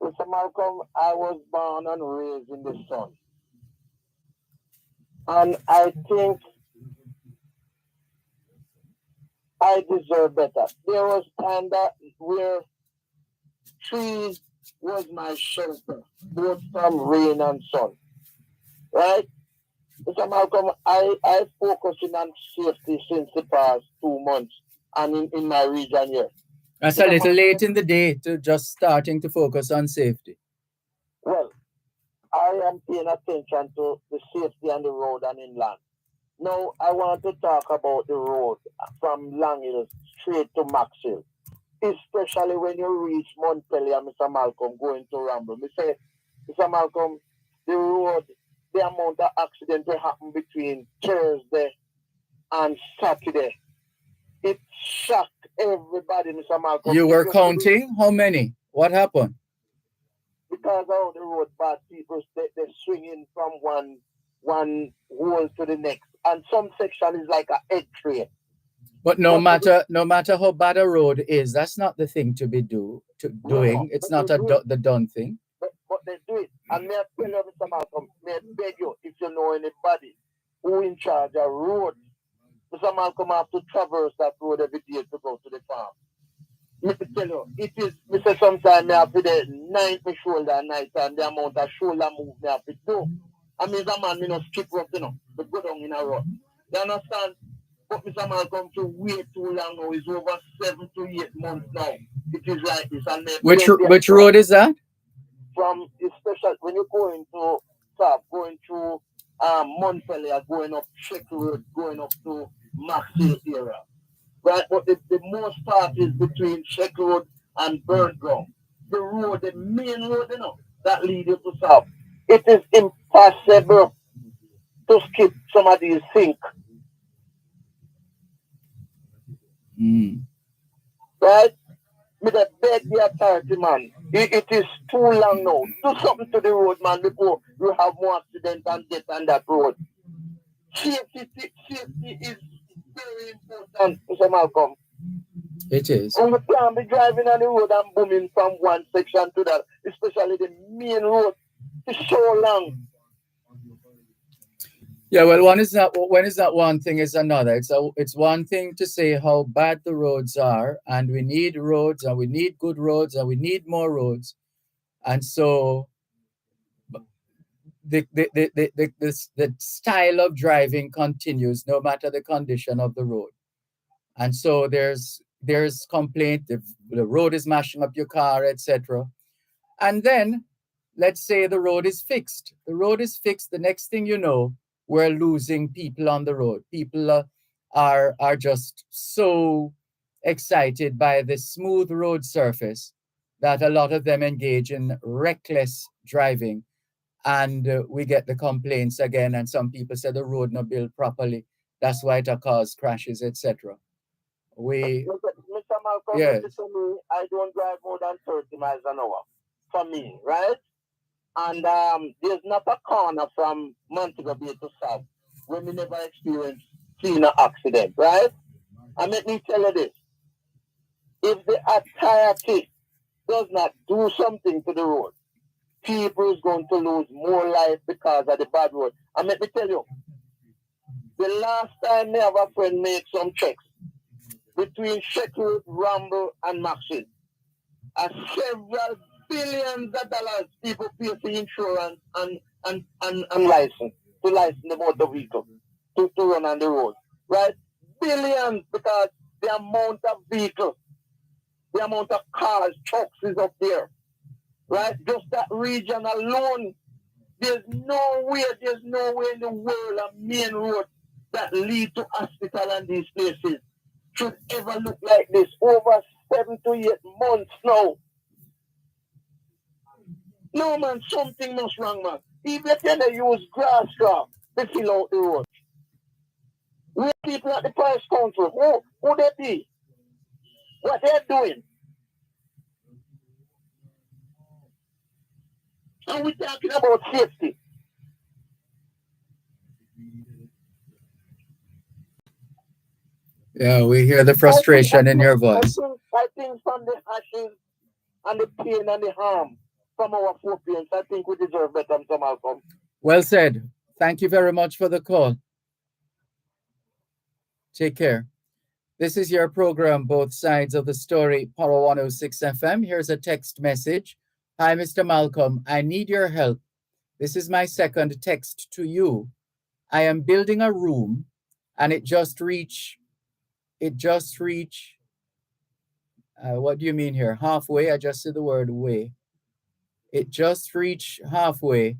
Mr. Malcolm, I was born and raised in the sun. And I think I deserve better. There was time that where trees was my shelter, both from rain and sun. Right? Mr. Malcolm, I focusing on safety since the past 2 months and in my region here. That's a little late in the day to just starting to focus on safety. Well, I am paying attention to the safety on the road and inland. Now, I want to talk about the road from Long Hill straight to Maxwell, especially when you reach Montpellier, Mr. Malcolm, going to Ramble. Me say, Mr. Malcolm, the road, the amount of accidents that happen between Thursday and Saturday, it shocked everybody, Mr. Malcolm. You were counting? How many? What happened? Because of the road bad, people they swinging from one hole to the next, and some section is like a egg tray. But no matter how bad a road is, that's not the thing to be doing. No, it's not the done thing. But they do it. And may I tell you, Mr. Malcolm, may I beg you, if you know anybody who in charge of road, Mr. Malcolm have to traverse that road every day to go to the farm. Let me tell you, it is, Mr. Sometimes I have to the ninth my shoulder at night and the amount of shoulder move I have to do. I mean, the man, skip rope, but go down in a road. You understand? But Mr. Malcolm, to wait too long now is over 7 to 8 months now. It is like this. And which road is that? From, especially when you're going through Montpellier, going up Check Road, going up to Maxwell area. Right, but the most part is between Check Road and Burnt Ground. The road, the main road, that leads you to South. It is impossible to skip some of these things. Right? With a beg the authority, man. It is too long now. Do something to the road, man, before you have more accidents and death on that road. Safety is very important, Mr. Malcolm. It is. And we can't be driving on the road and booming from one section to that, especially the main road. It's so long. Yeah, well, when is that one thing is another. It's one thing to say how bad the roads are, and we need roads, and we need good roads, and we need more roads, and so the style of driving continues no matter the condition of the road, and so there's complaint the road is mashing up your car, etc. And then let's say the road is fixed. The next thing you know, we're losing people on the road. People are just so excited by the smooth road surface that a lot of them engage in reckless driving, and we get the complaints again. And some people say the road not built properly. That's why it causes crashes, etc. Mr. Malcolm, yes. To me, I don't drive more than 30 miles an hour. For me, right? And there's not a corner from Montego Bay to South where we never experienced seeing an accident, right? And let me tell you this. If the authority does not do something to the road, people is going to lose more life because of the bad road. And let me tell you, the last time me have a friend make some checks between Sheffield, Ramble, and Maxine, several billions of dollars people pay for insurance and license to license the motor vehicle to run on the road. Right? Billions, because the amount of vehicles, the amount of cars, trucks is up there. Right? Just that region alone, there's nowhere in the world a main road that lead to hospital and these places should ever look like this. Over 7 to 8 months now. No, man, something must wrong, man. Even if they use grass crop to fill out the road. We people at the Price Council, who they be? What they're doing? And we're talking about safety. Yeah, we hear the frustration in your voice. I think from the ashes and the pain and the harm from our foreparents, I think we deserve better, Mr. Malcolm. Well said. Thank you very much for the call. Take care. This is your program, Both Sides of the Story, Power 106 FM. Here's a text message. Hi, Mr. Malcolm. I need your help. This is my second text to you. I am building a room and it just reached, what do you mean here? Halfway? I just said the word way. It just reached halfway.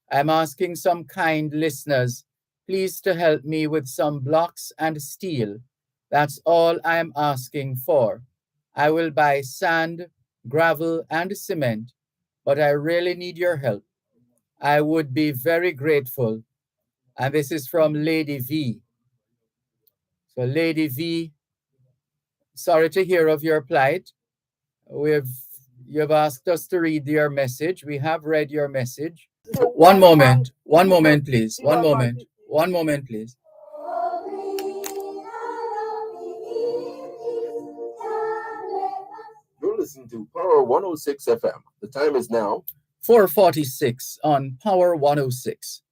I'm asking some kind listeners, please to help me with some blocks and steel. That's all I'm asking for. I will buy sand, gravel, and cement, but I really need your help. I would be very grateful. And this is from Lady V. So, Lady V, sorry to hear of your plight. You've asked us to read your message. We have read your message. One moment, please. One moment, please. You're listening to Power 106 FM. The time is now 4:46 on Power 106.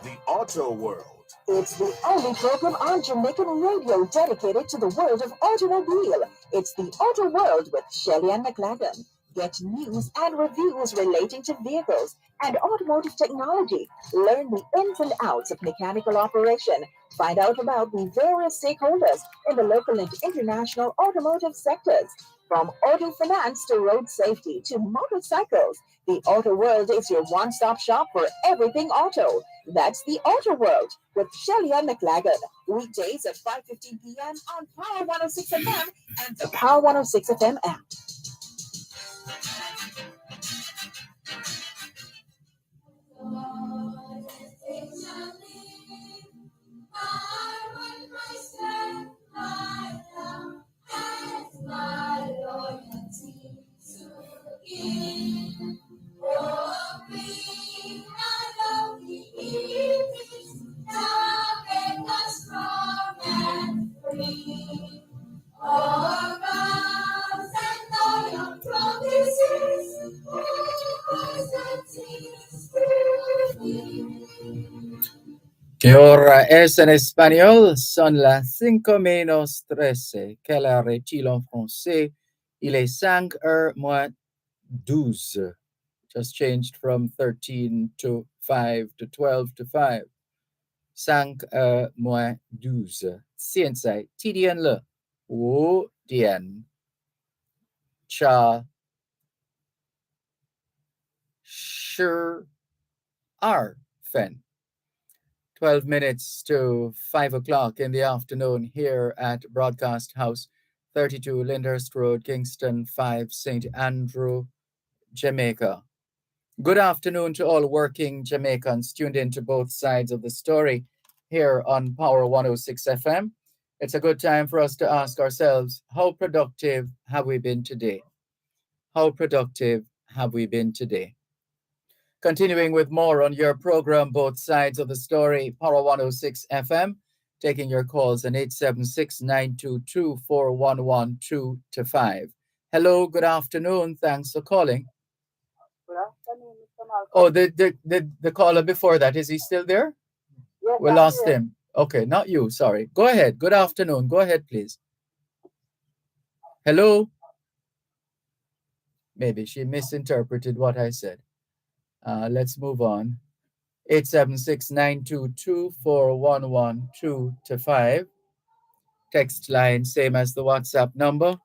the Auto World. It's the only program on Jamaican radio dedicated to the world of automobile. It's the Auto World with Shelley and McLagan. Get news and reviews relating to vehicles and automotive technology. Learn the ins and outs of mechanical operation. Find out about the various stakeholders in the local and international automotive sectors. From auto finance to road safety to motorcycles, the Auto World is your one-stop shop for everything auto. That's the Auto World with Shelley and McLagan. Weekdays at 5:15 p.m. on Power 106 FM and the Power 106 FM app. ¿Qué hora es en español? Son las 5:13. Quelle heure est-il en français? Il est 5:12. Just changed from 13 to 5 to 12 to 5. 5:12. 现在几点了？5点。12 minutes to 5 o'clock in the afternoon here at Broadcast House, 32 Lyndhurst Road, Kingston 5, St. Andrew, Jamaica. Good afternoon to all working Jamaicans tuned into both sides of the story here on Power 106 FM. It's a good time for us to ask ourselves, how productive have we been today? How productive have we been today? Continuing with more on your program, Both Sides of the Story, Power 106 FM, taking your calls on 876-922-4112-5. Hello, good afternoon. Thanks for calling. Good afternoon, Mr. Malcolm. Oh, the caller before that, is he still there? Yes, We I'm lost here. him. Okay, not you, sorry. Go ahead. Good afternoon. Go ahead, please. Hello? Maybe she misinterpreted what I said. Let's move on. 876-922-4112-5. Text line, same as the WhatsApp number,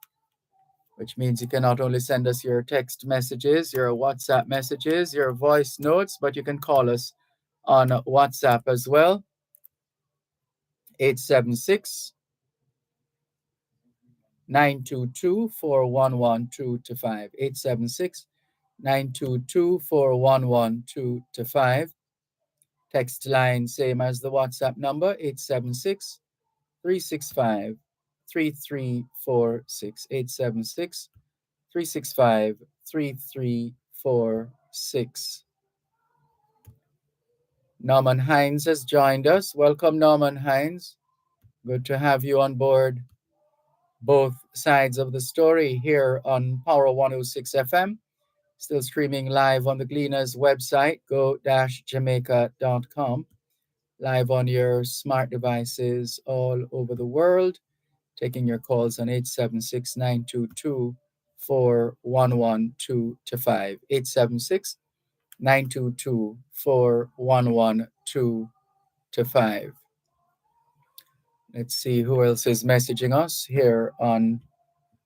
which means you can not only send us your text messages, your WhatsApp messages, your voice notes, but you can call us on WhatsApp as well. 876-922-4112-5. 876-922-4112-5. Text line, same as the WhatsApp number, 876-365-3346. 876-365-3346. Norman Hines has joined us. Welcome, Norman Hines. Good to have you on board both sides of the story here on Power 106 FM. Still streaming live on the Gleaners website, go-jamaica.com. Live on your smart devices all over the world. Taking your calls on 876-922-4112 876-922-4112. Let's see who else is messaging us here on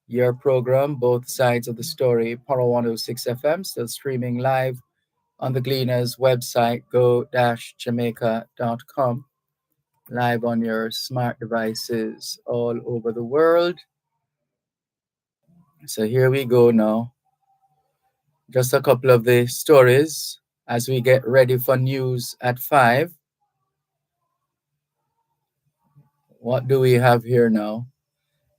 your program, both sides of the story. Power 106 FM, still streaming live on the Gleaners website, go-jamaica.com. Live on your smart devices all over the world. So here we go now. Just a couple of the stories as we get ready for news at 5. What do we have here now?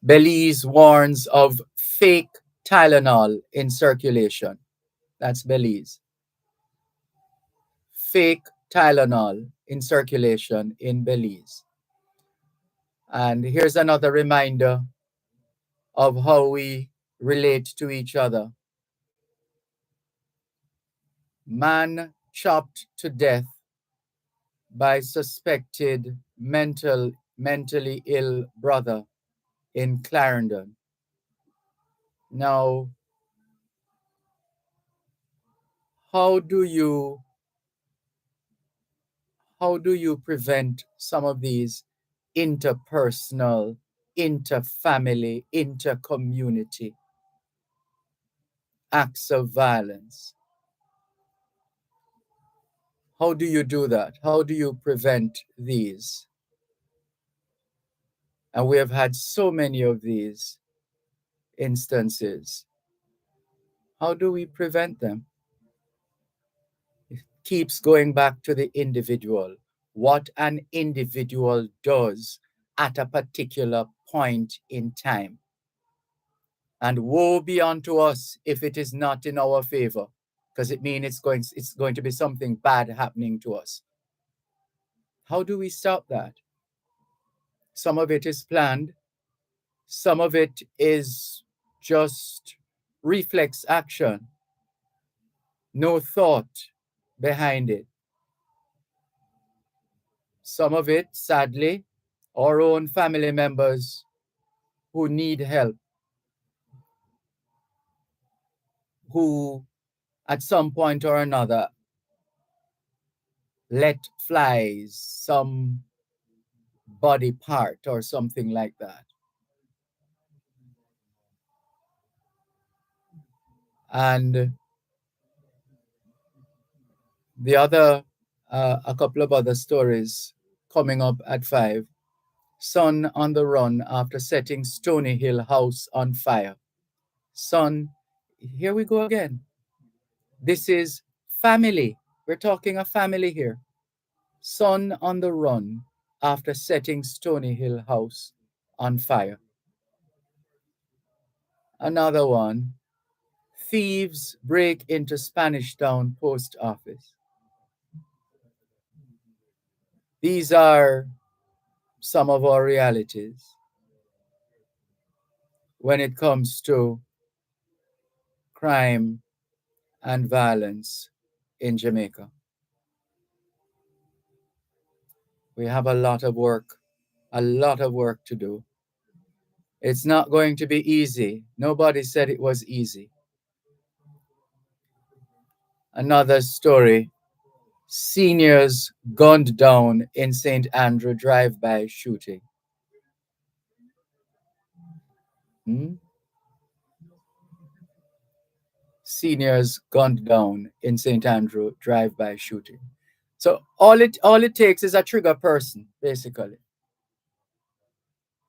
Belize warns of fake Tylenol in circulation. That's Belize. Fake Tylenol in circulation in Belize. And here's another reminder of how we relate to each other. Man chopped to death by suspected mentally ill brother in Clarendon. Now, how do you prevent some of these interpersonal, interfamily, intercommunity acts of violence? How do you do that? How do you prevent these? And we have had so many of these instances. How do we prevent them? It keeps going back to the individual. What an individual does at a particular point in time. And woe be unto us if it is not in our favor, because it means it's going to be something bad happening to us. How do we stop that? Some of it is planned. Some of it is just reflex action. No thought behind it. Some of it, sadly, our own family members who need help, who at some point or another let flies some body part or something like that. And the other, a couple of other stories coming up at 5. Son on the run after setting Stony Hill house on fire. Son, here we go again. This is family. We're talking a family here. Son on the run after setting Stony Hill house on fire. Another one. Thieves break into Spanish Town post office. These are some of our realities when it comes to crime and violence in Jamaica. We have a lot of work to do. It's not going to be easy. Nobody said it was easy. Another story. Seniors gunned down in St. Andrew drive-by shooting. Seniors gunned down in St. Andrew drive-by shooting. So all it takes is a trigger person, basically.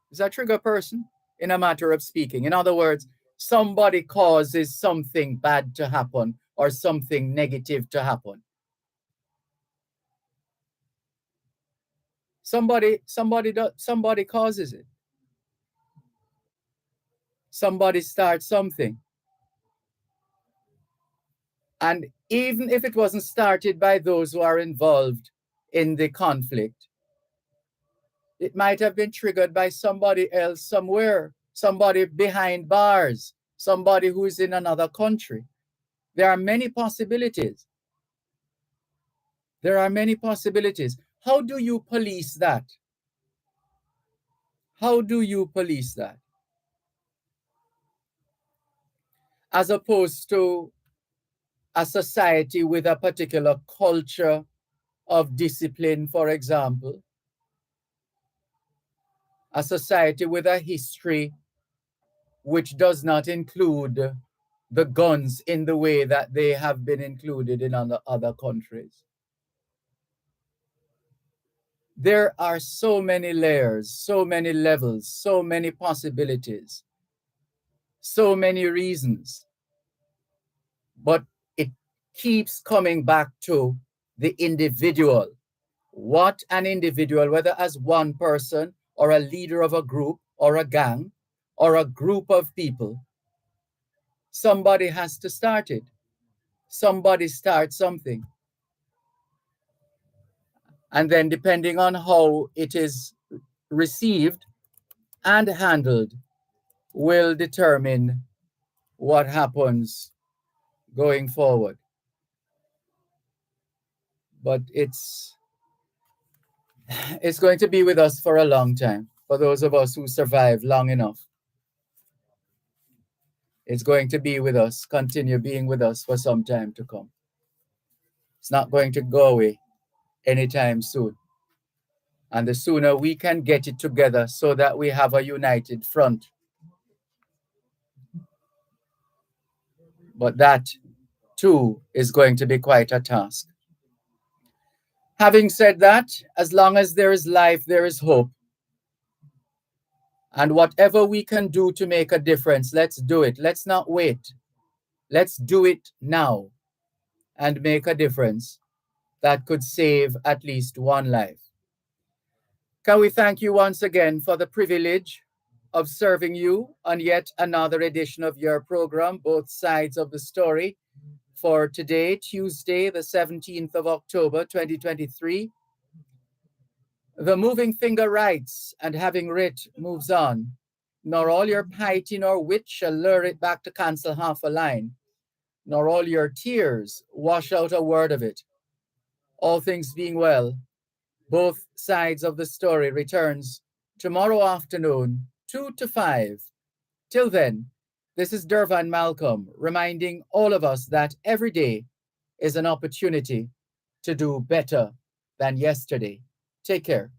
It's a trigger person in a matter of speaking. In other words, somebody causes something bad to happen or something negative to happen. Somebody causes it. Somebody starts something. And even if it wasn't started by those who are involved in the conflict, It might have been triggered by somebody else somewhere, somebody behind bars, somebody who is in another country. There are many possibilities. There are many possibilities. How do you police that? How do you police that? As opposed to a society with a particular culture of discipline, for example, a society with a history which does not include the guns in the way that they have been included in other countries. There are so many layers, so many levels, so many possibilities, so many reasons. But it keeps coming back to the individual. What an individual, whether as one person or a leader of a group or a gang or a group of people, somebody has to start it. Somebody starts something. And then depending on how it is received and handled will determine what happens going forward. But it's going to be with us for a long time. For those of us who survive long enough, it's going to be with us, continue being with us for some time to come. It's not going to go away anytime soon. And the sooner we can get it together so that we have a united front. But that too is going to be quite a task. Having said that, as long as there is life, there is hope. And whatever we can do to make a difference, let's do it. Let's not wait. Let's do it now and make a difference that could save at least one life. Can we thank you once again for the privilege of serving you on yet another edition of your program, Both Sides of the Story, for today, Tuesday, the 17th of October, 2023. The moving finger writes, and having writ moves on, nor all your piety nor wit shall lure it back to cancel half a line, nor all your tears wash out a word of it. All things being well, Both Sides of the Story returns tomorrow afternoon, 2 to 5. Till then, this is Dervan Malcolm reminding all of us that every day is an opportunity to do better than yesterday. Take care.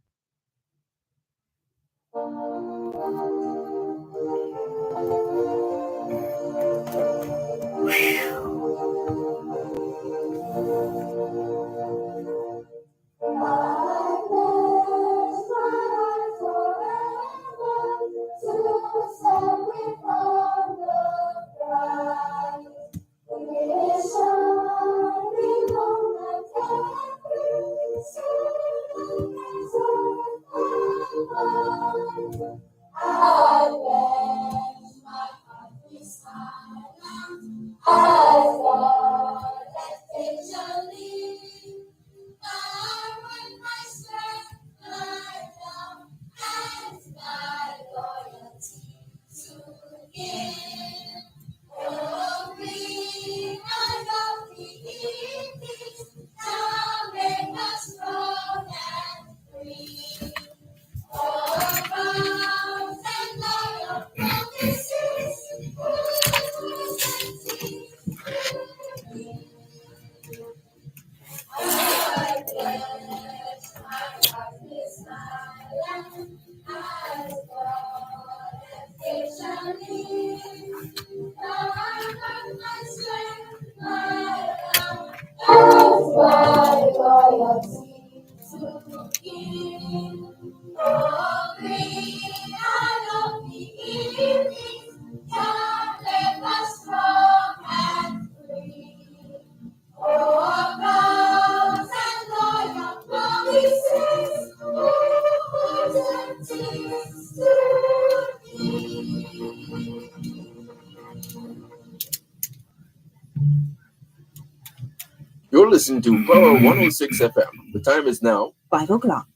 You're listening to Power 106 FM. The time is now 5 o'clock.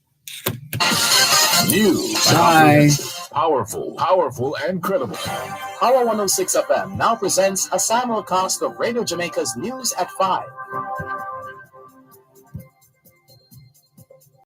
News. Bye. Powerful, and credible. Power 106 FM now presents a simulcast of Radio Jamaica's news at 5.